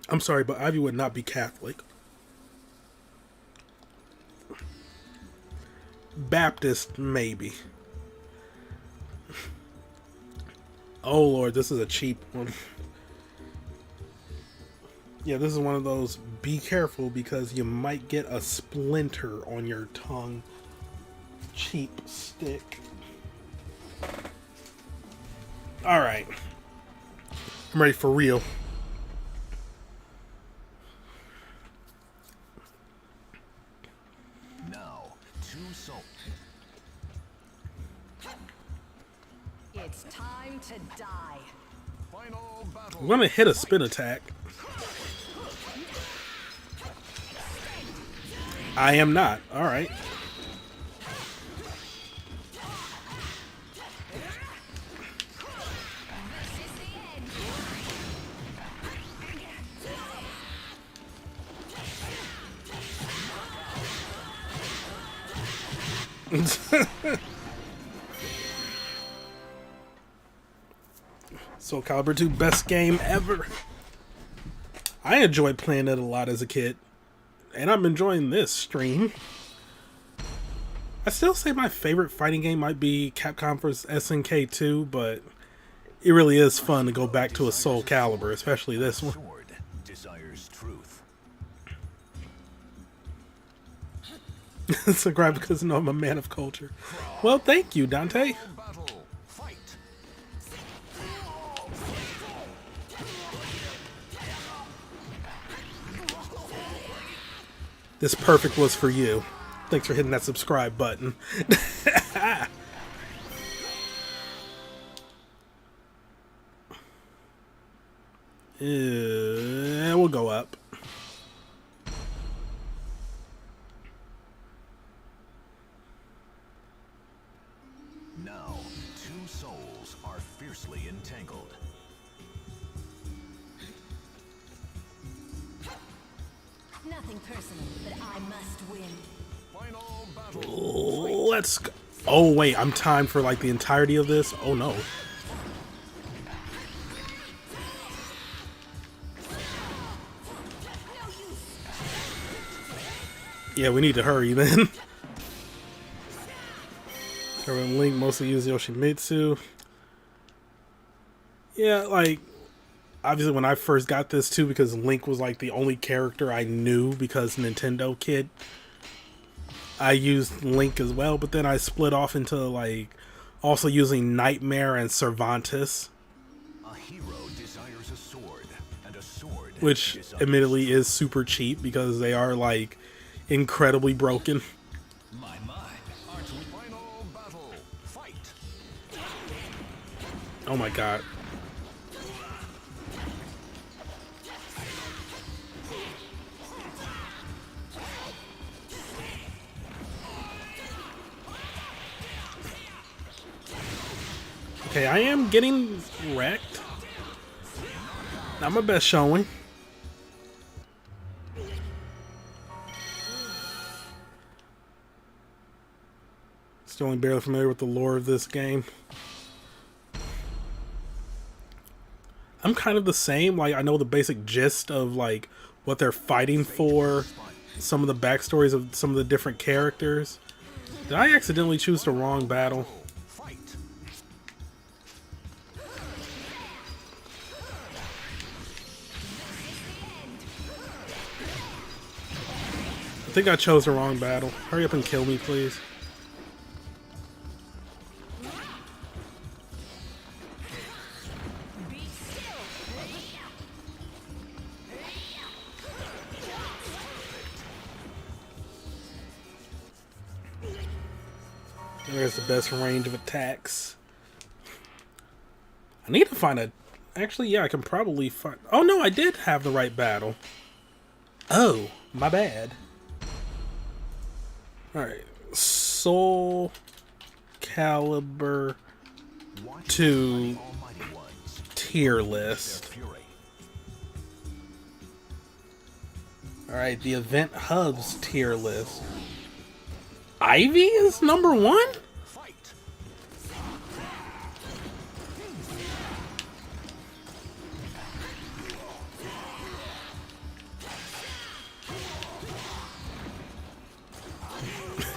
I'm sorry, but Ivy would not be Catholic. Baptist, maybe. Oh Lord, this is a cheap one. Yeah, this is one of those, be careful because you might get a splinter on your tongue. Cheap stick. Alright. I'm ready for real. Now, 2 souls. It's time to die. Final battle. I'm gonna hit a spin attack. I am not. Alright. So Calibur 2, best game ever. I enjoyed playing it a lot as a kid, and I'm enjoying this stream. I still say my favorite fighting game might be Capcom vs. SNK 2, but it really is fun to go back to a Soul Calibur, especially this one. Sword desires truth. Subscribe because no, I'm a man of culture. Well, thank you, Dante. Battle. Fight. This perfect was for you. Thanks for hitting that subscribe button. We'll go up. Now, two souls are fiercely entangled. Nothing personal, but I must win. Final battle. Let's go. Oh, wait. I'm timed for like the entirety of this? Oh, no. Yeah, we need to hurry then. Link mostly use Yoshimitsu. Yeah, like, obviously when I first got this too, because Link was like the only character I knew because Nintendo kid, I used Link as well, but then I split off into like also using Nightmare and Cervantes. A hero desires a sword, and a sword Which desires admittedly is super cheap because they are like incredibly broken. my aren't we? Final battle. Fight. Oh my god. Okay, I am getting wrecked. Not my best showing. Still only barely familiar with the lore of this game. I'm kind of the same. Like, I know the basic gist of like what they're fighting for, some of the backstories of some of the different characters. Did I accidentally choose the wrong battle? Fight. I think I chose the wrong battle. Hurry up and kill me, please. There's the best range of attacks. I need to find a... Actually, yeah, I can probably find... Oh, no, I did have the right battle. Oh, my bad. Alright. Soul Calibur 2 tier list. Alright, the Event Hubs tier list. Ivy is number 1?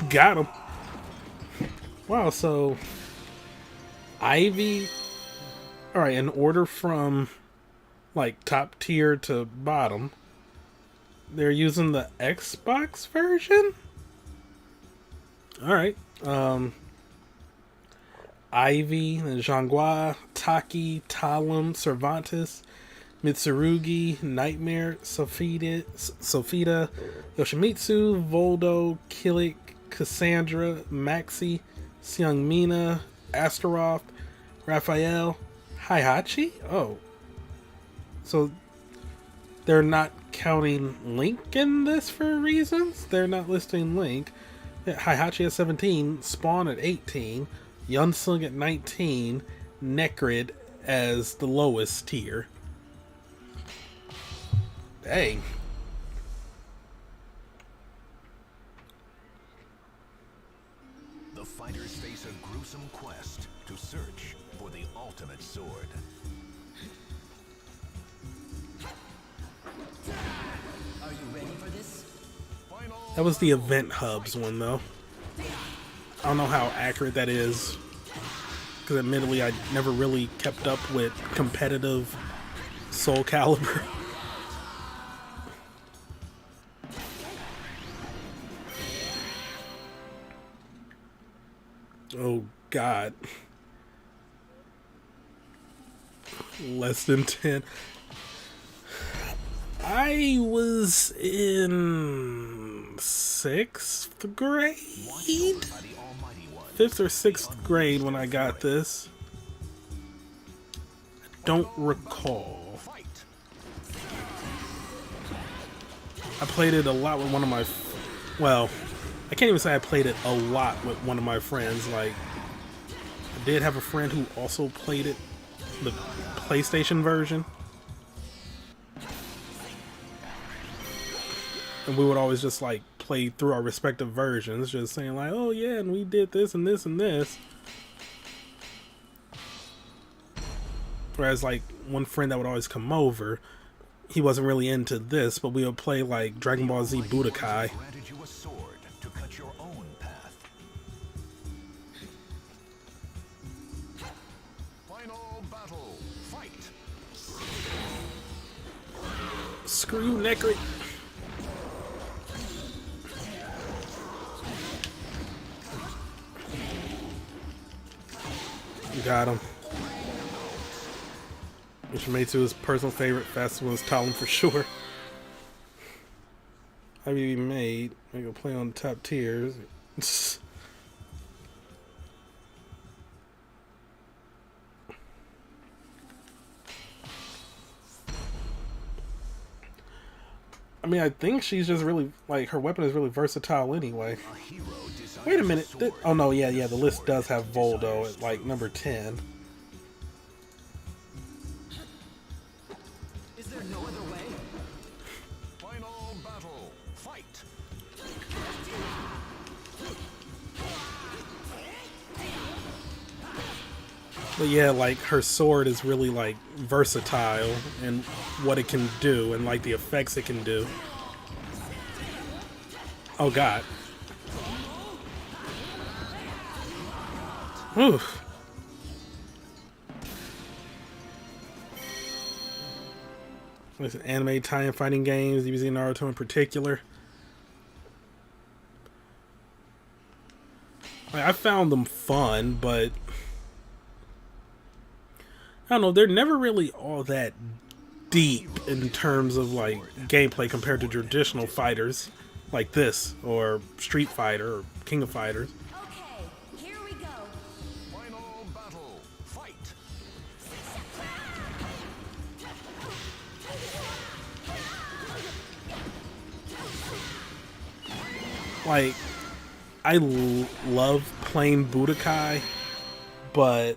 Got him. Wow, so Ivy. Alright, in order from like top tier to bottom, they're using the Xbox version? Alright. Ivy, Zhanghua, Taki, Talum, Cervantes, Mitsurugi, Nightmare, Sofita, Yoshimitsu, Voldo, Killik, Cassandra, Maxi, Seungmina, Astaroth, Raphael, Heihachi? Oh. So they're not counting Link in this for reasons? They're not listing Link. Heihachi at 17, Spawn at 18, Yunsung at 19, Necrid as the lowest tier. Dang. The fighters face a gruesome quest to search for the ultimate sword. That was the Event Hubs one, though. I don't know how accurate that is, because admittedly I never really kept up with competitive Soul Calibur. Oh God. Less than 10. I was in 6th grade? 5th or 6th grade when I got this. I don't recall. I played it a lot with one of my... Well, I can't even say I played it a lot with one of my friends. Like, I did have a friend who also played it, the PlayStation version. And we would always just like play through our respective versions, just saying like, oh yeah, and we did this and this and this. Whereas like one friend that would always come over, he wasn't really into this, but we would play like Dragon Ball Z Budokai. Screw you, Necri. Got him. Which made to his personal favorite festival is Talon for sure. IBB made. I go play on the top tiers. I mean, I think she's just really, like, her weapon is really versatile anyway. Wait a minute. Oh, no, yeah, the list does have Voldo at, like, number 10. Is there no other way? Final battle. Fight. But yeah, like, her sword is really, like, versatile in what it can do and, like, the effects it can do. Oh, God. Whew. Listen, anime tie-in fighting games, DBZ Naruto in particular. Like, I found them fun, but I don't know, they're never really all that deep in terms of like gameplay compared to traditional fighters like this, or Street Fighter, or King of Fighters. Okay, here we go. Final battle. Fight. Like, I love playing Budokai, but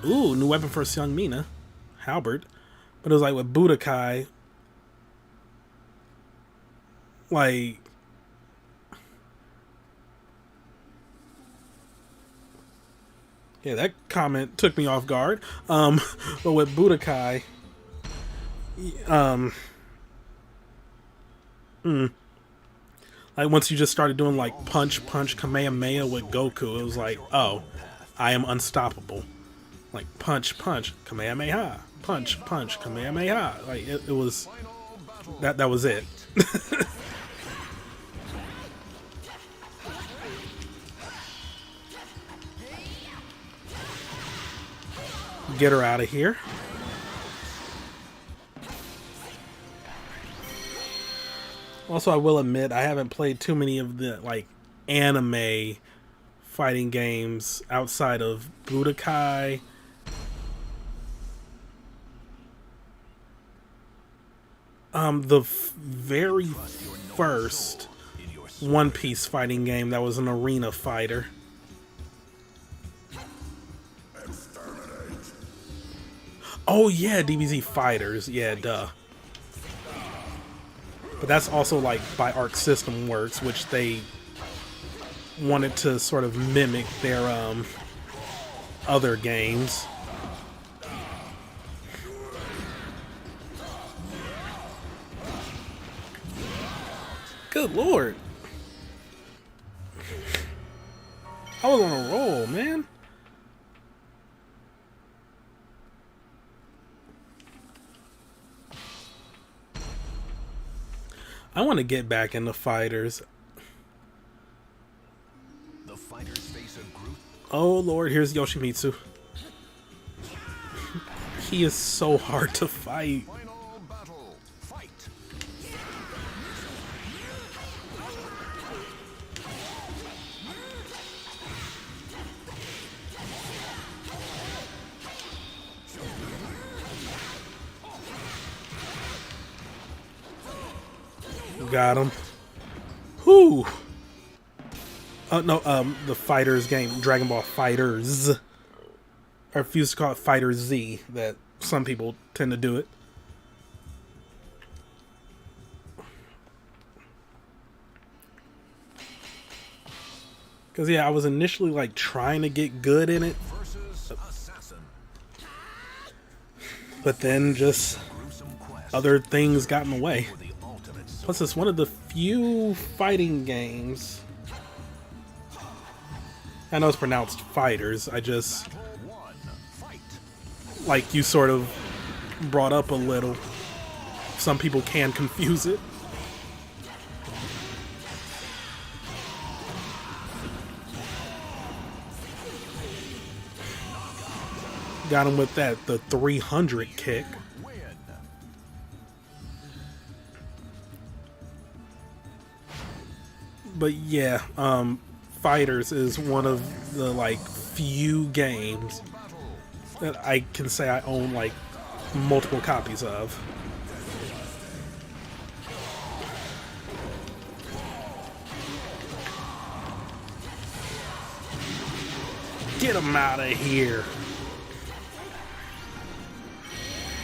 ooh, new weapon for Young Mina, Halberd. But it was like with Budokai, like, yeah, that comment took me off guard. But with Budokai, like once you just started doing like punch, Kamehameha with Goku, it was like, oh, I am unstoppable. Like punch, Kamehameha, punch, Kamehameha. Like it was that was it. Get her out of here. Also, I will admit I haven't played too many of the like anime fighting games outside of Budokai. The very first One Piece fighting game that was an arena fighter. Oh yeah, DBZ Fighters. Yeah, duh. But that's also like by Arc System Works, which they wanted to sort of mimic their other games. Good lord. I was on a roll, man. I want to get back into fighters. The fighters face a group. Oh lord, here's Yoshimitsu. He is so hard to fight. Final battle. Fight. Got him. Whoo! No, the Fighters game, Dragon Ball Fighters. I refuse to call it Fighter Z, that some people tend to do it. Because, yeah, I was initially, like, trying to get good in it. But then just other things got in the way. Plus, it's one of the few fighting games. I know it's pronounced fighters. I just, like you sort of brought up a little, some people can confuse it. Got him with that, the 300 kick. But yeah, Fighters is one of the like few games that I can say I own like multiple copies of. Get him out of here.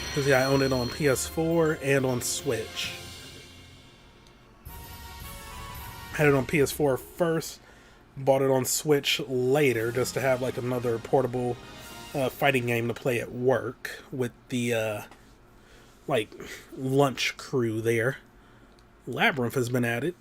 Because yeah, I own it on PS4 and on Switch. Had it on PS4 first, bought it on Switch later just to have like another portable fighting game to play at work with the like lunch crew there. Labyrinth has been added.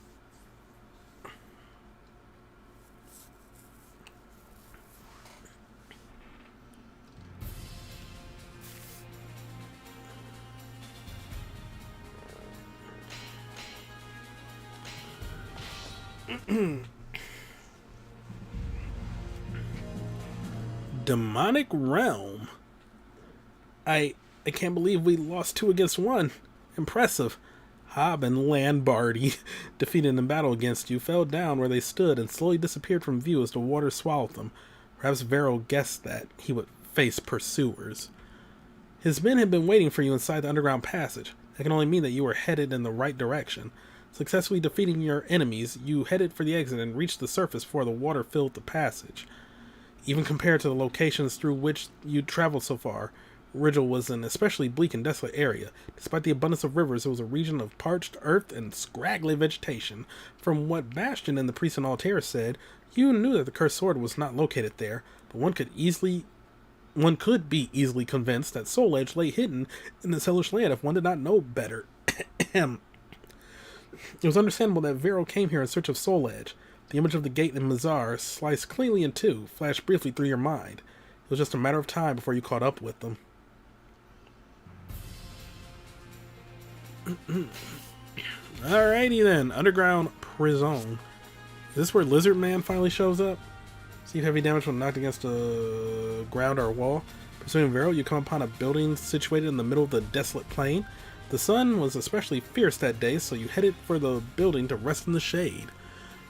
Demonic Realm. I can't believe we lost 2 against 1. Impressive. Hob and Landbardy, defeated in battle against you, fell down where they stood and slowly disappeared from view as the water swallowed them. Perhaps Vero guessed that he would face pursuers. His men had been waiting for you inside the underground passage. That can only mean that you were headed in the right direction. Successfully defeating your enemies, you headed for the exit and reached the surface before the water filled the passage. Even compared to the locations through which you'd traveled so far, Rigel was an especially bleak and desolate area. Despite the abundance of rivers, it was a region of parched earth and scraggly vegetation. From what Bastion and the priest in Altair said, you knew that the cursed sword was not located there, but one could be easily convinced that Soul Edge lay hidden in this hellish land if one did not know better. It was understandable that Vero came here in search of Soul Edge. The image of the gate and Mazar, sliced cleanly in two, flashed briefly through your mind. It was just a matter of time before you caught up with them. Alrighty then, Underground Prison. Is this where Lizard Man finally shows up? See heavy damage when knocked against a ground or a wall. Pursuing Vero, you come upon a building situated in the middle of the desolate plain. The sun was especially fierce that day, so you headed for the building to rest in the shade.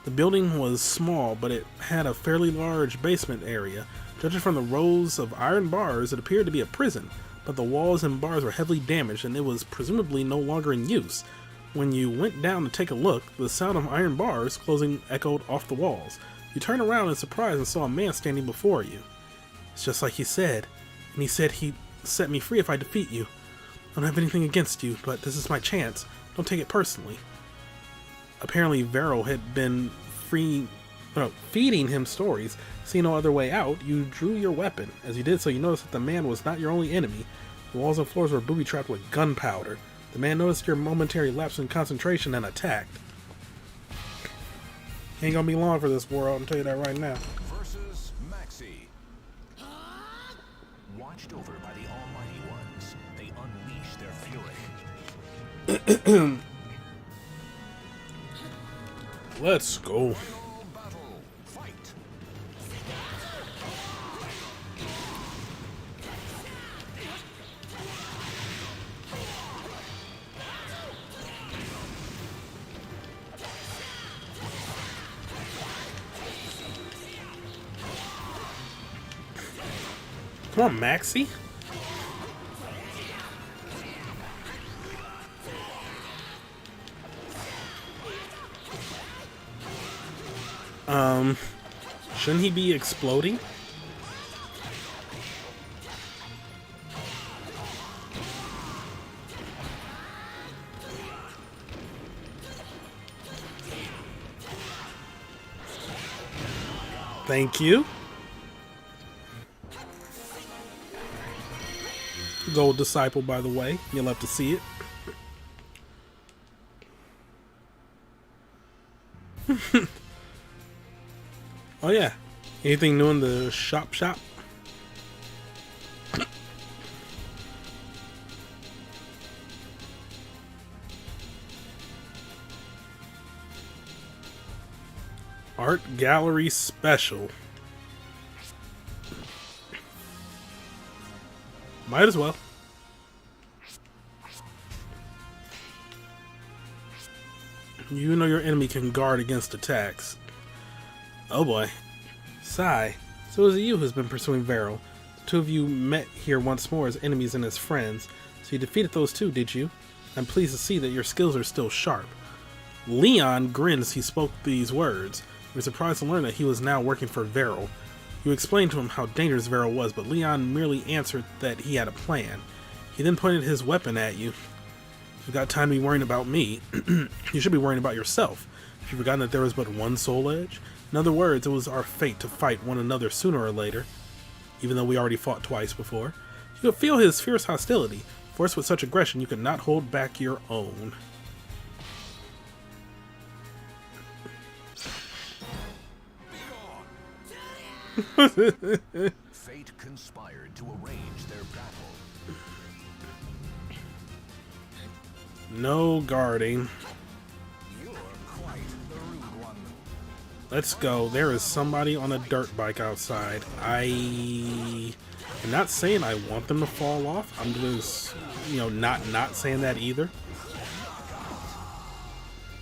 The building was small, but it had a fairly large basement area. Judging from the rows of iron bars, it appeared to be a prison, but the walls and bars were heavily damaged and it was presumably no longer in use. When you went down to take a look, the sound of iron bars closing echoed off the walls. You turned around in surprise and saw a man standing before you. It's just like he said, and he said he'd set me free if I defeat you. I don't have anything against you, but this is my chance. Don't take it personally. Apparently Vero had been feeding him stories. Seeing no other way out, you drew your weapon. As you did so, you noticed that the man was not your only enemy. The walls and floors were booby-trapped with gunpowder. The man noticed your momentary lapse in concentration and attacked. Ain't gonna be long for this world, I'll tell you that right now. Versus Maxi. Watched over by the Almighty Ones, they unleash their fury. Let's go. Final battle. Fight. Come on, Maxi. Shouldn't he be exploding? Thank you. Gold Disciple, by the way. You'll have to see it. Oh yeah. Anything new in the shop? Art Gallery Special. Might as well. You know your enemy can guard against attacks. Oh boy. Sigh. So is it you who's been pursuing Varel? The two of you met here once more as enemies and as friends. So you defeated those two, did you? I'm pleased to see that your skills are still sharp. Leon grinned as he spoke these words. You were surprised to learn that he was now working for Varel. You explained to him how dangerous Varel was, but Leon merely answered that he had a plan. He then pointed his weapon at you. If you've got time to be worrying about me, you should be worrying about yourself. Have you forgotten that there was but one soul edge? In other words, it was our fate to fight one another sooner or later, even though we already fought twice before. You could feel his fierce hostility. Forced with such aggression, you could not hold back your own. Fate conspired to arrange their battle. No guarding. You're quite the rude one. Let's go. There is somebody on a dirt bike outside. I am not saying I want them to fall off. I'm just, not saying that either.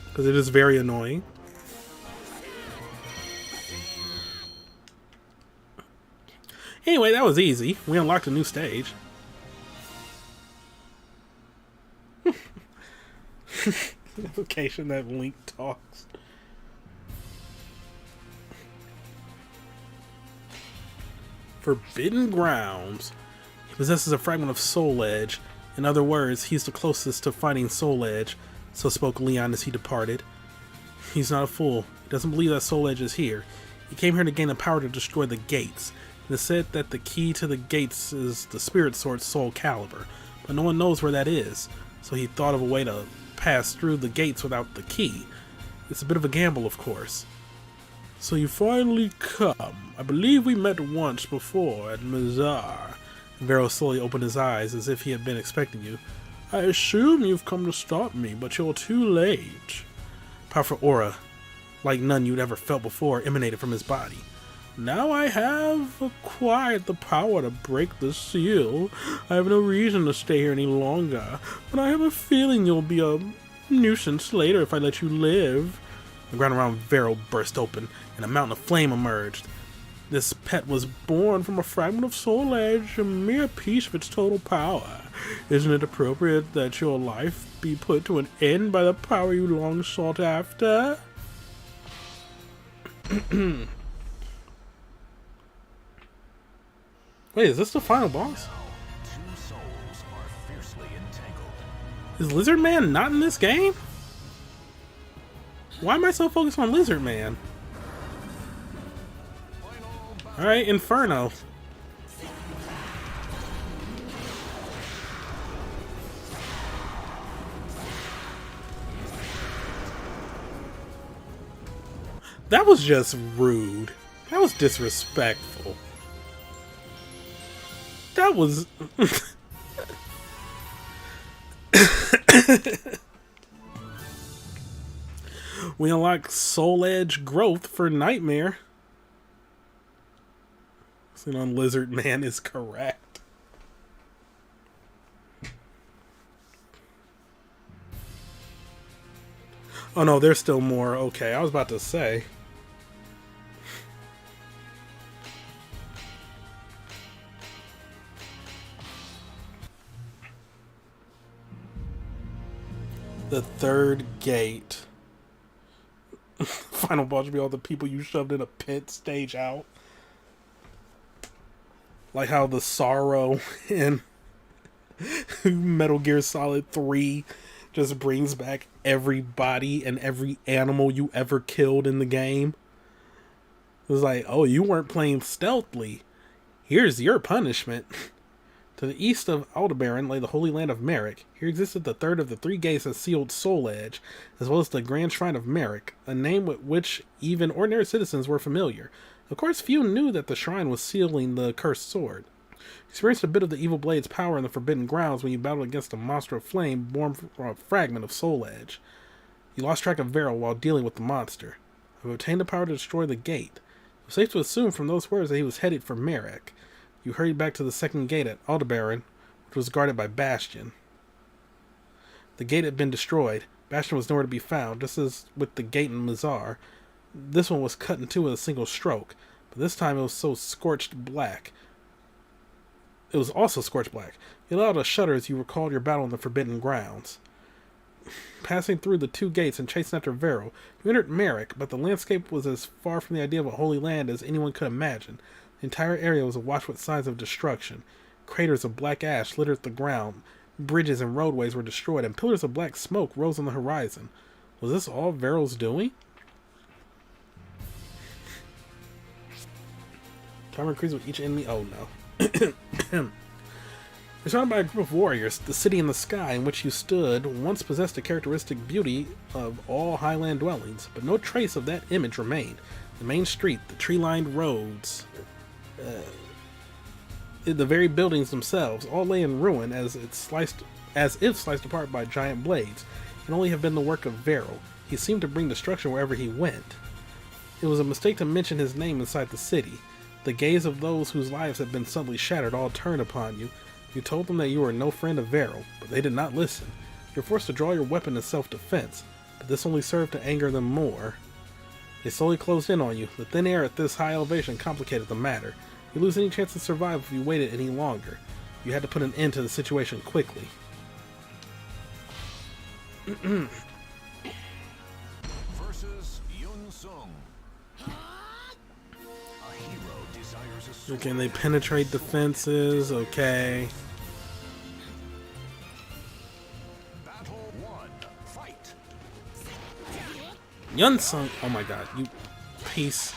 Because it is very annoying. Anyway, that was easy. We unlocked a new stage. Location that Link talks. Forbidden Grounds. He possesses a fragment of Soul Edge. In other words, he's the closest to fighting Soul Edge, so spoke Leon as he departed. He's not a fool. He doesn't believe that Soul Edge is here. He came here to gain the power to destroy the gates. It is said that the key to the gates is the spirit sword Soul Calibur, but no one knows where that is, so he thought of a way to pass through the gates without the key. It's a bit of a gamble, of course. So you finally come. I believe we met once before at Mazar. Varel slowly opened his eyes as if he had been expecting you. I assume you've come to stop me, but you're too late. Powerful aura, like none you'd ever felt before, emanated from his body. Now I have acquired the power to break the seal. I have no reason to stay here any longer, but I have a feeling you'll be a nuisance later if I let you live. The ground around Varel burst open, and a mountain of flame emerged. This pet was born from a fragment of Soul Edge, a mere piece of its total power. Isn't it appropriate that your life be put to an end by the power you long sought after? Wait, is this the final boss? Two souls are fiercely entangled. Is Lizard Man not in this game? Why am I so focused on Lizard Man? Alright, Inferno. That was just rude. That was disrespectful. That was... We unlock Soul Edge growth for Nightmare. Sitting on Lizard Man is correct. Oh no, there's still more. Okay, I was about to say. The third gate. Final boss should be all the people you shoved in a pit stage out. Like how the sorrow in Metal Gear Solid 3 just brings back everybody and every animal you ever killed in the game. It was like, oh, you weren't playing stealthily. Here's your punishment. To the east of Aldebaran lay the Holy Land of Merrick. Here existed the third of the three gates that sealed Soul Edge, as well as the Grand Shrine of Merrick, a name with which even ordinary citizens were familiar. Of course, few knew that the shrine was sealing the cursed sword. You experienced a bit of the evil blade's power in the Forbidden Grounds when you battled against a monster of flame born from a fragment of Soul Edge. You lost track of Varel while dealing with the monster. You obtained the power to destroy the gate. It was safe to assume from those words that he was headed for Merrick. You hurried back to the second gate at Aldebaran, which was guarded by Bastion. The gate had been destroyed. Bastion was nowhere to be found, just as with the gate in Mizar. This one was cut in two with a single stroke, but this time it was so scorched black. It was also scorched black. You allowed a shudder as you recalled your battle in the Forbidden Grounds. Passing through the two gates and chasing after Varel, you entered Merrick, but the landscape was as far from the idea of a holy land as anyone could imagine. The entire area was awash with signs of destruction. Craters of black ash littered the ground, bridges and roadways were destroyed, and pillars of black smoke rose on the horizon. Was this all Varel's doing? Timer increases with each enemy. Oh no. You're surrounded by a group of warriors. The city in the sky in which you stood once possessed the characteristic beauty of all highland dwellings, but no trace of that image remained. The main street, the tree-lined roads, the very buildings themselves, all lay in ruin as if sliced apart by giant blades, and only have been the work of Varel. He seemed to bring destruction wherever he went. It was a mistake to mention his name inside the city. The gaze of those whose lives had been suddenly shattered all turned upon you. You told them that you were no friend of Varel, but they did not listen. You were forced to draw your weapon in self-defense, but this only served to anger them more. They slowly closed in on you. The thin air at this high elevation complicated the matter. You lose any chance to survive if you waited any longer. You had to put an end to the situation quickly. Versus Yun Sung. A hero desires a sword. Okay, they penetrate defenses. Okay. Battle 1. Fight. Yun Sung. Oh my god, you piece.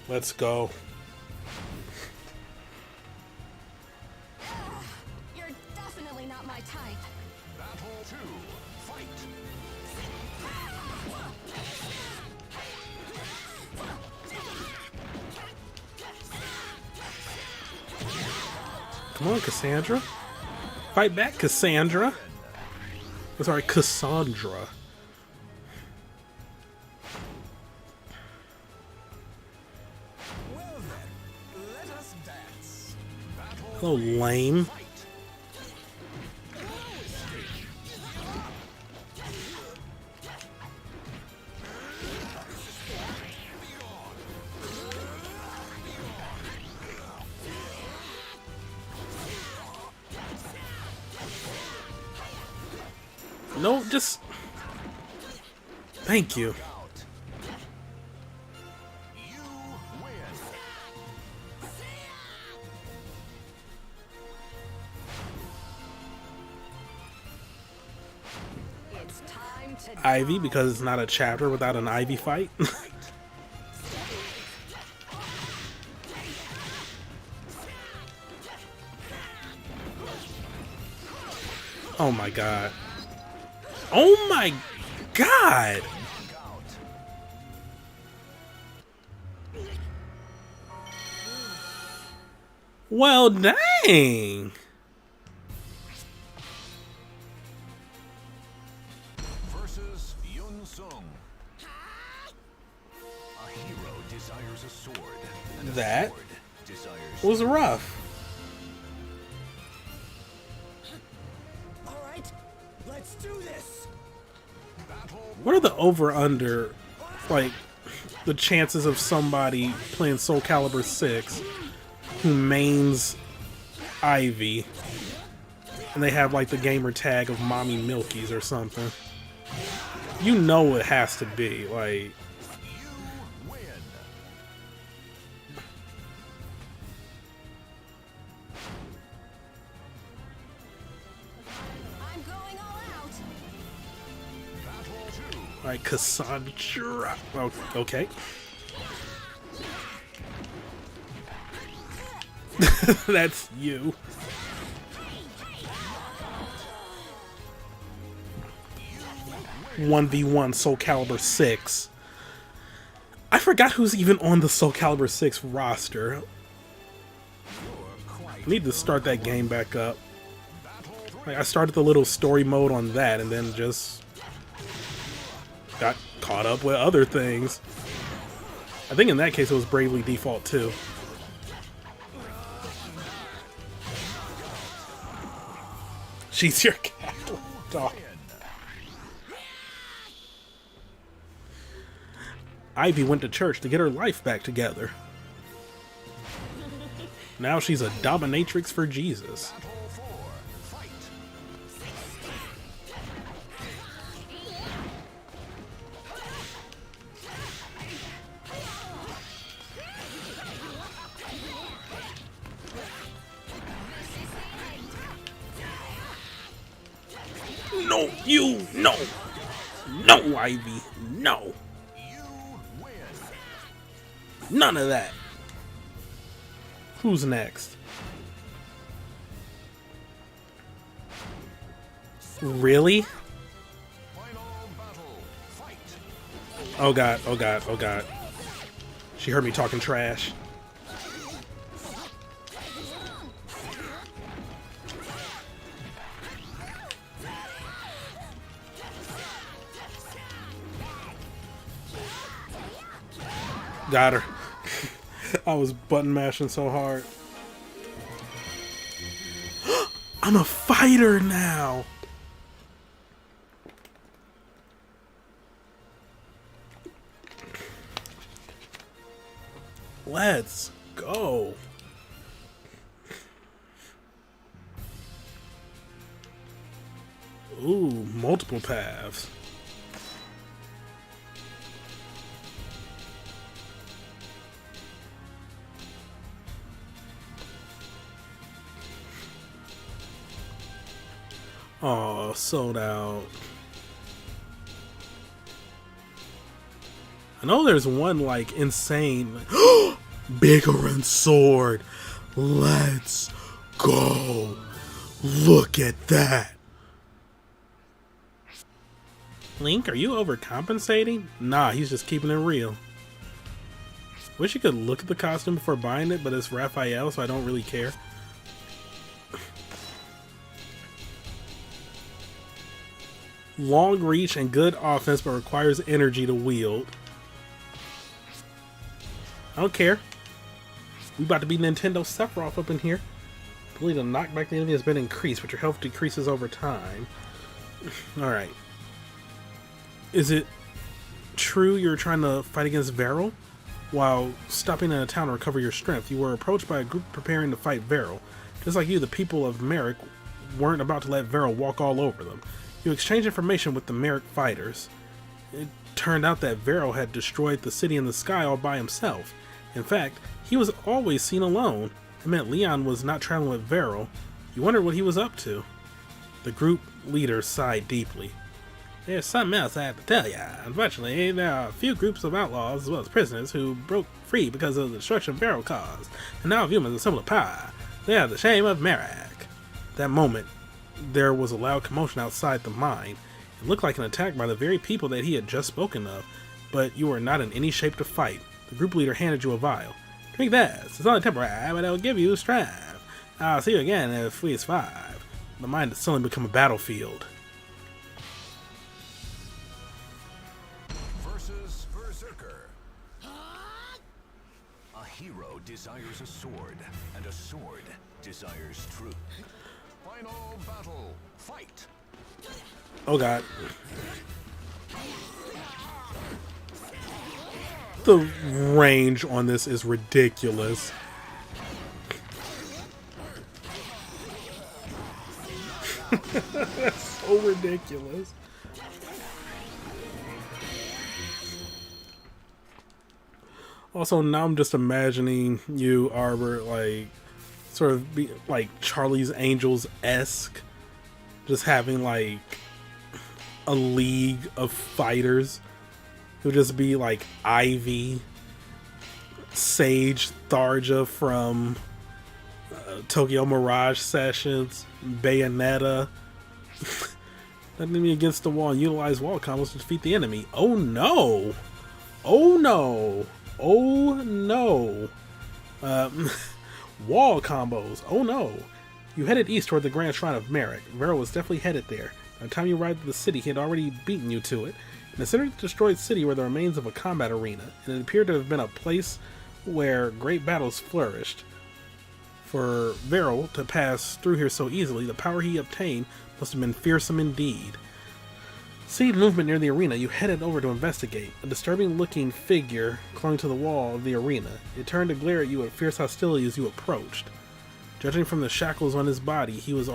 Let's go. You're definitely not my type. Battle 2. Fight. Come on, Cassandra. Fight back, Cassandra. Oh, sorry, Cassandra. Well then, let us dance. Hello, lame. No, just... Thank you. You win. It's time Ivy because it's not a chapter without an Ivy fight. Oh my god. Oh my god! Well, dang! Versus Yun Sung. A hero desires a sword, and a That sword desires was rough. All right, let's do this. What are the over-under, like, the chances of somebody playing Soul Calibur 6 who mains Ivy and they have, like, the gamer tag of Mommy Milkies or something? You know it has to be, like... win. I'm going all out. Battle 2. Like Cassandra. Oh, okay. That's you. One v one Soul Calibur 6. I forgot who's even on the Soul Calibur 6 roster. I need to start that game back up. Like, I started the little story mode on that and then just got caught up with other things. I think in that case it was Bravely Default too. She's your cat dog. Ivy went to church to get her life back together. Now she's a dominatrix for Jesus. No, you, no. No, Ivy, no. None of that. Who's next? Really? Oh god, oh god, oh god. She heard me talking trash. Got her. I was button mashing so hard. I'm a fighter now. Let's go. Ooh, multiple paths. Oh, sold out. I know there's one like insane Biggoran sword. Let's go. Look at that. Link, are you overcompensating? Nah, he's just keeping it real. Wish you could look at the costume before buying it, but it's Raphael, so I don't really care. Long reach and good offense, but requires energy to wield. I don't care. We about to be Nintendo Sephiroth up in here. Ability to knock back the enemy has been increased, but your health decreases over time. Alright. Is it true you're trying to fight against Varel? While stopping in a town to recover your strength, you were approached by a group preparing to fight Varel. Just like you, the people of Merrick weren't about to let Varel walk all over them. You exchanged information with the Merrick fighters. It turned out that Varel had destroyed the city in the sky all by himself. In fact, he was always seen alone. It meant Leon was not traveling with Varel. You wondered what he was up to. The group leader sighed deeply. There's something else I have to tell ya. Unfortunately, there are a few groups of outlaws as well as prisoners who broke free because of the destruction Barrow caused, and now view him as a symbol of power. They are the shame of Merak. That moment, there was a loud commotion outside the mine. It looked like an attack by the very people that he had just spoken of, but you were not in any shape to fight. The group leader handed you a vial. Drink this. It's only temporary, but it will give you strength. I'll see you again if we survive. The mine has suddenly become a battlefield. Versus Berserker. A hero desires a sword, and a sword desires truth. Final battle. Fight. Oh god. The range on this is ridiculous. That's so ridiculous. Also, now I'm just imagining you, Arbor, like, sort of be like Charlie's Angels-esque. Just having, like, a league of fighters. It would just be like Ivy, Sage, Tharja from Tokyo Mirage Sessions, Bayonetta. Enemy against the wall and utilize wall combos to defeat the enemy. Oh no! Oh no! Oh no! Wall combos. Oh no! You headed east toward the Grand Shrine of Merak. Vero was definitely headed there. By the time you arrived at the city, he had already beaten you to it. In the center of the destroyed city were the remains of a combat arena, and it appeared to have been a place where great battles flourished. For Vero to pass through here so easily, the power he obtained must have been fearsome indeed. Seeing movement near the arena, you headed over to investigate. A disturbing-looking figure clung to the wall of the arena. It turned to glare at you with fierce hostility as you approached. Judging from the shackles on his body, he was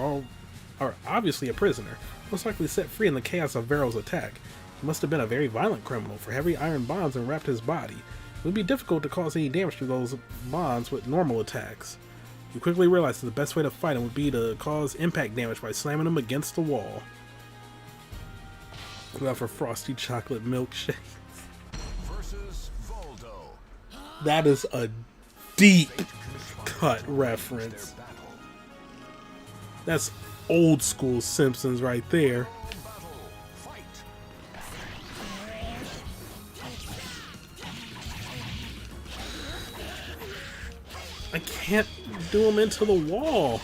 obviously a prisoner, most likely set free in the chaos of Vero's attack. He must have been a very violent criminal, for heavy iron bonds enwrapped his body. It would be difficult to cause any damage to those bonds with normal attacks. You quickly realized that the best way to fight him would be to cause impact damage by slamming him against the wall. Look out for frosty chocolate milkshake. Versus Voldo. That is a deep cut reference. That's old school Simpsons right there. Battle. Fight. I can't do him into the wall.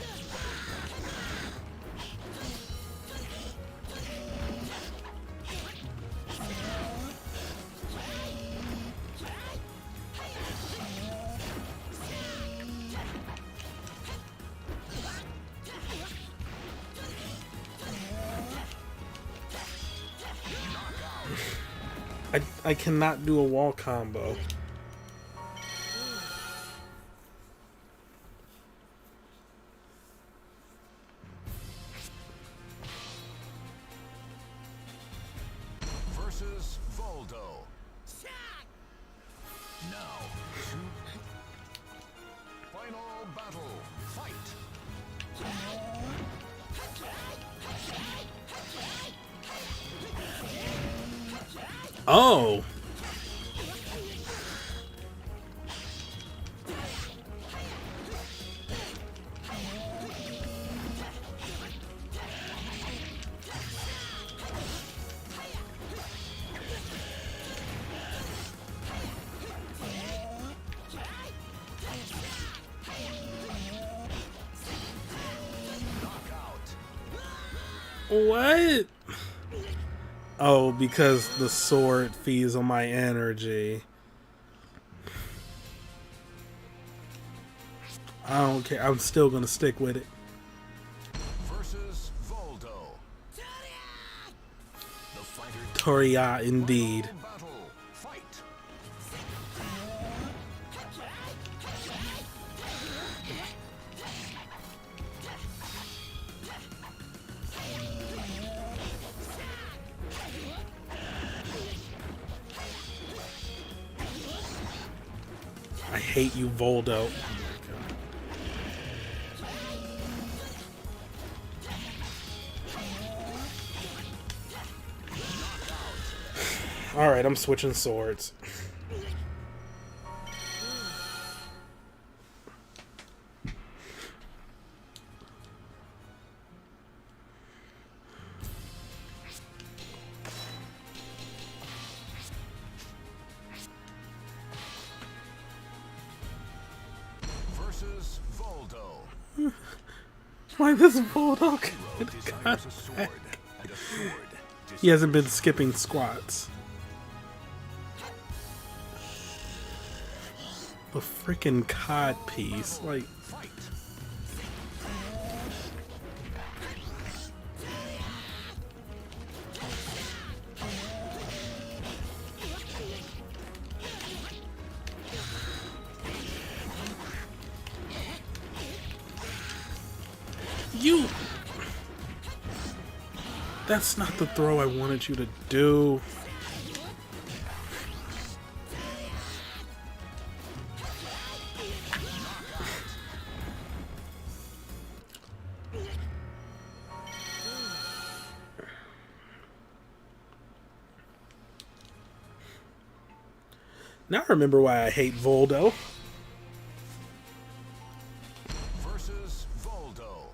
I cannot do a wall combo. Versus Voldo. Now, Final battle. Fight. Oh! What? Oh, because the sword feeds on my energy. I don't care. I'm still gonna stick with it. Versus Voldo. the fighter Toria, indeed. Battle. Fight. I hate you, Voldo. Alright, I'm switching swords. Versus Voldo. Why this bulldog? Hero desires a sword, and a sword He hasn't been skipping squats. The freaking cod piece, like. fight. You! That's not the throw I wanted you to do. Now I remember why I hate Voldo. Versus Voldo.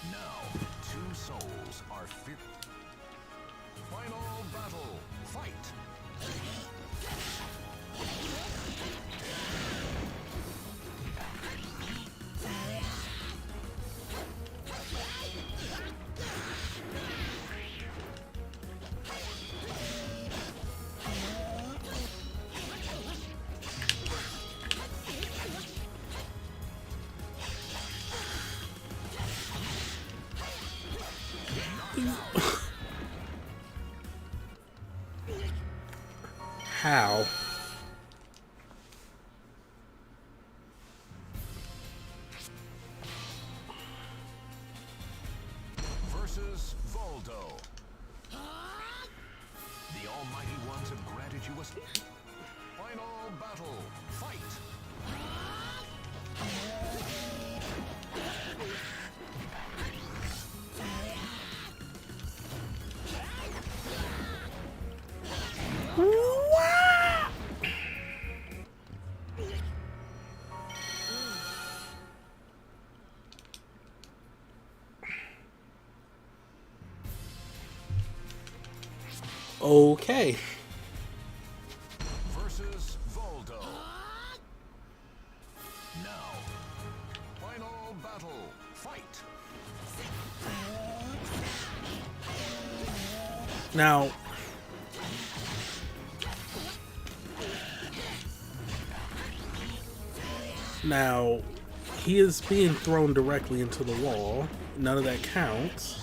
Now, two souls are final battle. Fight. How? Versus Voldo. The Almighty Ones have granted you a final battle. Fight. Okay. Versus Voldo. Now, final battle. Fight. Now, he is being thrown directly into the wall. None of that counts.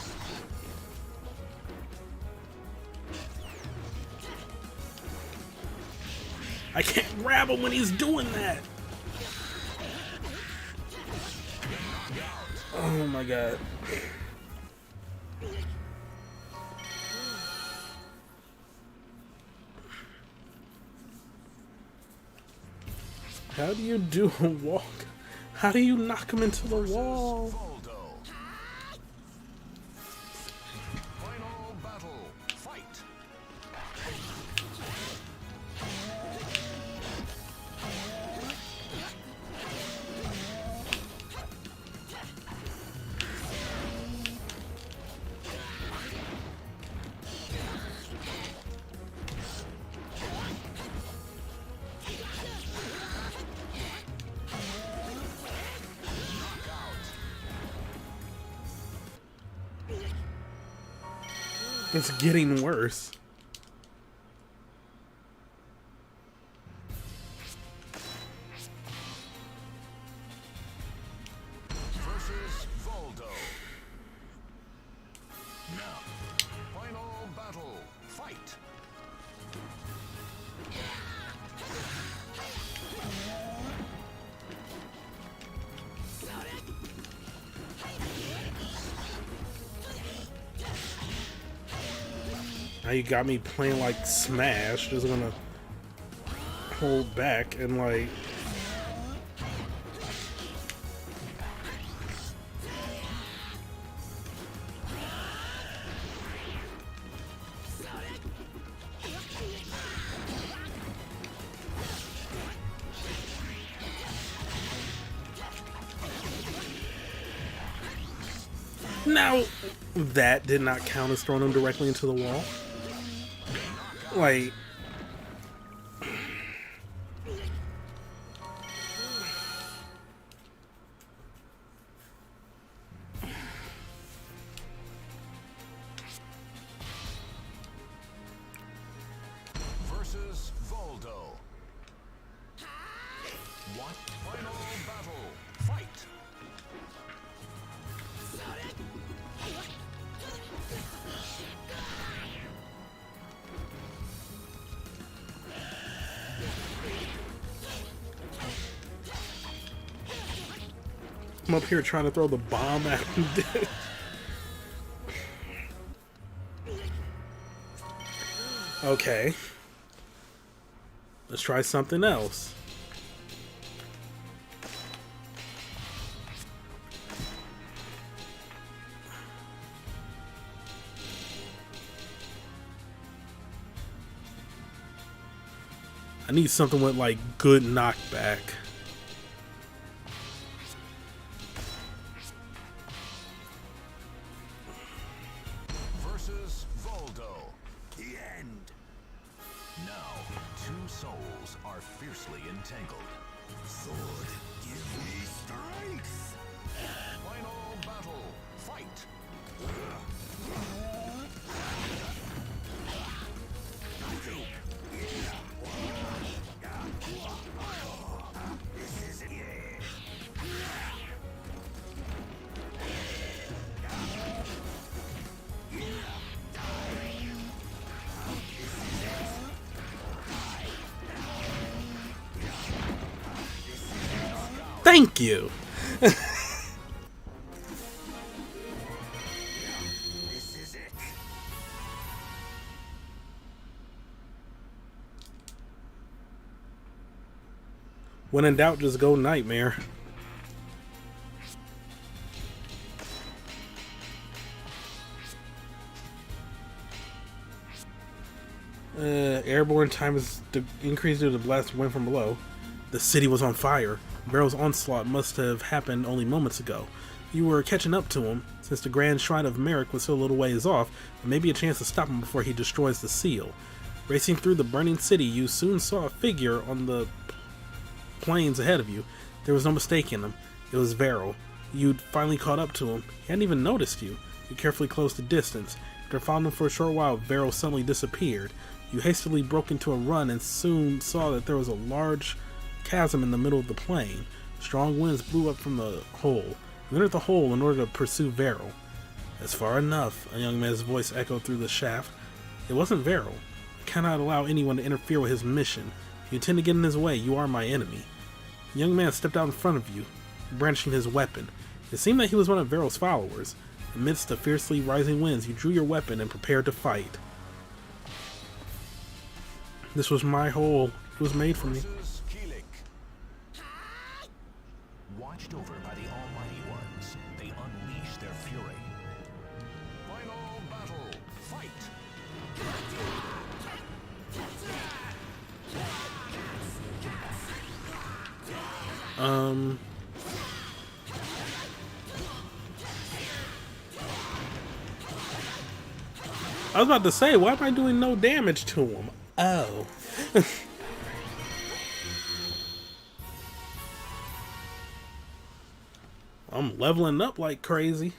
I can't grab him when he's doing that. Oh my god. How do you do a walk? How do you knock him into the wall? Voldo. Final battle. Fight. It's getting worse. Versus Voldo. Now, final battle. Fight. Now you got me playing like Smash, just gonna hold back and like. Now, that did not count as throwing him directly into the wall. Like... Versus Voldo. What? Final battle. Fight. I'm up here trying to throw the bomb at him. Okay. Let's try something else. I need something with like good knockback. Versus Voldo. The end. Now, two souls are fiercely entangled. Sword, give me strength. Final battle. Fight. This is it. Thank you. This is it. When in doubt, just go Nightmare. Airborne time is increased due to the blast wind from below. The city was on fire. Varro's onslaught must have happened only moments ago. You were catching up to him, since the Grand Shrine of Merrick was still a little ways off, and maybe a chance to stop him before he destroys the seal. Racing through the burning city, you soon saw a figure on the plains ahead of you. There was no mistaking him. It was Varro. You'd finally caught up to him. He hadn't even noticed you. You carefully closed the distance. After following him for a short while, Varro suddenly disappeared. You hastily broke into a run and soon saw that there was a large chasm in the middle of the plain. Strong winds blew up from the hole. You entered the hole in order to pursue Varro. That's far enough, a young man's voice echoed through the shaft. It wasn't Varro. I cannot allow anyone to interfere with his mission. If you intend to get in his way, you are my enemy. The young man stepped out in front of you, brandishing his weapon. It seemed that he was one of Varro's followers. Amidst the fiercely rising winds, you drew your weapon and prepared to fight. This was my hole. It was made for me. Watched over by the Almighty Ones, they unleash their fury. Final battle. Fight. I was about to say, why am I doing no damage to him? Oh. I'm leveling up like crazy.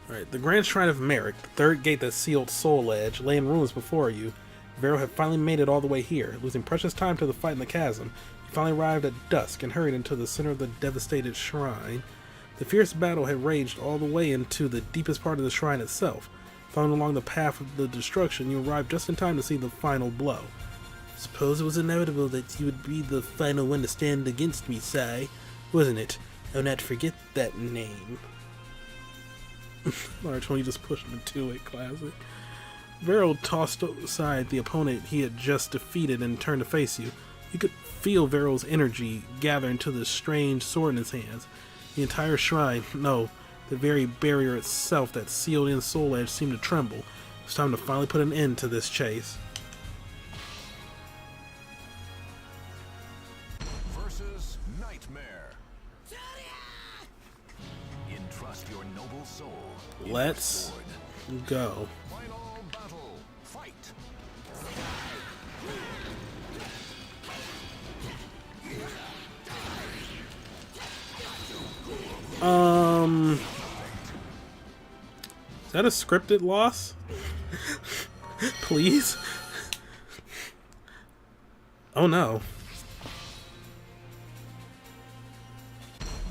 Alright, the Grand Shrine of Merrick, the third gate that sealed Soul Edge, lay in ruins before you. Varro had finally made it all the way here. Losing precious time to the fight in the chasm, he finally arrived at dusk and hurried into the center of the devastated shrine. The fierce battle had raged all the way into the deepest part of the shrine itself. Following along the path of the destruction, you arrived just in time to see the final blow. Suppose it was inevitable that you would be the final one to stand against me, Sai, wasn't it? I'll not forget that name. Large when you just pushed him into it, classic. Varro tossed aside the opponent he had just defeated and turned to face you. You could feel Varro's energy gather into the strange sword in his hands. The entire shrine, no, the very barrier itself that sealed in Soul Edge seemed to tremble. It was time to finally put an end to this chase. entrust your noble soul. in Let's your sword. go. Final battle. Fight. Is that a scripted loss? Please? Oh no.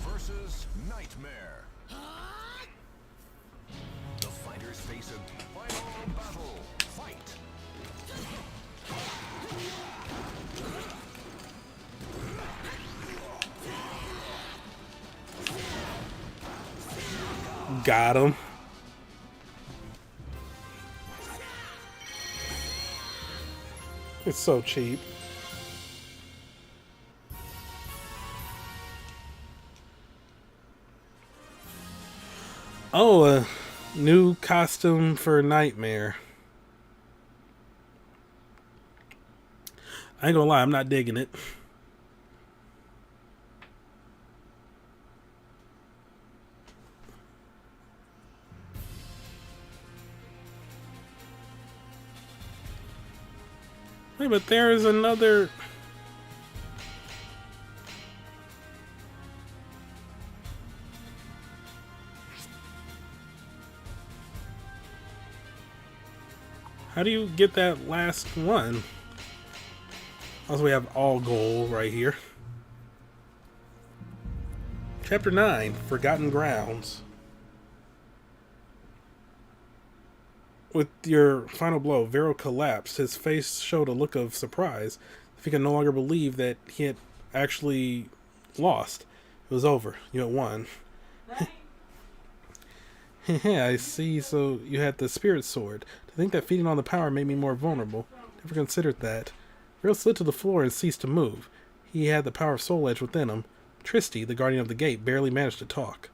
Versus Nightmare. The fighters face a final battle. Fight. Got him. It's so cheap. Oh, a new costume for Nightmare. I ain't gonna lie, I'm not digging it. Wait, but there is another... How do you get that last one? Also, we have all gold right here. Chapter 9, Forgotten Grounds. With your final blow, Vero collapsed. His face showed a look of surprise. If he could no longer believe that he had actually lost. It was over. You had won. Yeah, I see. So you had the spirit sword. To think that feeding on the power made me more vulnerable. Never considered that. Vero slid to the floor and ceased to move. He had the power of Soul Edge within him. Tristy, the guardian of the gate, barely managed to talk.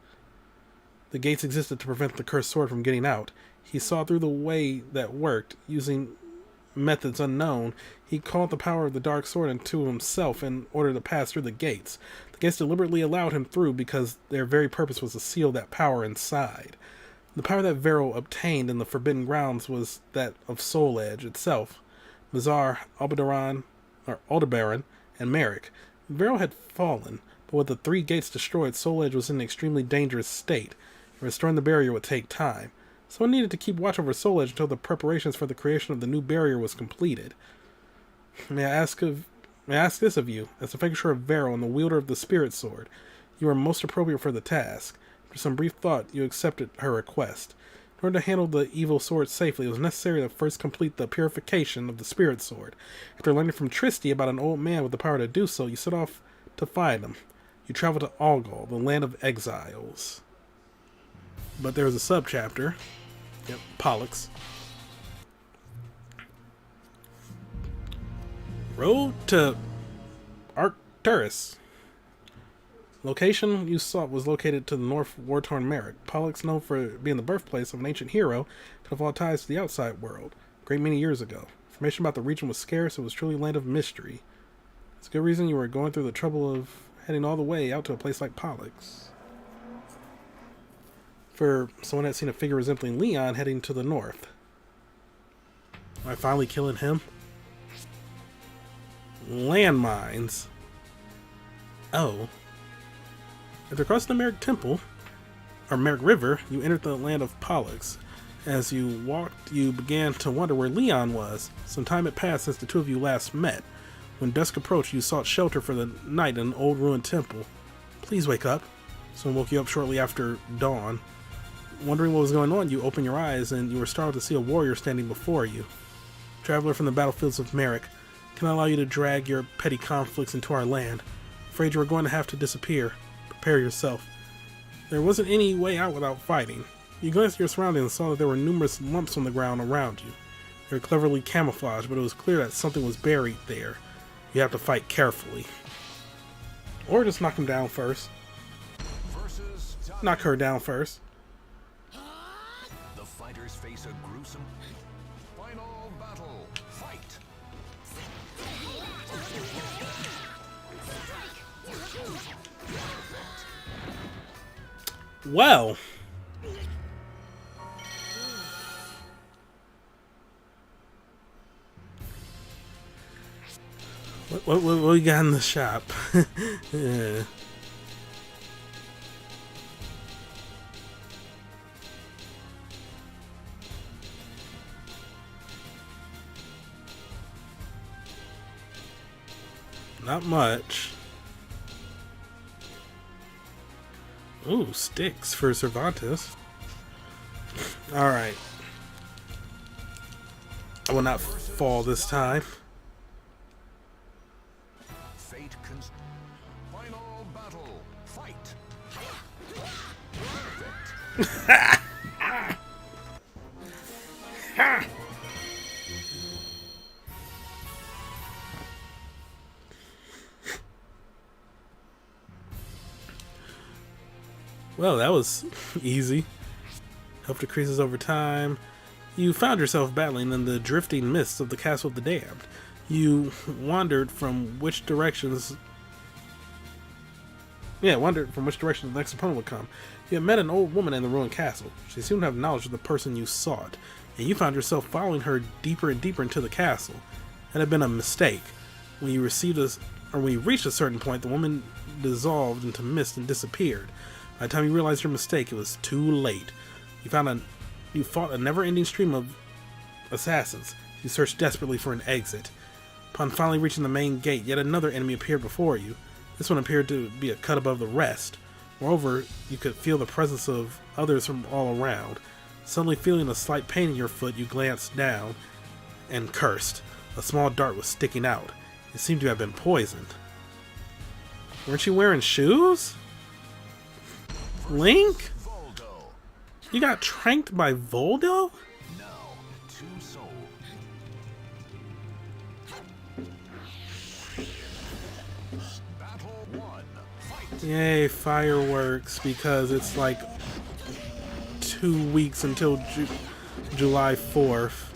The gates existed to prevent the cursed sword from getting out. He saw through the way that worked. Using methods unknown, he called the power of the dark sword into himself in order to pass through the gates. The gates deliberately allowed him through because their very purpose was to seal that power inside. The power that Vero obtained in the Forbidden Grounds was that of Soul Edge itself. Mazar, Aldebaran, and Merrick. Vero had fallen, but with the 3 gates destroyed, Soul Edge was in an extremely dangerous state. Restoring the barrier would take time. Someone needed to keep watch over Soul Edge until the preparations for the creation of the new barrier was completed. May I ask this of you, as the figure of Vero and the wielder of the Spirit Sword? You are most appropriate for the task. After some brief thought, you accepted her request. In order to handle the evil sword safely, it was necessary to first complete the purification of the Spirit Sword. After learning from Tristy about an old man with the power to do so, you set off to find him. You traveled to Algol, the land of exiles. But there was a subchapter. Yep, Pollux. Road to Arcturus. Location you sought was located to the north of war-torn Merrick. Pollux, known for being the birthplace of an ancient hero, could have all ties to the outside world, a great many years ago. Information about the region was scarce, it was truly a land of mystery. It's a good reason you were going through the trouble of heading all the way out to a place like Pollux. For someone that's seen a figure resembling Leon heading to the north. Am I finally killing him? Landmines. Oh. After crossing the Merrick Temple, or Merrick River, you entered the land of Pollux. As you walked, you began to wonder where Leon was. Some time had passed since the two of you last met. When dusk approached, you sought shelter for the night in an old ruined temple. Please wake up. Someone woke you up shortly after dawn. Wondering what was going on, you opened your eyes and you were startled to see a warrior standing before you. Traveler from the battlefields of Merrick, can I allow you to drag your petty conflicts into our land? Afraid you are going to have to disappear. Prepare yourself. There wasn't any way out without fighting. You glanced at your surroundings and saw that there were numerous lumps on the ground around you. They were cleverly camouflaged, but it was clear that something was buried there. You have to fight carefully. Or just knock him down first. Knock her down first. The fighters face a gruesome final battle. Fight. Well, what we got in the shop? Yeah. Not much. Ooh, sticks for Cervantes. Alright. I will not fall this time. Fate final battle. Fight. Perfect. Well, that was easy. Health decreases over time. You found yourself battling in the drifting mists of the Castle of the Damned. You wandered from which directions... wandered from which direction the next opponent would come. You had met an old woman in the ruined castle. She seemed to have knowledge of the person you sought, and you found yourself following her deeper and deeper into the castle. It had been a mistake. When you reached a certain point, the woman dissolved into mist and disappeared. By the time you realized your mistake, it was too late. You fought a never-ending stream of assassins. You searched desperately for an exit. Upon finally reaching the main gate, yet another enemy appeared before you. This one appeared to be a cut above the rest. Moreover, you could feel the presence of others from all around. Suddenly feeling a slight pain in your foot, you glanced down and cursed. A small dart was sticking out. It seemed to have been poisoned. Weren't you wearing shoes? Link? You got tranked by Voldo? Now, two souls. Battle 1. Fight. Yay, fireworks, because it's like 2 weeks until July 4th.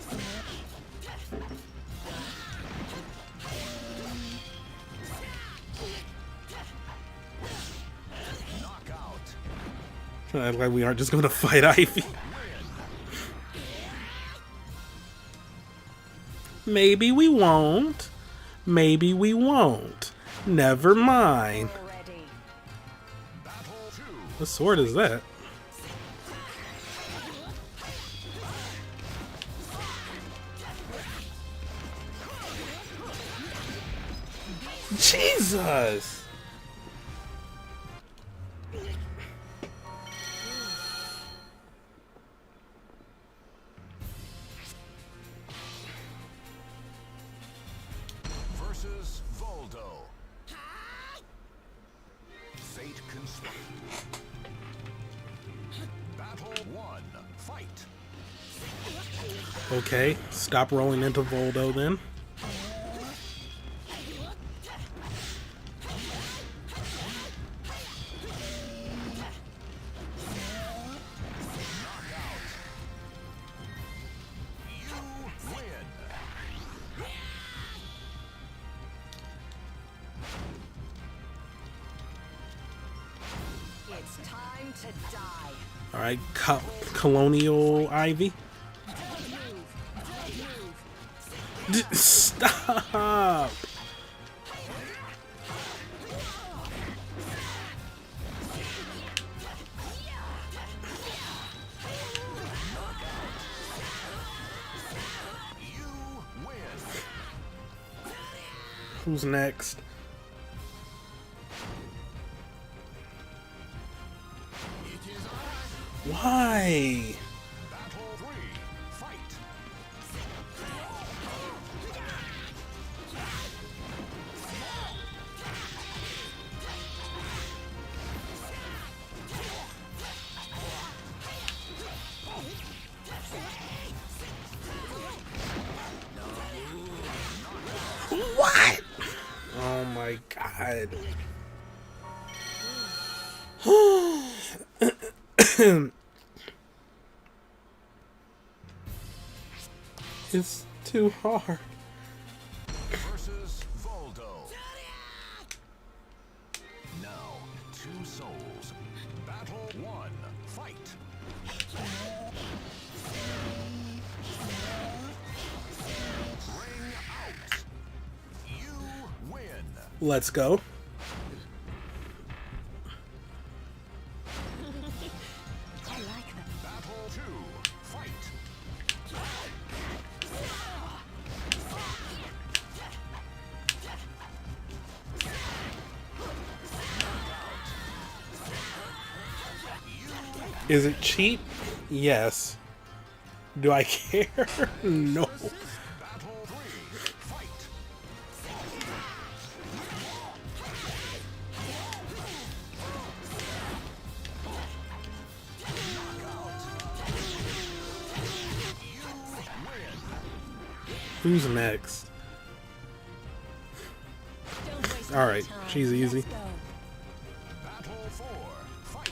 Act like we aren't just going to fight Ivy. Maybe we won't. Maybe we won't. Never mind. What sword is that? Jesus! Versus Voldo. Fate constructed. Battle 1. Fight. Okay, stop rolling into Voldo then. It's time to die. Alright, Colonial Ivy. Stop! Who's next? Why? Battle 3. Fight. What? Oh my god. It's too hard. Versus Voldo. Now, two souls. Battle 1. Let's go. I like that. Battle 2. Fight. Is it cheap? Yes. Do I care? No. Battle 3. Fight. Who's next? Don't waste All any right, time. she's easy. Let's go. Battle 4. Fight.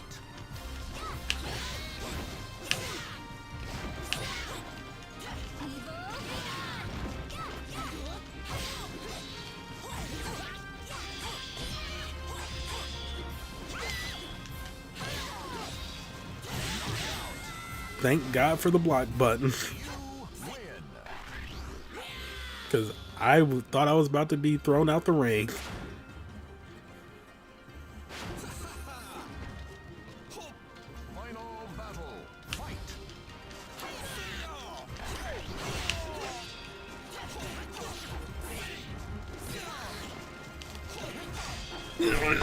Thank God for the block button. Win. Because thought I was about to be thrown out the ring. Final battle. Fight.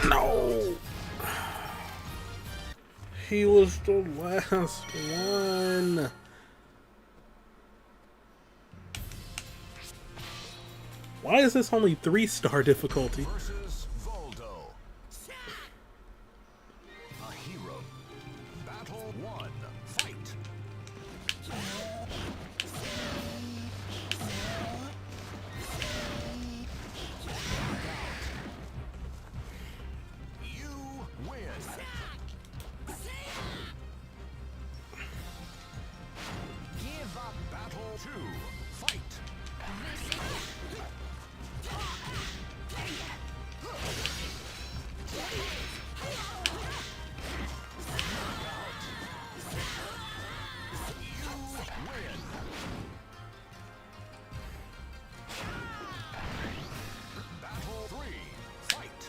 No. He was the last one. Why is this only 3-star difficulty? Versus Voldo. A hero. Battle 1. Fight. You win. Give up. Battle 2. Fight. Battle 3. Fight.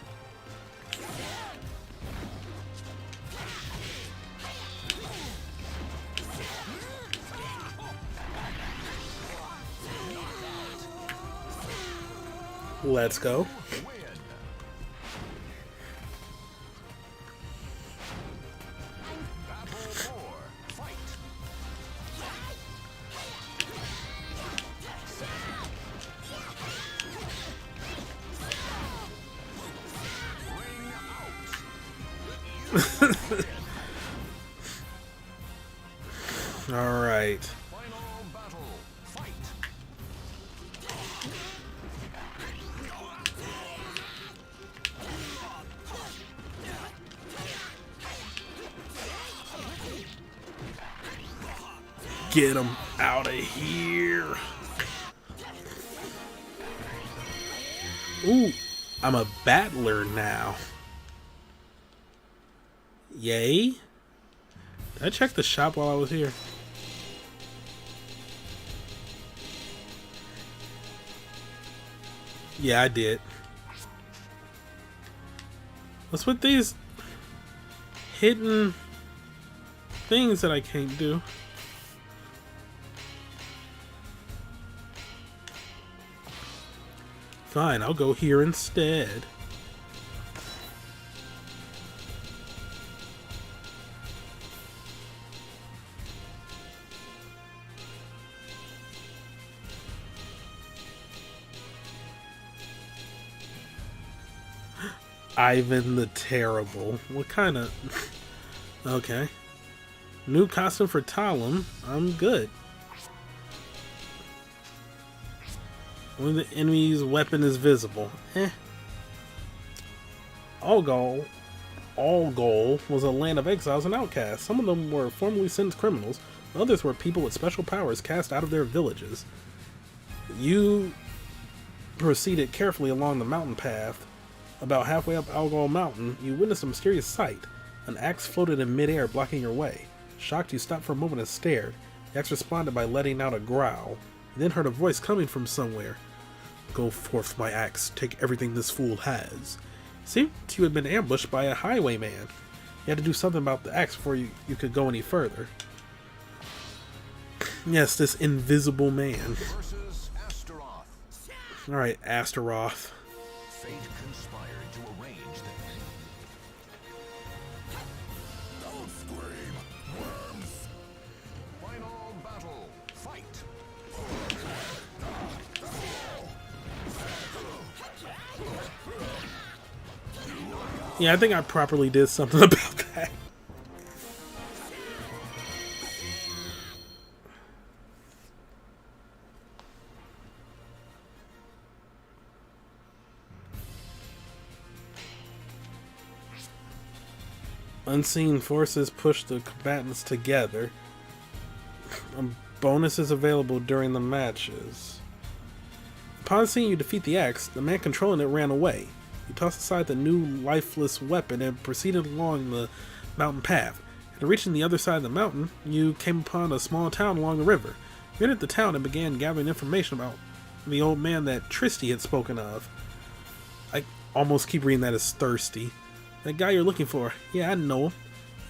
Let's go. Win. Battle 4. Fight. Ring out. All right. Final battle. Fight. Get him out of here. Ooh, I'm a battler now. Yay. Did I check the shop while I was here? Yeah, I did. What's with these hidden things that I can't do? Fine, I'll go here instead. Ivan the Terrible. What kind of... Okay. New costume for Talum. I'm good. When the enemy's weapon is visible. Algol was a land of exiles and outcasts. Some of them were formerly sentenced criminals. Others were people with special powers cast out of their villages. You proceeded carefully along the mountain path. About halfway up Algol Mountain, you witnessed a mysterious sight. An axe floated in midair, blocking your way. Shocked, you stopped for a moment and stared. The axe responded by letting out a growl. You then heard a voice coming from somewhere. Go forth, my axe. Take everything this fool has. Seemed you had been ambushed by a highwayman. You had to do something about the axe before you could go any further. Yes, this invisible man. Versus Astaroth. Alright, Astaroth. Fate conspired to arrange the... Don't scream, worms! Final battle, fight! Yeah, I think I properly did something about that. Unseen forces push the combatants together. Bonuses available during the matches. Upon seeing you defeat the axe, the man controlling it ran away. You tossed aside the new lifeless weapon and proceeded along the mountain path. After reaching the other side of the mountain, you came upon a small town along the river. You entered the town and began gathering information about the old man that Tristy had spoken of. I almost keep reading that as thirsty. That guy you're looking for. Yeah, I know him.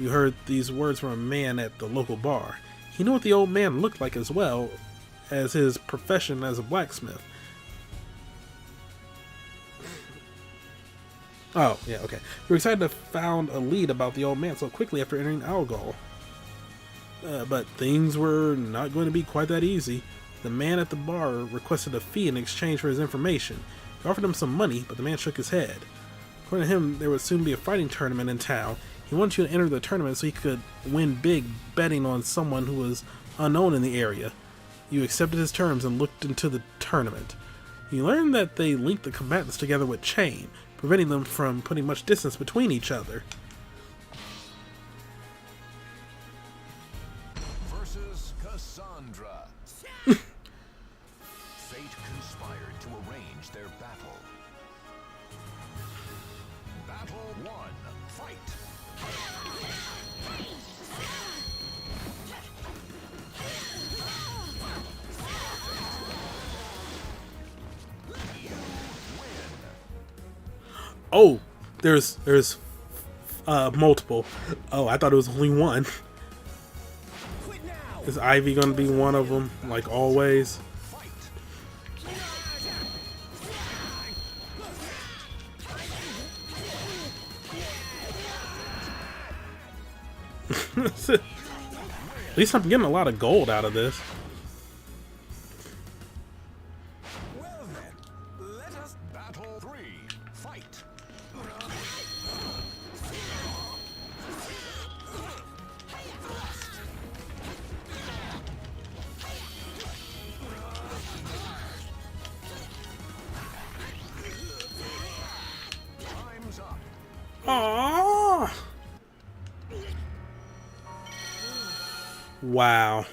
You heard these words from a man at the local bar. He knew what the old man looked like as well as his profession as a blacksmith. Oh, yeah, okay. You're excited to found a lead about the old man so quickly after entering Algol. But things were not going to be quite that easy. The man at the bar requested a fee in exchange for his information. You offered him some money, but the man shook his head. According to him, there would soon be a fighting tournament in town. He wanted you to enter the tournament so he could win big betting on someone who was unknown in the area. You accepted his terms and looked into the tournament. You learned that they linked the combatants together with chain, preventing them from putting much distance between each other. Versus Cassandra. Fate conspired to arrange their battle. Battle 1, fight! Oh, there's multiple. Oh, I thought it was only one. Is Ivy gonna be one of them, like always? At least I'm getting a lot of gold out of this. Well then, let us battle 3, fight! Time's up. Aww. Wow.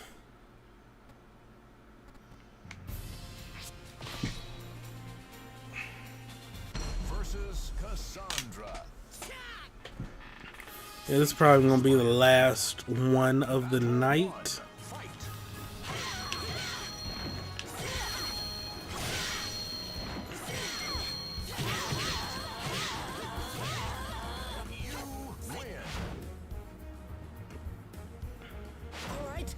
Versus Cassandra. Yeah, this is probably gonna be the last one of the night. Fight! You win. All right,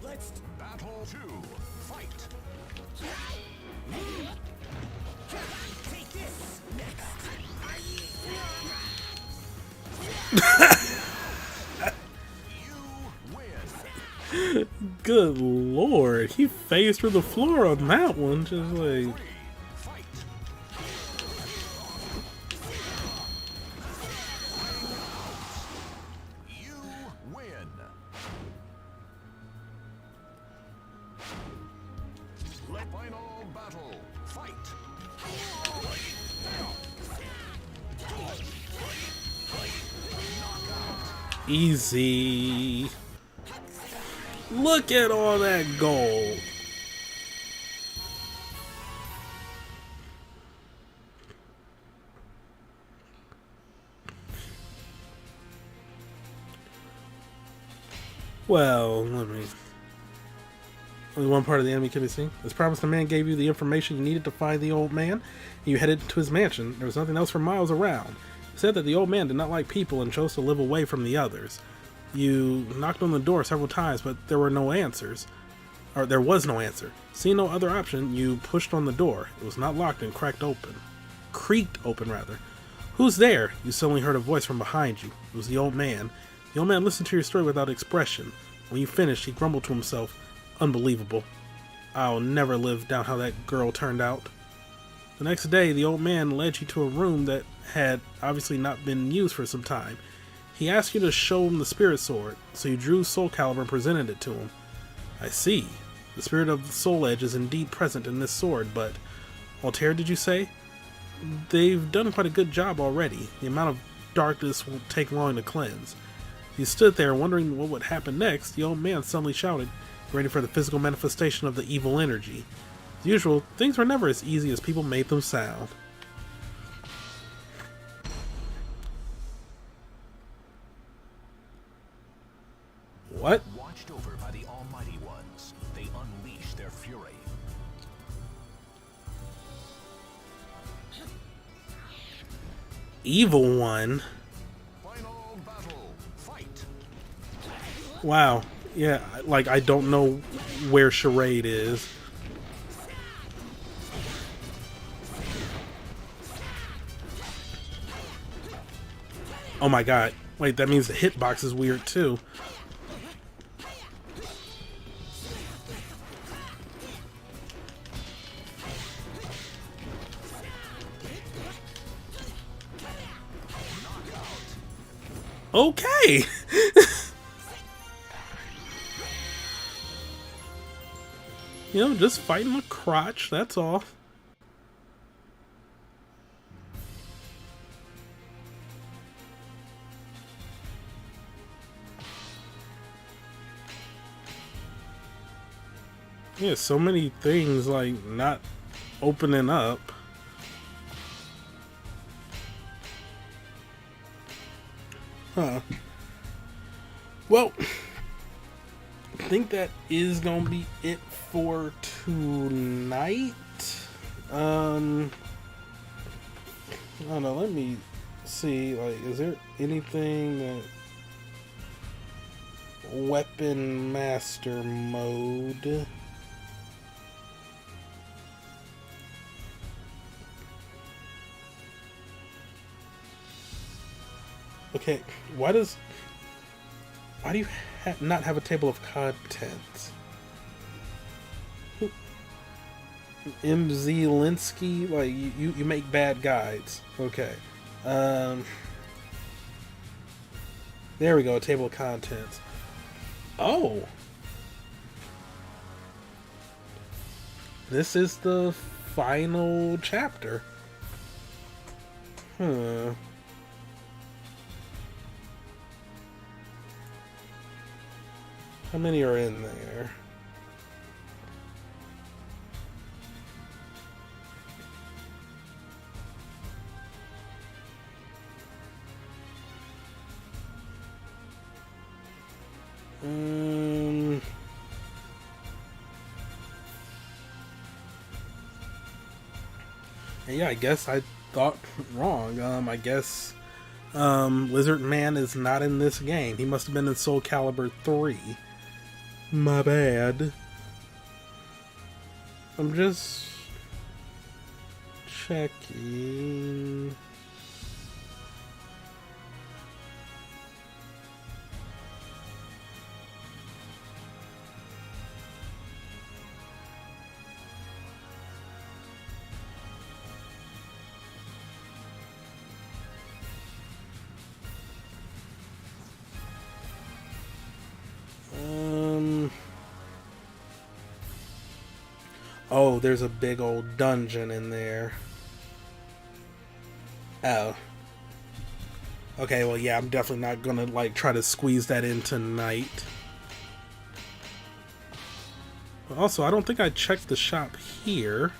let's Battle 2, fight! take this next. You win. Good lord, he phased through the floor on that one, just like. Fight! You win. Final battle, fight! Easy. Look at all that gold. Well, let me Only one part of the enemy can be seen. As promised, the man gave you the information you needed to find the old man, and you headed to his mansion. There was nothing else for miles around. He said that the old man did not like people and chose to live away from the others. You knocked on the door several times, but there were no answers. Or there was no answer. Seeing no other option, you pushed on the door. It was not locked and creaked open. Who's there? You suddenly heard a voice from behind you. It was the old man. The old man listened to your story without expression. When you finished, he grumbled to himself, "Unbelievable. I'll never live down how that girl turned out." The next day, the old man led you to a room that had obviously not been used for some time. He asked you to show him the spirit sword, so you drew Soul Calibur and presented it to him. I see. The spirit of the Soul Edge is indeed present in this sword, but... Altair, did you say? They've done quite a good job already. The amount of darkness won't take long to cleanse. You stood there wondering what would happen next. The old man suddenly shouted, ready for the physical manifestation of the evil energy. As usual, things were never as easy as people made them sound. What? Watched over by the Almighty Ones, they unleash their fury. Evil one? Final battle. Fight. Wow. Yeah, like, I don't know where Charade is. Oh my god. Wait, that means the hitbox is weird too. Okay. You know, just fighting a crotch, that's all. Yeah, so many things like not opening up. Huh. Well, I think that is gonna be it for tonight. I don't know, let me see, like, is there anything that... Weapon Master Mode. Okay, why do you not have a table of contents? MZ Linsky, like, you make bad guides. Okay. There we go, a table of contents. Oh! This is the final chapter. Huh. How many are in there? Yeah, I guess I thought wrong. I guess Lizard Man is not in this game. He must have been in Soul Calibur 3. My bad. I'm just checking. Oh, there's a big old dungeon in there. Oh. Okay, well, yeah, I'm definitely not gonna, like, try to squeeze that in tonight. Also, I don't think I checked the shop here.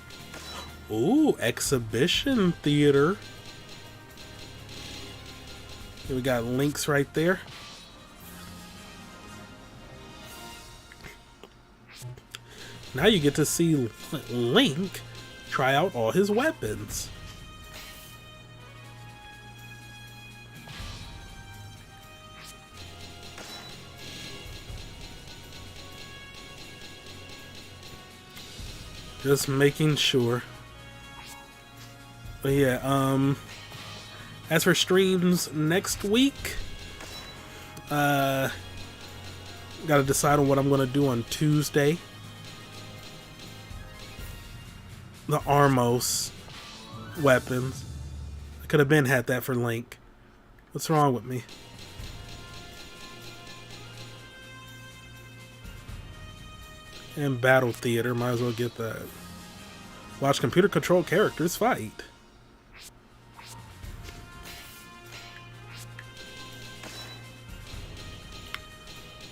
Ooh, exhibition theater. We got links right there. Now you get to see Link try out all his weapons. Just making sure. But yeah, as for streams next week, gotta decide on what I'm gonna do on Tuesday. The Armos weapons. I could have been had that for Link. What's wrong with me? And Battle Theater, might as well get that. Watch computer controlled characters fight.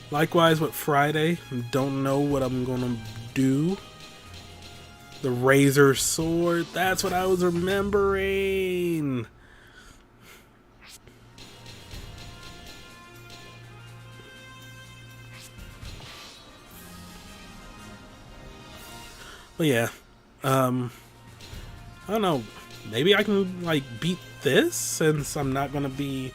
Likewise with Friday, don't know what I'm gonna do. The Razor Sword, that's what I was remembering. But yeah, I don't know, maybe I can like beat this since I'm not gonna be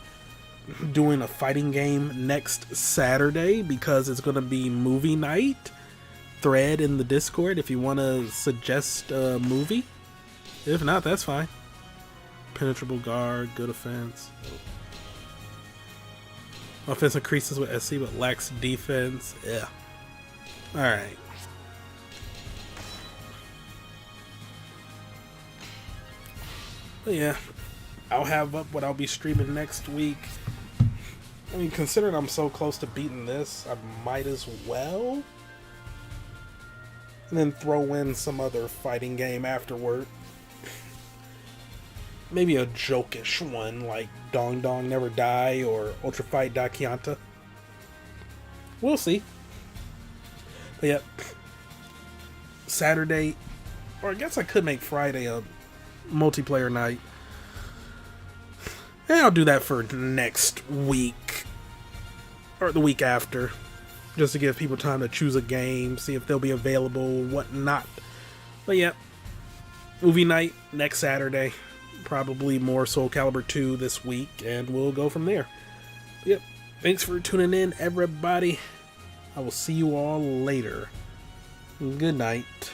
doing a fighting game next Saturday because it's gonna be movie night. Thread in the Discord if you want to suggest a movie. If not, that's fine. Penetrable guard, good offense. Offense increases with SC but lacks defense. Yeah. Alright. But yeah, I'll have up what I'll be streaming next week. I mean, considering I'm so close to beating this, I might as well. And then throw in some other fighting game afterward. Maybe a jokish one like Dong Dong Never Die or Ultra Fight Dakianta. We'll see. But yeah, Saturday, or I guess I could make Friday a multiplayer night. And I'll do that for next week. Or the week after. Just to give people time to choose a game, see if they'll be available, whatnot. But yeah, movie night next Saturday. Probably more Soul Calibur 2 this week, and we'll go from there. Yep, thanks for tuning in, everybody. I will see you all later. Good night.